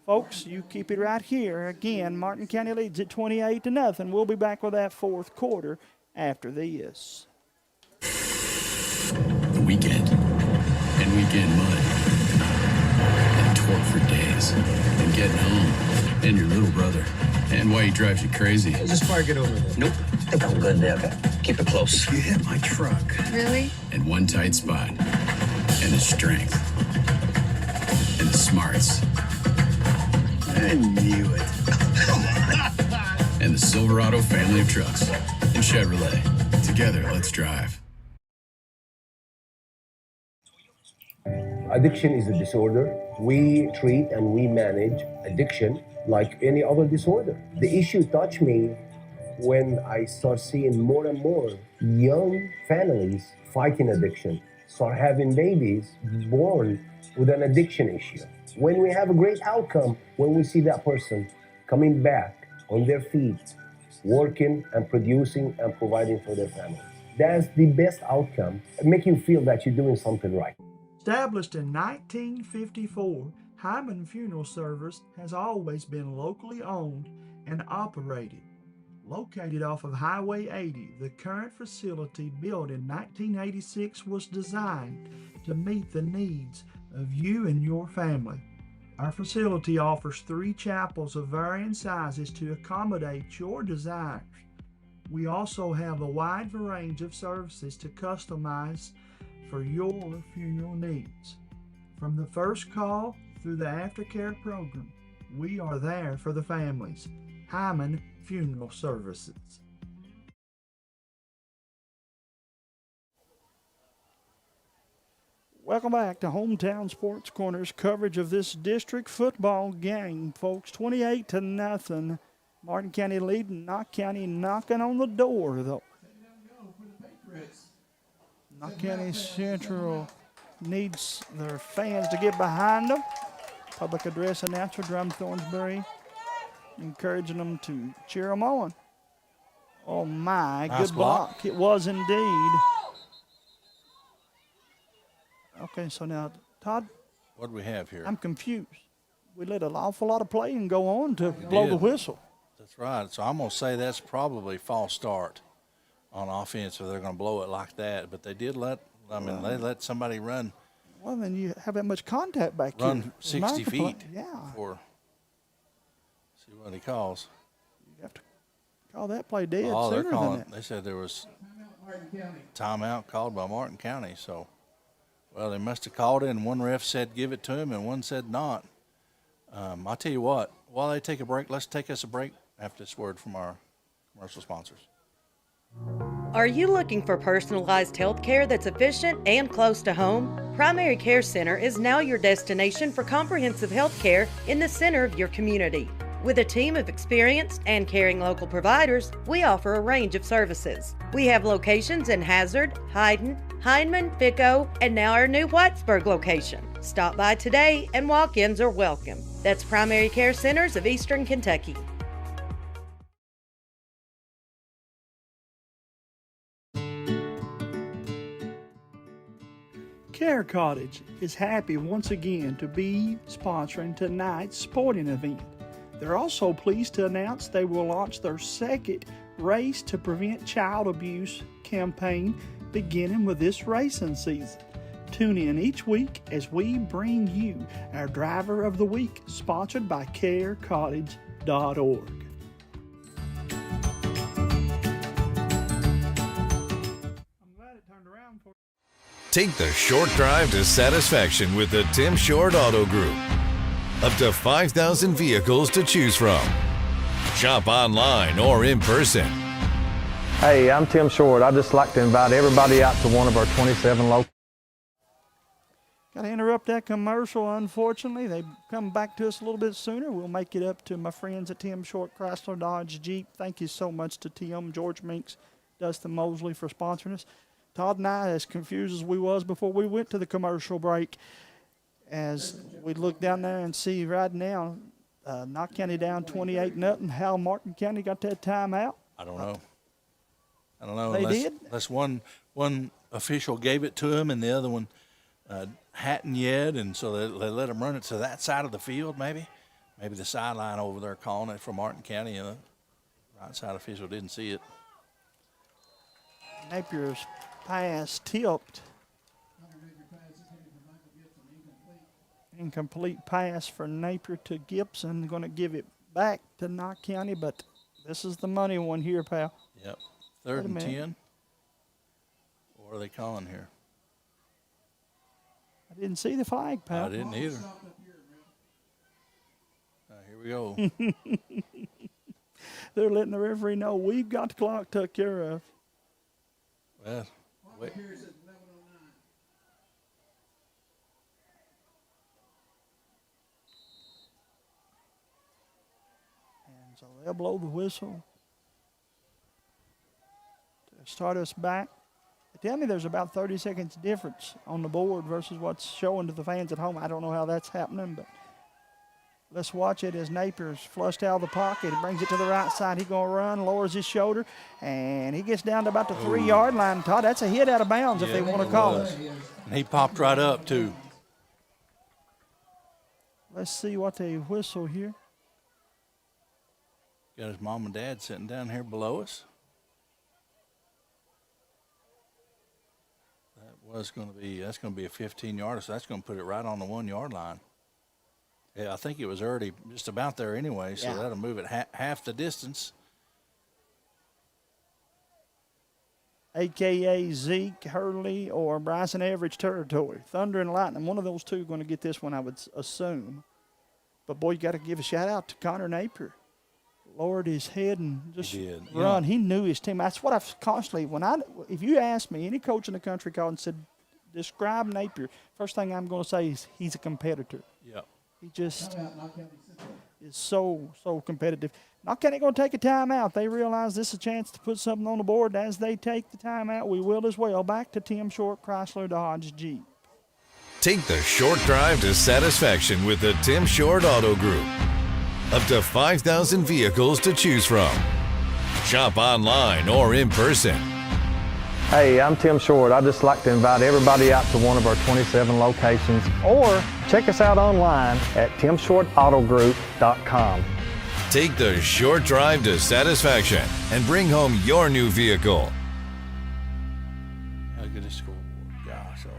Folks, you keep it right here. Again, Martin County leads at 28-0. We'll be back with that 4th quarter after this. The weekend and weekend mud and torque for days and getting home and your little brother and why he drives you crazy. Just park it over there. Nope. I think I'm good there. Okay. Keep it close. You hit my truck. Really? And one tight spot and the strength and the smarts. I knew it. And the Silverado family of trucks and Chevrolet. Together, let's drive. Addiction is a disorder. We treat and we manage addiction like any other disorder. The issue touched me when I start seeing more and more young families fighting addiction, start having babies born with an addiction issue. When we have a great outcome, when we see that person coming back on their feet, working and producing and providing for their family. That's the best outcome, make you feel that you're doing something right. Established in 1954, Hyman Funeral Service has always been locally owned and operated. Located off of Highway 80, the current facility, built in 1986, was designed to meet the needs of you and your family. Our facility offers 3 chapels of varying sizes to accommodate your desires. We also have a wide range of services to customize for your funeral needs. From the first call through the aftercare program, we are there for the families. Hyman Funeral Services. Welcome back to Hometown Sports Corner's coverage of this district football game, folks. 28-0. Martin County leading, Knott County knocking on the door, though. Knott County Central needs their fans to get behind them. Public address announcer Drum Thornsbury encouraging them to cheer them on. Oh, my, nice good block. It was indeed. Okay, so now, Todd. What do we have here? I'm confused. We let an awful lot of playing go on to blow the whistle. That's right. So I'm going to say that's probably false start on offense if they're going to blow it like that. But they did they let somebody run. Well, then you have that much contact back here. Run 60 feet. Yeah. See what he calls. You have to call that play dead Oh, they're sooner calling. than that. They said there was timeout called by Martin County. So, well, they must have called it, and one ref said give it to him, and one said not. I'll tell you what. While they take a break, let's take us a break after this word from our commercial sponsors. Are you looking for personalized health care that's efficient and close to home? Primary Care Center is now your destination for comprehensive health care in the center of your community. With a team of experienced and caring local providers, we offer a range of services. We have locations in Hazard, Hyden, Hindman, Fico, and now our new Whitesburg location. Stop by today and walk-ins are welcome. That's Primary Care Centers of Eastern Kentucky. Care Cottage is happy once again to be sponsoring tonight's sporting event. They're also pleased to announce they will launch their second Race to Prevent Child Abuse campaign beginning with this racing season. Tune in each week as we bring you our Driver of the Week, sponsored by carecottage.org. Take the short drive to satisfaction with the Tim Short Auto Group. Up to 5,000 vehicles to choose from. Shop online or in person. Hey, I'm Tim Short. I'd just like to invite everybody out to one of our 27 locations. Got to interrupt that commercial, unfortunately. They come back to us a little bit sooner. We'll make it up to my friends at Tim Short Chrysler Dodge Jeep. Thank you so much to Tim, George Minks, Dustin Mosley for sponsoring us. Todd and I, as confused as we was before we went to the commercial break, as we look down there and see right now, Knott County down 28-0. How Martin County got that timeout? I don't know. They did? Unless one official gave it to him and the other one hadn't yet, and so they let him run it to that side of the field maybe. Maybe the sideline over there calling it for Martin County, and the right side official didn't see it. Napier's pass tipped. Incomplete pass for Napier to Gibson. Going to give it back to Knott County, but this is the money one here, pal. Yep. 3rd and 10. What are they calling here? I didn't see the flag, pal. I didn't either. Here we go. They're letting the referee know we've got the clock took care of. Well, wait. And so they'll blow the whistle to start us back. They tell me there's about 30 seconds difference on the board versus what's showing to the fans at home. I don't know how that's happening, but let's watch it as Napier's flushed out of the pocket. He brings it to the right side. He's going to run, lowers his shoulder, and he gets down to about the 3-yard line. Todd, that's a hit out of bounds if they want to call it. And he popped right up, too. Let's see what they whistle here. Got his mom and dad sitting down here below us. That's going to be a 15-yarder, so that's going to put it right on the 1-yard line. Yeah, I think it was already just about there anyway, so that'll move it half the distance. AKA Zeke, Hurley, or Bryson Average territory. Thunder and Lightning, one of those two are going to get this one, I would assume. But, boy, you got to give a shout-out to Connor Napier. Lowered his head and just run. He knew his team. That's what I've constantly, if you ask me, any coach in the country called and said, describe Napier, first thing I'm going to say is he's a competitor. Yep. He just is so competitive. Knott County going to take a timeout. They realize this is a chance to put something on the board. As they take the timeout, we will as well. Back to Tim Short, Chrysler Dodge Jeep. Take the short drive to satisfaction with the Tim Short Auto Group. Up to 5,000 vehicles to choose from. Shop online or in person. Hey, I'm Tim Short. I'd just like to invite everybody out to one of our 27 locations, or check us out online at timshortautogroup.com. Take the short drive to satisfaction and bring home your new vehicle. Look at this scoreboard. Gosh, oh.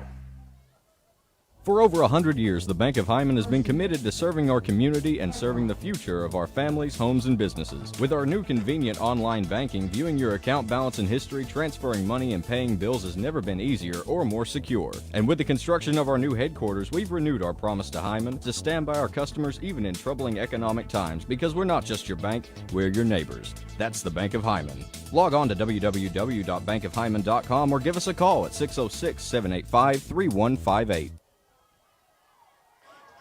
For over 100 years, the Bank of Hyman has been committed to serving our community and serving the future of our families, homes, and businesses. With our new convenient online banking, viewing your account balance and history, transferring money, and paying bills has never been easier or more secure. And with the construction of our new headquarters, we've renewed our promise to Hyman to stand by our customers even in troubling economic times, because we're not just your bank, we're your neighbors. That's the Bank of Hyman. Log on to www.bankofhyman.com or give us a call at 606-785-3158.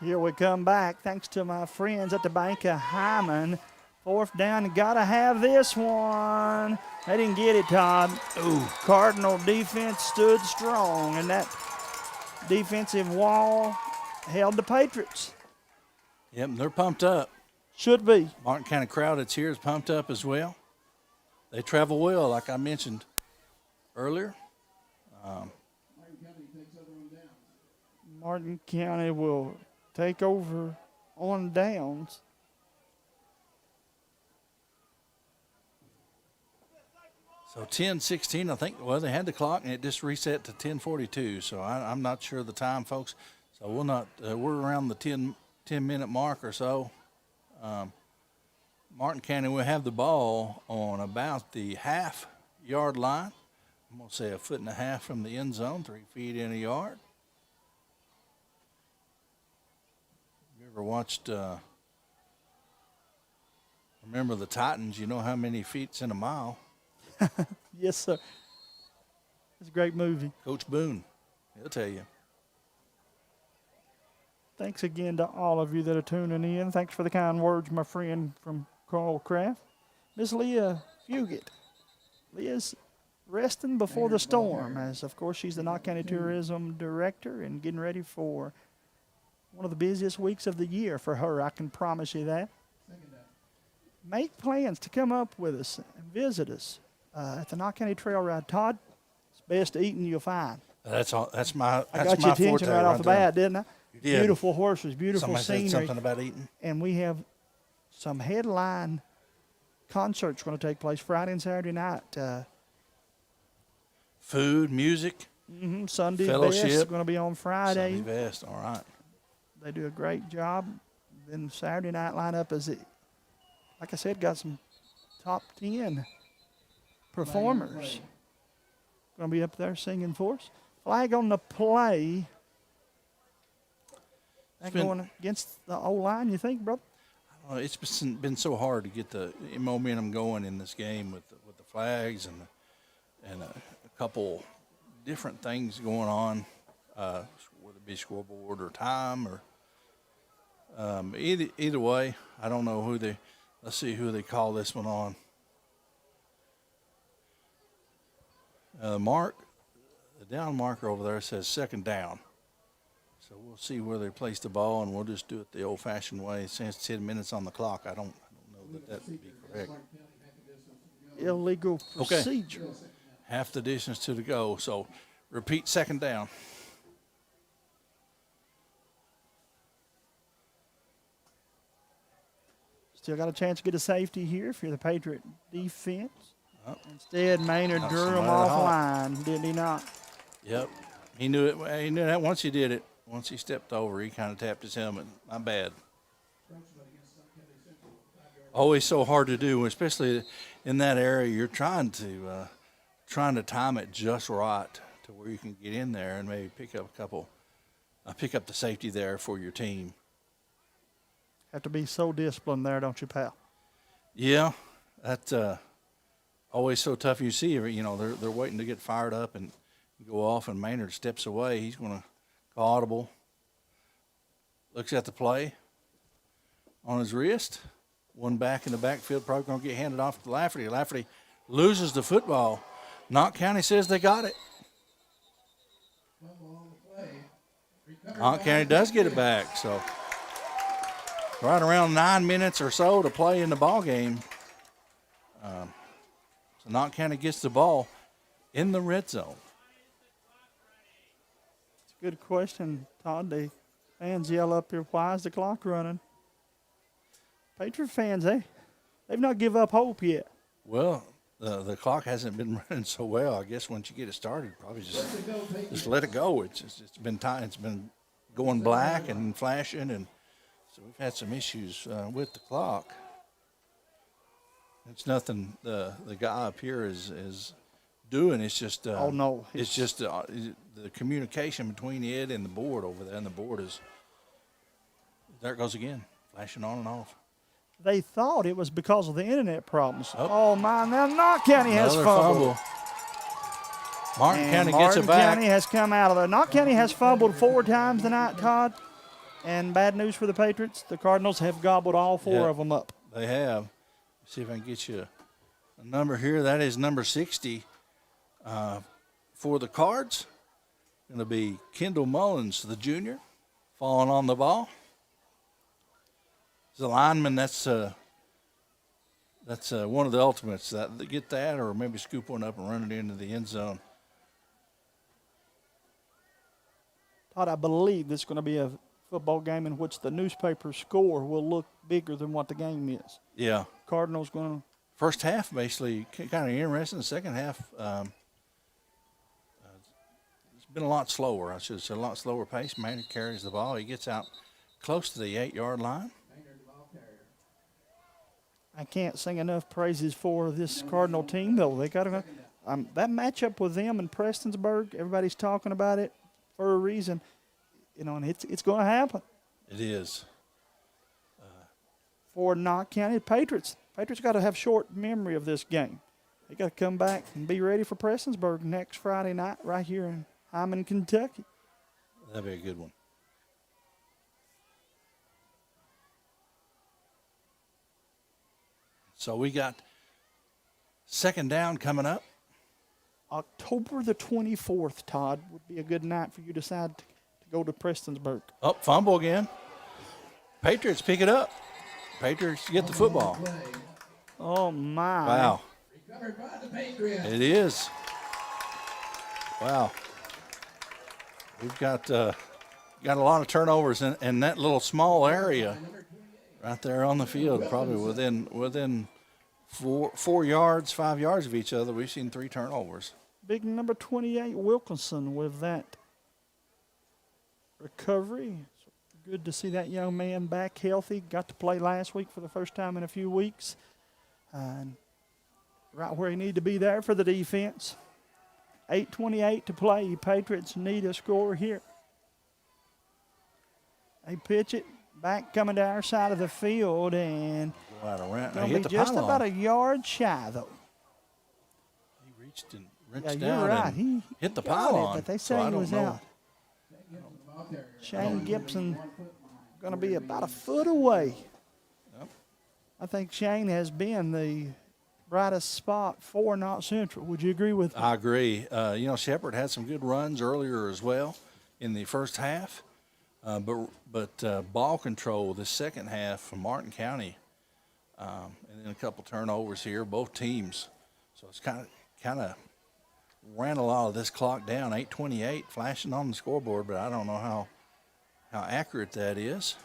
Here we come back. Thanks to my friends at the Bank of Hyman. Fourth down, gotta have this one. They didn't get it, Todd. Ooh, Cardinal defense stood strong, and that defensive wall held the Patriots. Yep, they're pumped up. Should be. Martin County crowd that's here is pumped up as well. They travel well, like I mentioned earlier. Martin County will take over on downs. So 10:16, I think. Well, they had the clock and it just reset to 10:42. So I'm not sure of the time, folks. So we'll not. We're around the 10-minute mark or so. Martin County will have the ball on about the half-yard line. I'm gonna say 1.5 feet from the end zone, 3 feet in a yard. You ever watched? Remember the Titans? You know how many feet's in a mile? Yes, sir. It's a great movie. Coach Boone, he'll tell you. Thanks again to all of you that are tuning in. Thanks for the kind words, my friend from Carl Craft. Miss Leah Fugit. Leah's resting before the storm, as, of course, she's the Knott County Tourism Director and getting ready for one of the busiest weeks of the year for her. I can promise you that. Make plans to come up with us and visit us at the Knott County Trail Ride. Todd, it's best eating you'll find. That's all. That's my. I That's got my your attention forte right off the bat, didn't I? You did. Beautiful horses, beautiful Somebody scenery. said something about eating. And we have some headline concerts going to take place Friday and Saturday night. Food, music, Sunday fellowship. Best is going to be on Friday. Sunday Best, all right. They do a great job. Then Saturday night lineup is, like I said, got some top 10 performers going to be up there singing for us. Flag on the play. That going against the O-line, you think, brother? It's been so hard to get the momentum going in this game with the flags and a couple different things going on, whether it be scoreboard or time or either way. I don't know who they. Let's see who they call this one on. The down marker over there says second down. So we'll see where they place the ball, and we'll just do it the old-fashioned way. Since 10 minutes on the clock, I don't know that would be correct. Illegal procedure. Okay. Half the distance to the goal. So repeat second down. Still got a chance to get a safety here if you're the Patriot defense. Instead, Maynard drew him offline, didn't he not? Yep. He knew it. He knew that once he did it. Once he stepped over, he kind of tapped his helmet. My bad. Always so hard to do, especially in that area. You're trying to time it just right to where you can get in there and maybe pick up the safety there for your team. Have to be so disciplined there, don't you, pal? Yeah, that's always so tough. You see, they're waiting to get fired up and go off, and Maynard steps away. He's going to call audible. Looks at the play on his wrist. One back in the backfield, probably going to get handed off to Lafferty. Lafferty loses the football. Knott County says they got it. Knott County does get it back. So right around 9 minutes or so to play in the ball game. So Knott County gets the ball in the red zone. It's a good question, Todd. The fans yell up here, why is the clock running? Patriot fans, they've not give up hope yet. Well, the clock hasn't been running so well. I guess once you get it started, probably just let it go. It's been time. It's been going black and flashing, and so we've had some issues with the clock. It's nothing the guy up here is doing. It's just oh no, it's just the communication between it and the board over there, and the board is there. It goes again, flashing on and off. They thought it was because of the internet problems. Oh my! Now Knott County has fumbled. Martin County gets it back. Martin County has come out of there. Knott County has fumbled 4 times tonight, Todd. And bad news for the Patriots. The Cardinals have gobbled all 4 of them up. They have. See if I can get you a number here. That is number 60 for the Cards. Going to be Kendall Mullins, the junior, falling on the ball. As a lineman, that's one of the ultimates. That get that, or maybe scoop one up and run it into the end zone. Todd, I believe this is going to be a football game in which the newspaper score will look bigger than what the game is. Yeah. Cardinals going to. First half, basically, kind of interesting. The second half, it's been a lot slower. I should say a lot slower pace. Maynard carries the ball. He gets out close to the 8-yard line. I can't sing enough praises for this Cardinal team, though. They got to that matchup with them and Prestonsburg. Everybody's talking about it for a reason, and it's going to happen. It is. For Knott County Patriots got to have short memory of this game. They got to come back and be ready for Prestonsburg next Friday night right here in Hyman, Kentucky. That'd be a good one. So we got second down coming up. October the 24th, Todd, would be a good night for you to decide to go to Prestonsburg. Oh, fumble again. Patriots pick it up. Patriots get the football. Oh, my. Wow. Recovered by the Patriots. It is. Wow. We've got a lot of turnovers in that little small area right there on the field, probably within 4 yards, 5 yards of each other. We've seen 3 turnovers. Big number 28, Wilkinson, with that recovery. Good to see that young man back healthy. Got to play last week for the first time in a few weeks. Right where he needed to be there for the defense. 8:28 to play. Patriots need a score here. They pitch it back coming to our side of the field, and going to be just about a yard shy, though. He reached you're down right. and He hit the got pylon. it, but they say so he I don't was know. out. Shane Gibson going to be about a foot away. Yep. I think Shane has been the brightest spot for Knott Central. Would you agree with me? I agree. Shepherd had some good runs earlier as well in the first half, but ball control the second half from Martin County, and then a couple turnovers here, both teams. So it's kind of ran a lot of this clock down. 8:28 flashing on the scoreboard, but I don't know how accurate that is.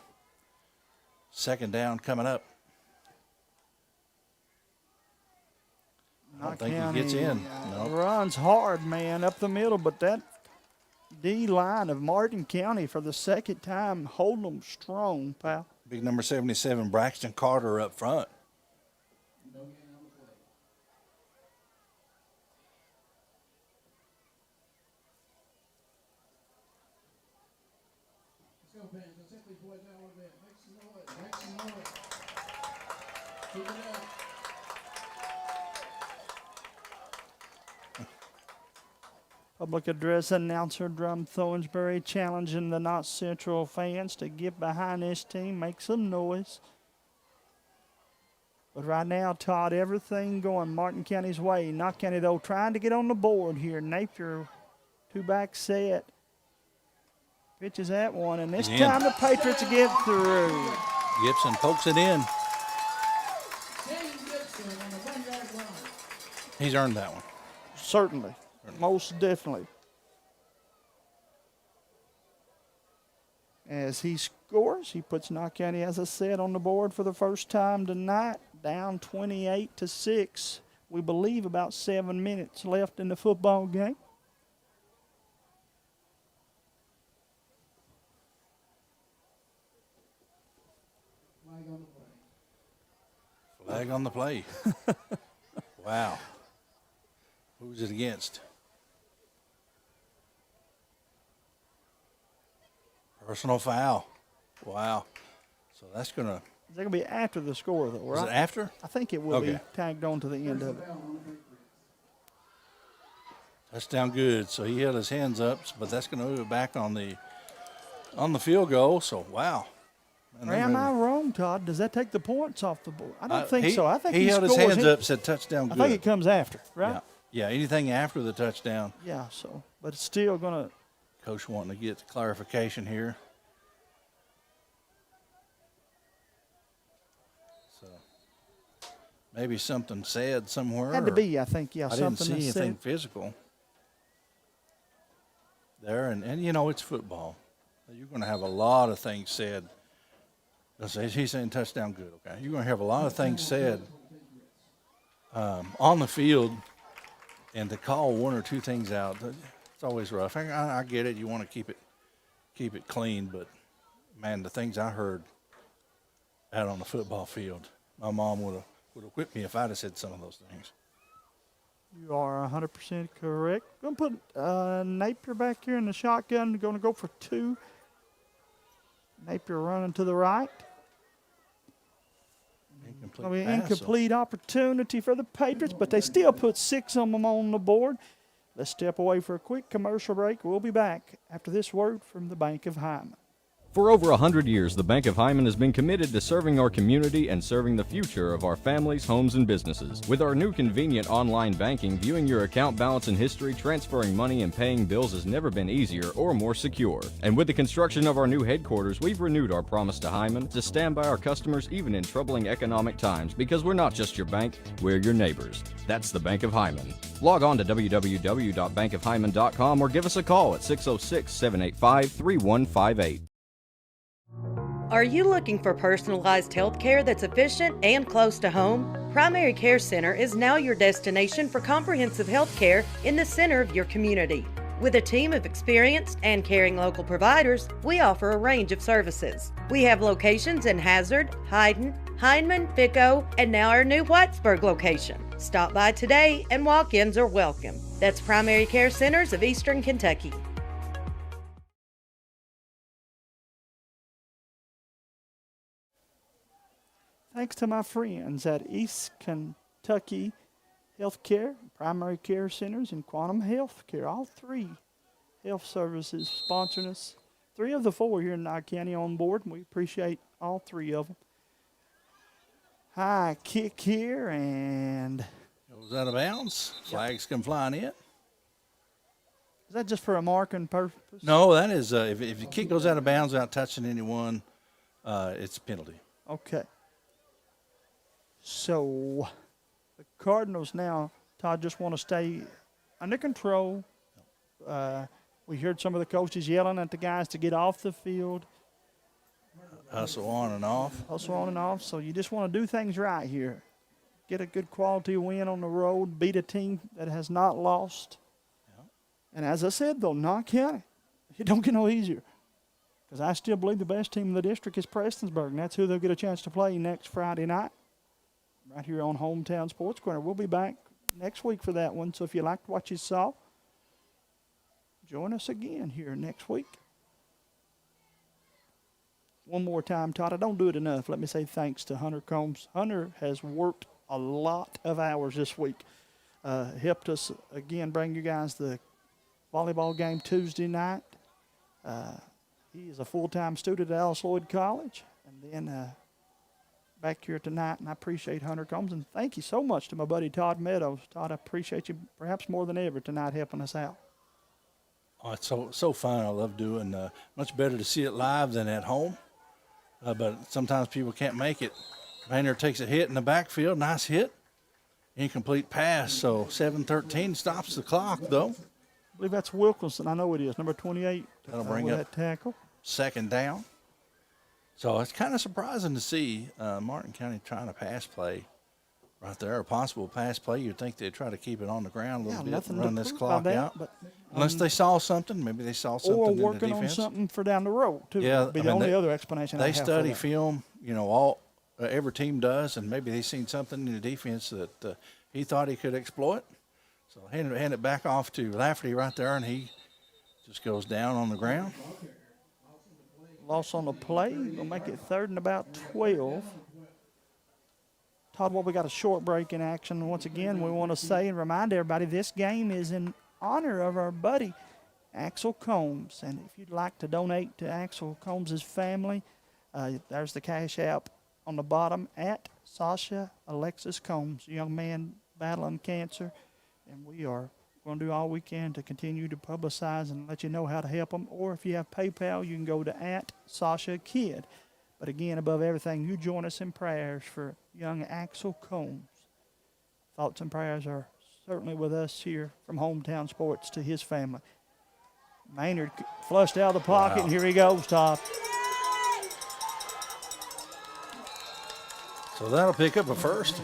Second down coming up. I don't think he gets in. No. Runs hard, man, up the middle, but that D line of Martin County for the second time holding them strong, pal. Big number 77, Braxton Carter up front. Let's go, fans. Let's hit these boys down a little bit. Make some noise. Make some noise. Keep it up. Public address announcer Drum Thornsbury challenging the Knott Central fans to get behind this team, make some noise. But right now, Todd, everything going Martin County's way. Knott County, though, trying to get on the board here. Napier, two-back set. Pitches that one, and this time the Patriots get through. Gibson pokes it in. He's earned that one. Certainly. Most definitely. As he scores, he puts Knott County, as I said, on the board for the first time tonight, down 28-6. We believe about 7 minutes left in the football game. Flag on the play. Wow. Who's it against? Personal foul. Wow. So that's going to. Is that going to be after the score, though, right? Is it after? I think it will be tagged on to the end of it. Touchdown good. So he held his hands up, but that's going to move it back on the field goal. So, wow. Or am I wrong, Todd? Does that take the points off the board? I don't think so. I think he held his hands up, said touchdown good. I think it comes after, right? Yeah, anything after the touchdown. Yeah, so, but it's still going to. Coach wanting to get clarification here. So maybe something said somewhere. Had to be, I think, yeah. I didn't see anything physical there, and you know it's football. You're going to have a lot of things said. He's saying touchdown good, okay? You're going to have a lot of things said on the field, and to call one or two things out, it's always rough. I get it. You want to keep it clean, but, man, the things I heard out on the football field, my mom would have whipped me if I'd have said some of those things. You are 100% correct. Going to put Napier back here in the shotgun. Going to go for two. Napier running to the right. Incomplete opportunity for the Patriots, but they still put 6 of them on the board. Let's step away for a quick commercial break. We'll be back after this word from the Bank of Hyman. For over 100 years, the Bank of Hyman has been committed to serving our community and serving the future of our families, homes, and businesses. With our new convenient online banking, viewing your account balance and history, transferring money, and paying bills has never been easier or more secure. And with the construction of our new headquarters, we've renewed our promise to Hyman to stand by our customers even in troubling economic times, because we're not just your bank, we're your neighbors. That's the Bank of Hyman. Log on to www.bankofhyman.com or give us a call at 606-785-3158. Are you looking for personalized health care that's efficient and close to home? Primary Care Center is now your destination for comprehensive health care in the center of your community. With a team of experienced and caring local providers, we offer a range of services. We have locations in Hazard, Hyden, Hindman, Pico, and now our new Whitesburg location. Stop by today and walk-ins are welcome. That's Primary Care Centers of Eastern Kentucky. Thanks to my friends at East Kentucky Healthcare, Primary Care Centers, and Quantum Healthcare. All 3 health services sponsoring us. 3 of the 4 here in Knott County on board, and we appreciate all 3 of them. High kick here, and goes out of bounds. Flags come flying in. Is that just for a marking purpose? No, that is if the kick goes out of bounds without touching anyone, it's a penalty. Okay. So the Cardinals now, Todd, just want to stay under control. We heard some of the coaches yelling at the guys to get off the field. Hustle on and off. Hustle on and off. So you just want to do things right here. Get a good quality win on the road, beat a team that has not lost. Yeah. And as I said, though, Knott County, it don't get no easier. Because I still believe the best team in the district is Prestonsburg, and that's who they'll get a chance to play next Friday night right here on Hometown Sports Corner. We'll be back next week for that one. So if you liked what you saw, join us again here next week. One more time, Todd. I don't do it enough. Let me say thanks to Hunter Combs. Hunter has worked a lot of hours this week. Helped us, again, bring you guys the volleyball game Tuesday night. He is a full-time student at Alice Lloyd College. And then back here tonight, and I appreciate Hunter Combs. And thank you so much to my buddy Todd Meadows. Todd, I appreciate you perhaps more than ever tonight helping us out. Oh, it's so fun. I love doing. Much better to see it live than at home. But sometimes people can't make it. Maynard takes a hit in the backfield. Nice hit. Incomplete pass. So 7-13 stops the clock, though. I believe that's Wilkinson. I know it is. Number 28. That'll bring with up that tackle. second down. So it's kind of surprising to see Martin County trying to pass play right there, a possible pass play. You'd think they'd try to keep it on the ground a little bit and run this clock out. But, unless they saw something. Maybe they saw something in the defense. Or working on something for down the road, too. Yeah, That'd be the only other explanation I They have study for that. film, all every team does, and maybe they seen something in the defense that he thought he could exploit. So hand it back off to Lafferty right there, and he just goes down on the ground. Loss on the play. We'll make it 3rd and about 12. Todd, we got a short break in action. Once again, we want to say and remind everybody this game is in honor of our buddy Axel Combs. And if you'd like to donate to Axel Combs' family, there's the Cash App on the bottom at Sasha Alexis Combs, a young man battling cancer. And we are going to do all we can to continue to publicize and let you know how to help them. Or if you have PayPal, you can go to at Sasha Kidd. But again, above everything, you join us in prayers for young Axel Combs. Thoughts and prayers are certainly with us here from Hometown Sports to his family. Maynard flushed out of the pocket, and here he goes, Todd. So that'll pick up a first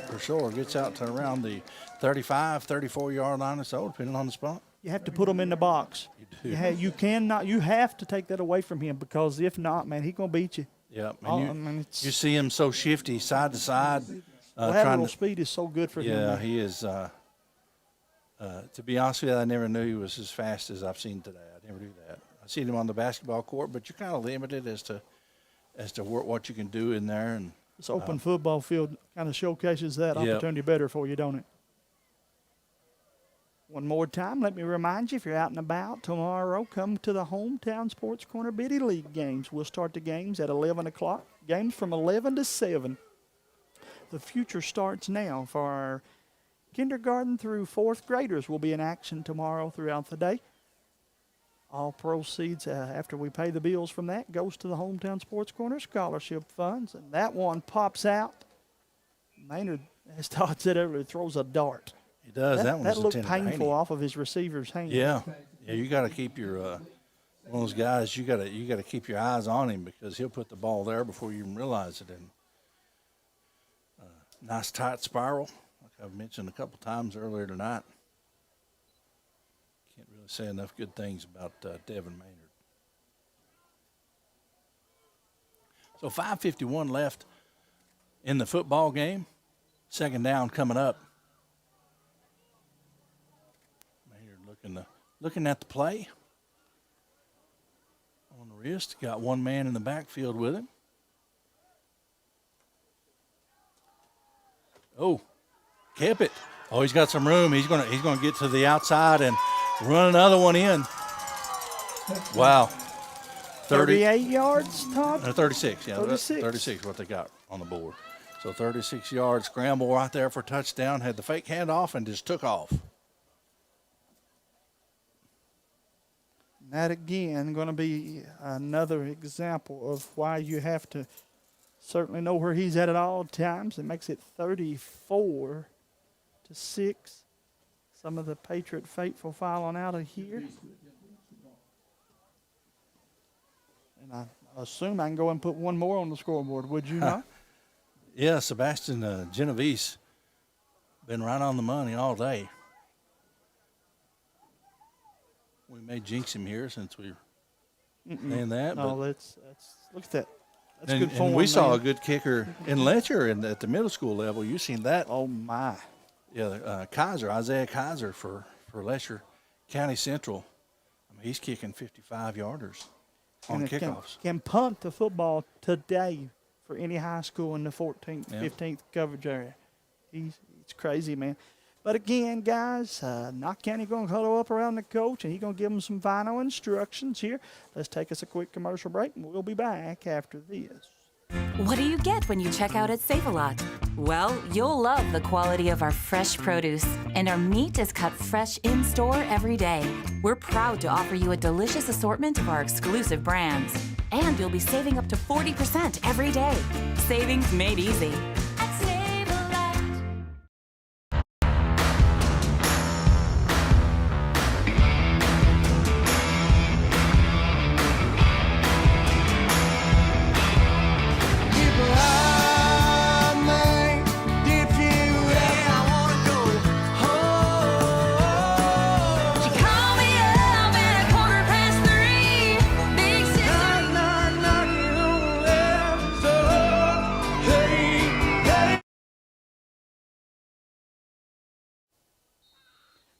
for sure. Gets out to around the 35, 34-yard line or so, depending on the spot. You have to put him in the box. You do. You cannot. You have to take that away from him, because if not, man, he's going to beat you. Yeah, you see him so shifty, side to side. Lateral speed is so good for him. Yeah, he is. To be honest with you, I never knew he was as fast as I've seen today. I never knew that. I seen him on the basketball court, but you're kind of limited as to what you can do in there. And this open football field kind of showcases that opportunity better for you, don't it? One more time, let me remind you, if you're out and about tomorrow, come to the Hometown Sports Corner Biddy League games. We'll start the games at 11 o'clock. Games from 11 to 7. The future starts now for our kindergarten through 4th graders. Will be in action tomorrow throughout the day. All proceeds, after we pay the bills from that, goes to the Hometown Sports Corner Scholarship Funds. And that one pops out. Maynard, as Todd said earlier, throws a dart. He does. That looked painful off of his receiver's hand. Yeah. You got to keep your one of those guys. You got to keep your eyes on him, because he'll put the ball there before you even realize it. And nice tight spiral, like I've mentioned a couple times earlier tonight. Can't really say enough good things about Devin Maynard. So 5:51 left in the football game. Second down coming up. Looking at the play on the wrist. Got one man in the backfield with him. Oh, kept it. Oh, he's got some room. He's gonna get to the outside and run another one in. Wow. 38 yards, Todd? 36, yeah. 36. 36 what they got on the board. So 36 yards scramble right there for a touchdown. Had the fake handoff and just took off. That, again, going to be another example of why you have to certainly know where he's at all times. It makes it 34-6. Some of the Patriot faithful filing out of here. And I assume I can go and put one more on the scoreboard, would you not? Yeah, Sebastian Genovese been right on the money all day. We may jinx him here since we're saying that. No, that's look at that. That's and, good form. And we saw a good kicker in Letcher at the middle school level. You seen that? Oh my! Yeah, Isaiah Kaiser for Letcher County Central. I mean, he's kicking 55-yarders on kickoffs. Can punt the football today for any high school in the 14th, 15th coverage area. It's crazy, man. But again, guys, Knott County going to huddle up around the coach, and he's going to give them some final instructions here. Let's take us a quick commercial break, and we'll be back after this. What do you get when you check out at Save-A-Lot? Well, you'll love the quality of our fresh produce, and our meat is cut fresh in-store every day. We're proud to offer you a delicious assortment of our exclusive brands, and you'll be saving up to 40% every day. Savings made easy. At Save-A-Lot.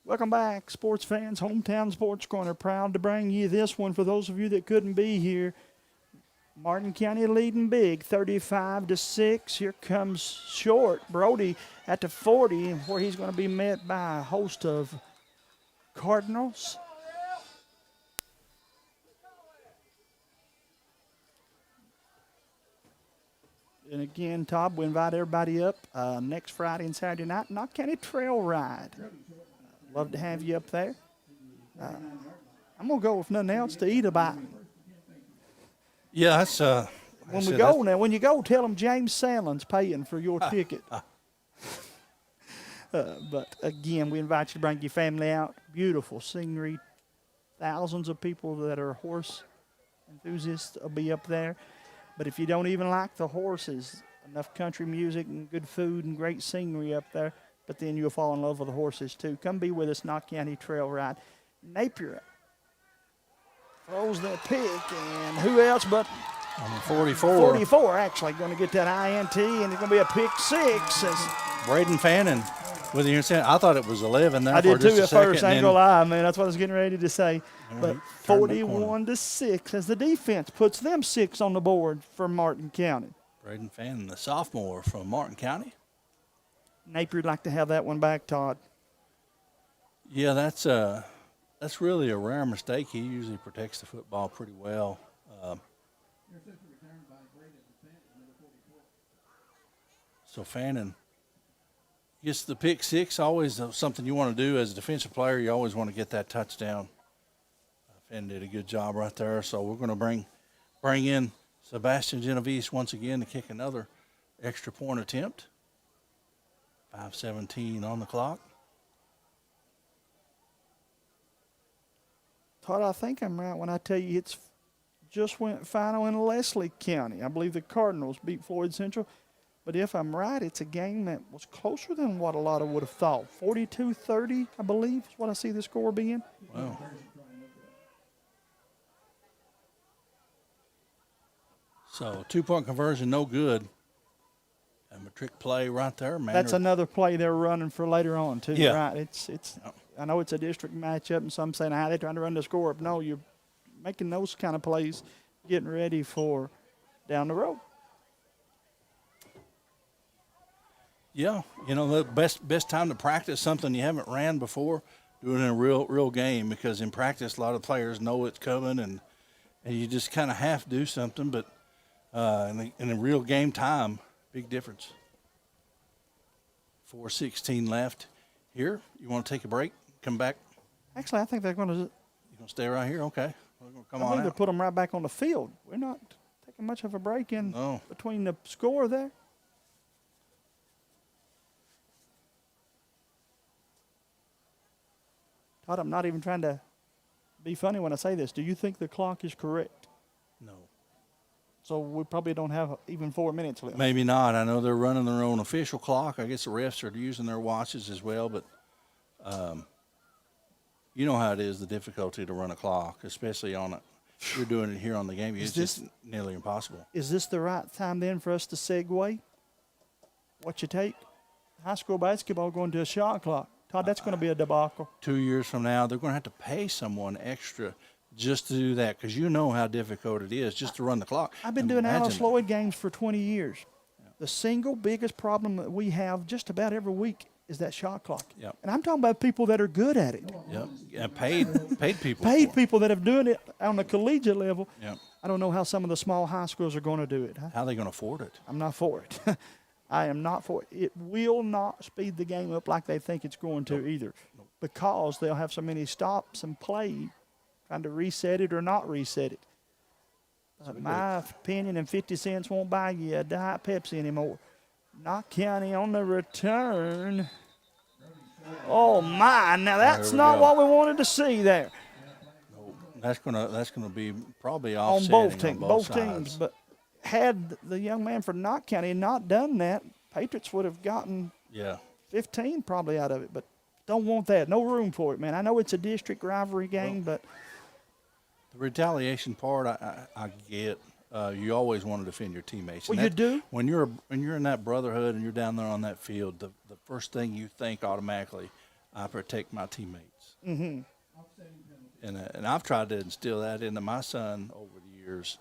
Welcome back, sports fans. Hometown Sports Corner, proud to bring you this one for those of you that couldn't be here. Martin County leading big, 35-6. Here comes Short Brody at the 40, where he's going to be met by a host of Cardinals. And again, Todd, we invite everybody up next Friday and Saturday night, Knott County Trail Ride. Love to have you up there. I'm going to go with nothing else to eat about. Yeah, that's when we go now, when you go, tell them James Sandlin's paying for your ticket. But again, we invite you to bring your family out. Beautiful scenery. Thousands of people that are horse enthusiasts will be up there. But if you don't even like the horses, enough country music and good food and great scenery up there, but then you'll fall in love with the horses too. Come be with us, Knott County Trail Ride. Napier throws their pick, and who else but 44. 44 actually going to get that INT, and it's going to be a pick six. Braden Fannin with the interception. I thought it was 11 there. I did too at first. I ain't gonna lie, man. That's what I was getting ready to say. But 41-6 as the defense puts them 6 on the board for Martin County. Braden Fannin, the sophomore from Martin County. Napier'd like to have that one back, Todd. Yeah, that's really a rare mistake. He usually protects the football pretty well. So Fannin gets the pick six. Always something you want to do as a defensive player. You always want to get that touchdown. Fannin did a good job right there. So we're going to bring in Sebastian Genovese once again to kick another extra point attempt. 5:17 on the clock. Todd, I think I'm right when I tell you it's just went final in Leslie County. I believe the Cardinals beat Floyd Central. But if I'm right, it's a game that was closer than what a lot of would have thought. 42-30, I believe, is what I see the score being. Wow. So 2-point conversion, no good. And a trick play right there, man. That's another play they're running for later on too, yeah. Right? It's. I know it's a district matchup, and some saying how they're trying to run the score up. No, you're making those kind of plays, getting ready for down the road. Yeah, the best time to practice something you haven't ran before, do it in a real game, because in practice a lot of players know it's coming, and you just kind of have to do something. But in a real game time, big difference. 4:16 left here. You want to take a break? Come back? Actually, I think they're going to. You're going to stay right here? Okay. We're going to come on I think out. they put them right back on the field. We're not taking much of a break in between the score there. Todd, I'm not even trying to be funny when I say this. Do you think the clock is correct? No. So we probably don't have even 4 minutes left. Maybe not. I know they're running their own official clock. I guess the refs are using their watches as well. But you know how it is, the difficulty to run a clock, especially on it. You're doing it here on the game. It's just nearly impossible. Is this the right time then for us to segue? What you take? High school basketball going to a shot clock. Todd, that's going to be a debacle. 2 years from now, they're going to have to pay someone extra just to do that, because you know how difficult it is just to run the clock. I've been doing Alice Lloyd games for 20 years. Yeah. The single biggest problem that we have just about every week is that shot clock. Yep. And I'm talking about people that are good at it. Yep. Yeah, paid people. Paid people that have done it on the collegiate level. Yep. I don't know how some of the small high schools are going to do it. How are they going to afford it? I'm not for it. I am not for it. It will not speed the game up like they think it's going to either, because they'll have so many stops and play trying to reset it or not reset it. My opinion, and 50 cents won't buy you a Diet Pepsi anymore. Knott County on the return. Oh my! Now that's not what we wanted to see there. That's gonna be probably On offsetting both sides. teams. But had the young man from Knott County not done that, Patriots would have gotten 15 probably out of it. But don't want that. No room for it, man. I know it's a district rivalry game, but the retaliation part, I get. You always want to defend your teammates. Well, you do. When you're in that brotherhood and you're down there on that field, the first thing you think automatically, I protect my teammates. Mm-hmm. And I've tried to instill that into my son over the years.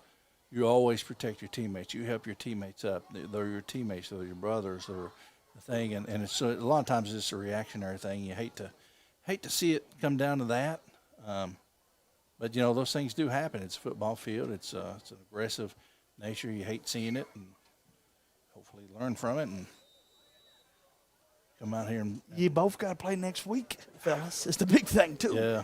You always protect your teammates. You help your teammates up. They're your teammates. They're your brothers. They're the thing. And it's a lot of times it's a reactionary thing. You hate to see it come down to that. But, you know, those things do happen. It's a football field. It's an aggressive nature. You hate seeing it, and hopefully learn from it and come out here. And you both got to play next week, fellas. It's the big thing, too. Yeah.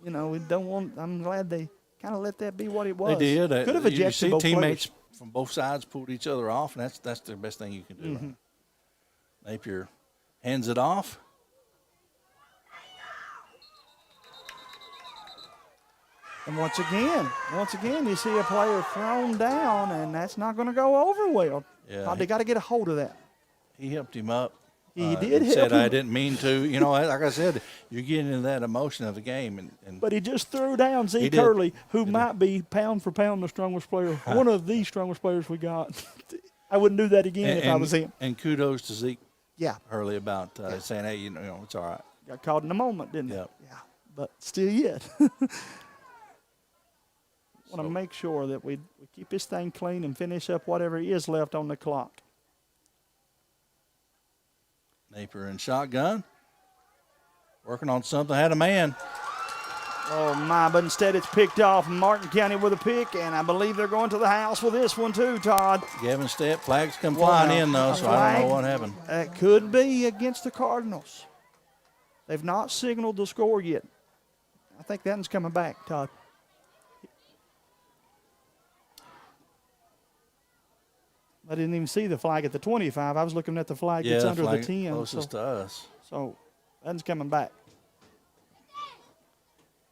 You know, we don't want – I'm glad they kind of let that be what it was. They did. Could have ejected you see both teammates players. from both sides pulled each other off, and that's the best thing you can do. Mm-hmm. Napier hands it off. And once again, you see a player thrown down, and that's not going to go over well. Yeah, They got to get a hold of that. He helped him up. He did help said, him. I didn't mean to. You know, like I said, you get into that emotion of the game. And But he just threw down Zeke did. Hurley, who might be pound for pound the strongest player, one of the strongest players we got. I wouldn't do that again if I was him. And kudos to Zeke Hurley about saying, hey, you know, it's all right. Got caught in the moment, didn't he? Yep. Yeah, but still yet. Want to make sure that we keep this thing clean and finish up whatever is left on the clock. Napier in shotgun. Working on something. Had a man. Oh, my, but instead it's picked off. Martin County with a pick, and I believe they're going to the house with this one too, Todd. Gavin Stepp. Flags come flying in, though, so I don't know what happened. That could be against the Cardinals. They've not signaled the score yet. I think that one's coming back, Todd. I didn't even see the flag at the 25. I was looking at the flag that's under the 10. Closest to us. So that one's coming back.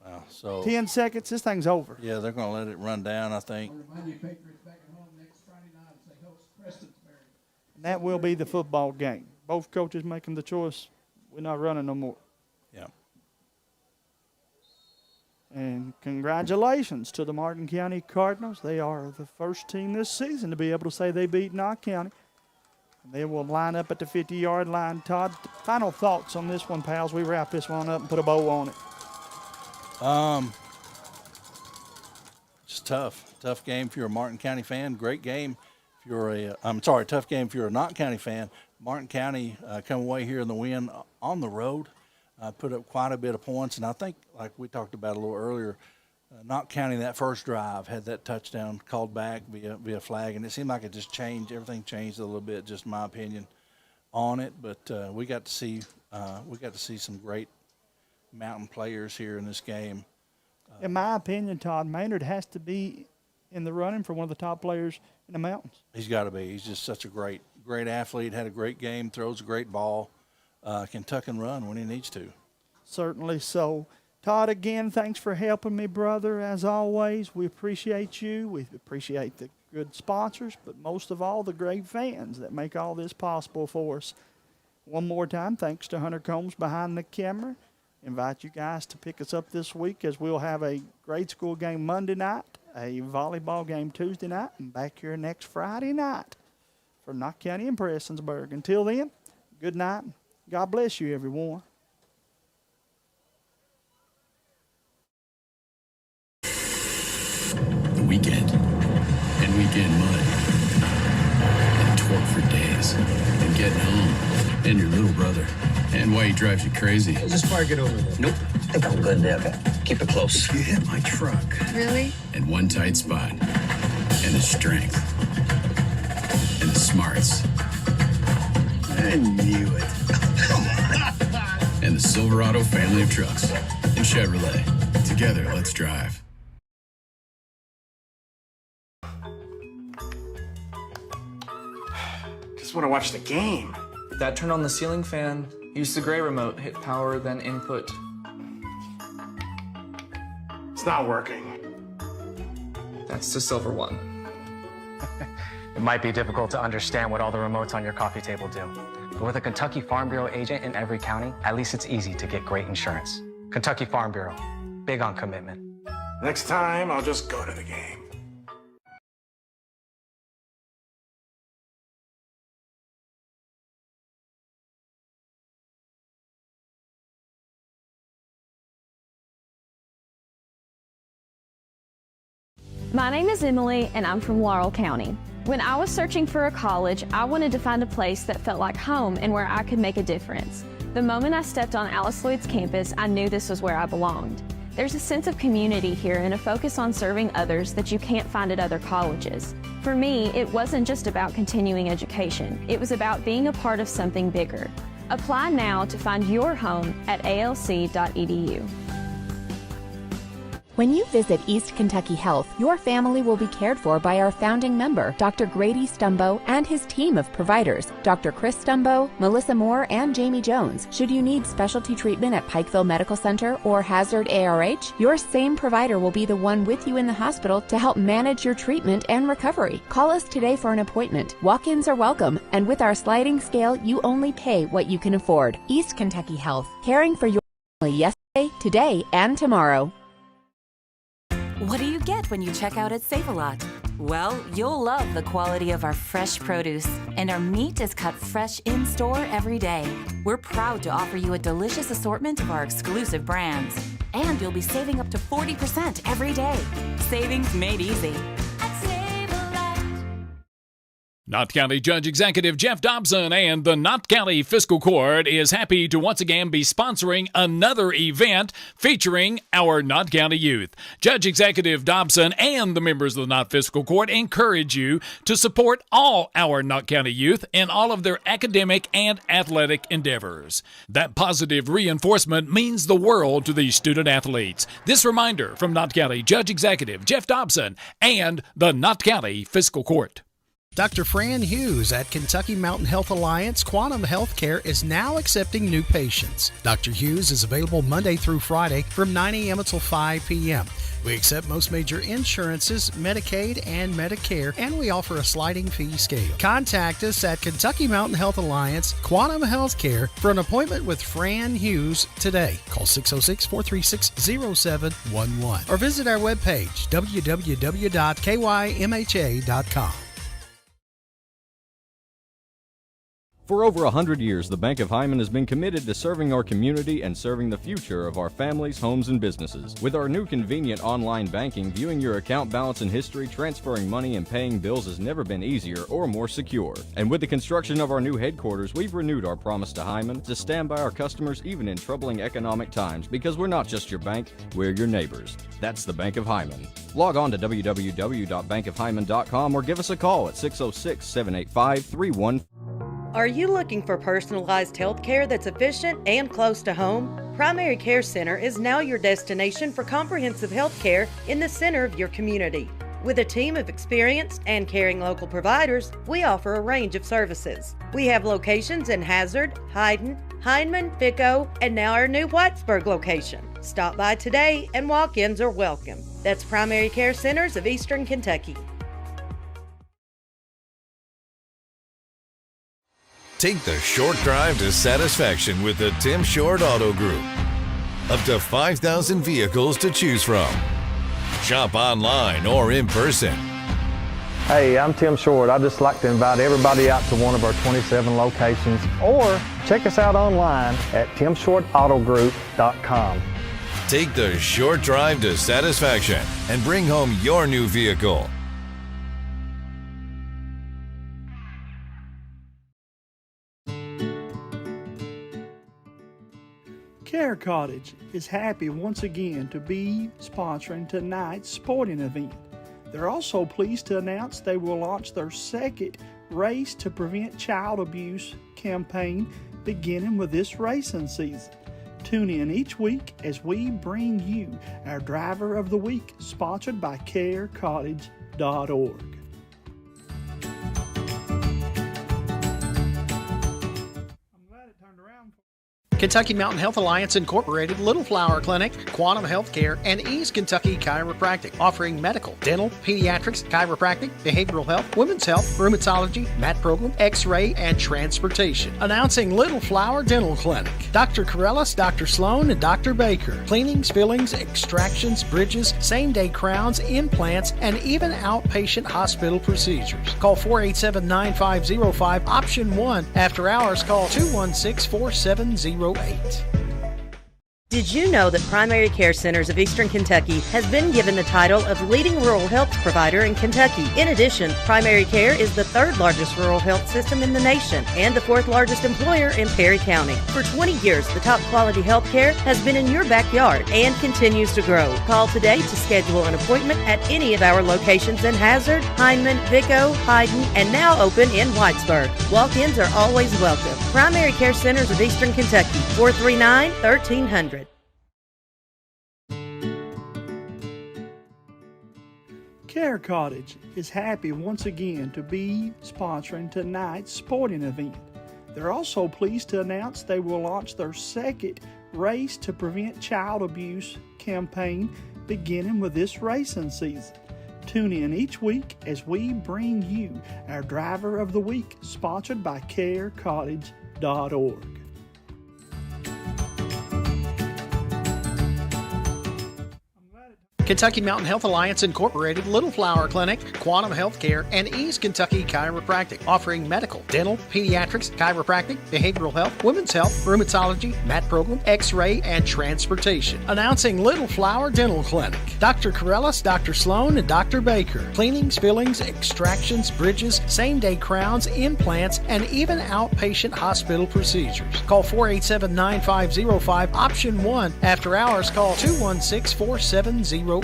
Wow, so 10 seconds, this thing's over. Yeah, they're going to let it run down, I think. Remind you, Patriots back at home next Friday night as they host Prestonsburg. And that will be the football game. Both coaches making the choice. We're not running no more. Yeah. And congratulations to the Martin County Cardinals. They are the first team this season to be able to say they beat Knott County. They will line up at the 50-yard line. Todd, final thoughts on this one, pals. We wrap this one up and put a bow on it. Just tough game if you're a Martin County fan. Great game if you're tough game if you're a Knott County fan. Martin County come away here in the win on the road. Put up quite a bit of points, and I think, like we talked about a little earlier, Knott County, that first drive, had that touchdown called back via flag, and it seemed like it just changed. Everything changed a little bit, just my opinion on it. But we got to see some great Mountain players here in this game. In my opinion, Todd, Maynard has to be in the running for one of the top players in the Mountains. He's got to be. He's just such a great athlete. Had a great game. Throws a great ball. Can tuck and run when he needs to. Certainly so. Todd, again, thanks for helping me, brother. As always, we appreciate you. We appreciate the good sponsors, but most of all, the great fans that make all this possible for us. One more time, thanks to Hunter Combs behind the camera. Invite you guys to pick us up this week as we'll have a grade school game Monday night, a volleyball game Tuesday night, and back here next Friday night for Knott County and Prestonsburg. Until then, good night. God bless you, everyone. The weekend. And weekend mud. And torque for days. And getting home. And your little brother. and why he drives you crazy. Just park it over there. Nope. I think I'm good there, okay? Keep it close. You hit my truck. Really? In one tight spot. And the strength. And the smarts. I knew it. And the Silverado family of trucks. And Chevrolet. Together, let's drive. Just want to watch the game. Dad turned on the ceiling fan, used the gray remote, hit power, then input. It's not working. That's the silver one. It might be difficult to understand what all the remotes on your coffee table do. But with a Kentucky Farm Bureau agent in every county, at least it's easy to get great insurance. Kentucky Farm Bureau, big on commitment. Next time, I'll just go to the game. My name is Emily, and I'm from Laurel County. When I was searching for a college, I wanted to find a place that felt like home and where I could make a difference. The moment I stepped on Alice Lloyd's campus, I knew this was where I belonged. There's a sense of community here and a focus on serving others that you can't find at other colleges. For me, it wasn't just about continuing education. It was about being a part of something bigger. Apply now to find your home at alc.edu. When you visit East Kentucky Health, your family will be cared for by our founding member, Dr. Grady Stumbo, and his team of providers, Dr. Chris Stumbo, Melissa Moore, and Jamie Jones. Should you need specialty treatment at Pikeville Medical Center or Hazard ARH, your same provider will be the one with you in the hospital to help manage your treatment and recovery. Call us today for an appointment. Walk-ins are welcome, and with our sliding scale, you only pay what you can afford. East Kentucky Health, caring for your family yesterday, today, and tomorrow. What do you get when you check out at Save-A-Lot? Well, you'll love the quality of our fresh produce, and our meat is cut fresh in-store every day. We're proud to offer you a delicious assortment of our exclusive brands, and you'll be saving up to 40% every day. Savings made easy. Knott County Judge Executive Jeff Dobson and the Knott County Fiscal Court is happy to once again be sponsoring another event featuring our Knott County youth. Judge Executive Dobson and the members of the Knott Fiscal Court encourage you to support all our Knott County youth in all of their academic and athletic endeavors. That positive reinforcement means the world to these student athletes. This reminder from Knott County Judge Executive Jeff Dobson and the Knott County Fiscal Court. Dr. Fran Hughes at Kentucky Mountain Health Alliance Quantum Healthcare is now accepting new patients. Dr. Hughes is available Monday through Friday from 9 a.m. until 5 p.m. We accept most major insurances, Medicaid and Medicare, and we offer a sliding fee scale. Contact us at Kentucky Mountain Health Alliance Quantum Healthcare for an appointment with Fran Hughes today. Call 606-436-0711 or visit our webpage, www.kymha.com. For over 100 years, the Bank of Hyman has been committed to serving our community and serving the future of our families, homes, and businesses. With our new convenient online banking, viewing your account balance and history, transferring money, and paying bills has never been easier or more secure. And with the construction of our new headquarters, we've renewed our promise to Hyman to stand by our customers even in troubling economic times, because we're not just your bank, we're your neighbors. That's the Bank of Hyman. Log on to www.bankofhyman.com or give us a call at 606-785-31. Are you looking for personalized health care that's efficient and close to home? Primary Care Center is now your destination for comprehensive health care in the center of your community. With a team of experienced and caring local providers, we offer a range of services. We have locations in Hazard, Hyden, Hindman, Fico, and now our new Whitesburg location. Stop by today and walk-ins are welcome. That's Primary Care Centers of Eastern Kentucky. Take the short drive to satisfaction with the Tim Short Auto Group. Up to 5,000 vehicles to choose from. Shop online or in person. Hey, I'm Tim Short. I'd just like to invite everybody out to one of our 27 locations, or check us out online at timshortautogroup.com. Take the short drive to satisfaction and bring home your new vehicle. Care Cottage is happy once again to be sponsoring tonight's sporting event. They're also pleased to announce they will launch their second Race to Prevent Child Abuse campaign beginning with this racing season. Tune in each week as we bring you our Driver of the Week, sponsored by carecottage.org. Kentucky Mountain Health Alliance Incorporated, Little Flower Clinic, Quantum Healthcare, and East Kentucky Chiropractic, offering medical, dental, pediatrics, chiropractic, behavioral health, women's health, rheumatology, mat program, x-ray, and transportation. Announcing Little Flower Dental Clinic. Dr. Corellis, Dr. Sloan, and Dr. Baker. Cleanings, fillings, extractions, bridges, same-day crowns, implants, and even outpatient hospital procedures. Call 487-9505, option 1. After hours, call 216-4708. Did you know that Primary Care Centers of Eastern Kentucky has been given the title of leading rural health provider in Kentucky? In addition, Primary Care is the third largest rural health system in the nation and the fourth largest employer in Perry County. For 20 years, the top quality health care has been in your backyard and continues to grow. Call today to schedule an appointment at any of our locations in Hazard, Hindman, Vico, Hyden, and now open in Whitesburg. Walk-ins are always welcome. Primary Care Centers of Eastern Kentucky, 439-1300. Care Cottage is happy once again to be sponsoring tonight's sporting event. They're also pleased to announce they will launch their second Race to Prevent Child Abuse campaign beginning with this racing season. Tune in each week as we bring you our Driver of the Week, sponsored by carecottage.org. Kentucky Mountain Health Alliance Incorporated, Little Flower Clinic, Quantum Healthcare, and East Kentucky Chiropractic, offering medical, dental, pediatrics, chiropractic, behavioral health, women's health, rheumatology, mat program, x-ray, and transportation. Announcing Little Flower Dental Clinic. Dr. Corellis, Dr. Sloan, and Dr. Baker. Cleanings, fillings, extractions, bridges, same-day crowns, implants, and even outpatient hospital procedures. Call 487-9505, option 1. After hours, call 216-4708.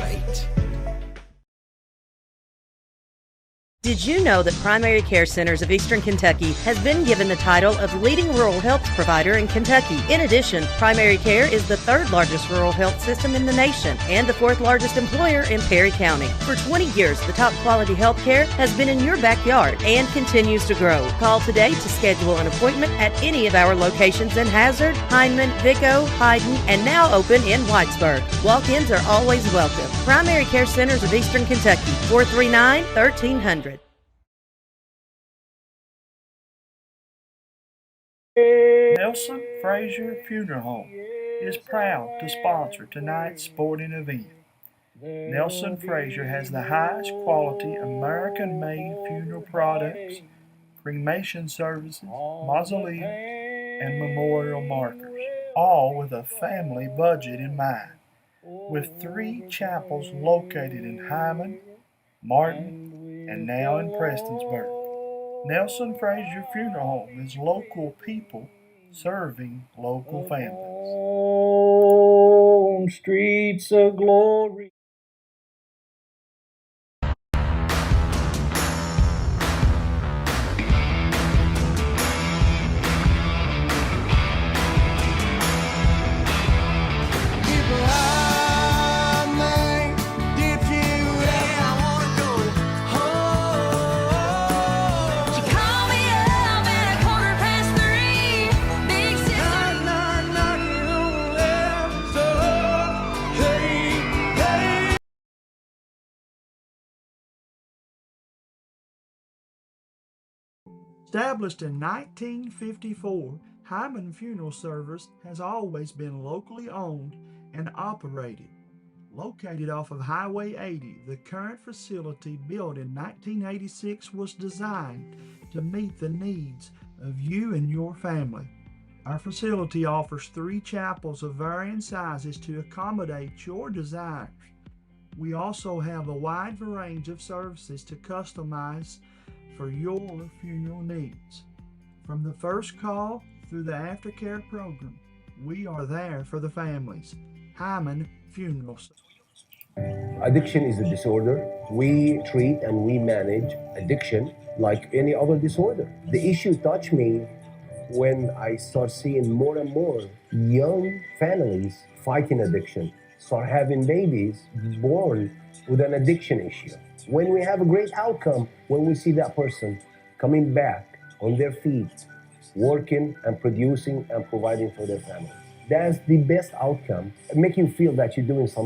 Did you know that Primary Care Centers of Eastern Kentucky has been given the title of leading rural health provider in Kentucky? In addition, Primary Care is the third largest rural health system in the nation and the fourth largest employer in Perry County. For 20 years, the top quality health care has been in your backyard and continues to grow. Call today to schedule an appointment at any of our locations in Hazard, Hindman, Vico, Hyden, and now open in Whitesburg. Walk-ins are always welcome. Primary Care Centers of Eastern Kentucky, 439-1300. Nelson Frazier Funeral Home is proud to sponsor tonight's sporting event. Nelson Frazier has the highest quality American-made funeral products, cremation services, mausoleums, and memorial markers, all with a family budget in mind. With 3 chapels located in Hyman, Martin, and now in Prestonsburg, Nelson Frazier Funeral Home is local people serving local families. On streets of glory. Established in 1954, Hyman Funeral Service has always been locally owned and operated. Located off of Highway 80, the current facility, built in 1986, was designed to meet the needs of you and your family. Our facility offers 3 chapels of varying sizes to accommodate your desires. We also have a wide range of services to customize for your funeral needs. From the first call through the aftercare program, We are there for the families. Hyman Funeral. Addiction is a disorder. We treat and we manage addiction like any other disorder. The issue touched me when I start seeing more and more young families fighting addiction, start having babies born with an addiction issue. When we have a great outcome, when we see that person coming back on their feet, working and producing and providing for their family. That's the best outcome. Make you feel that you're doing something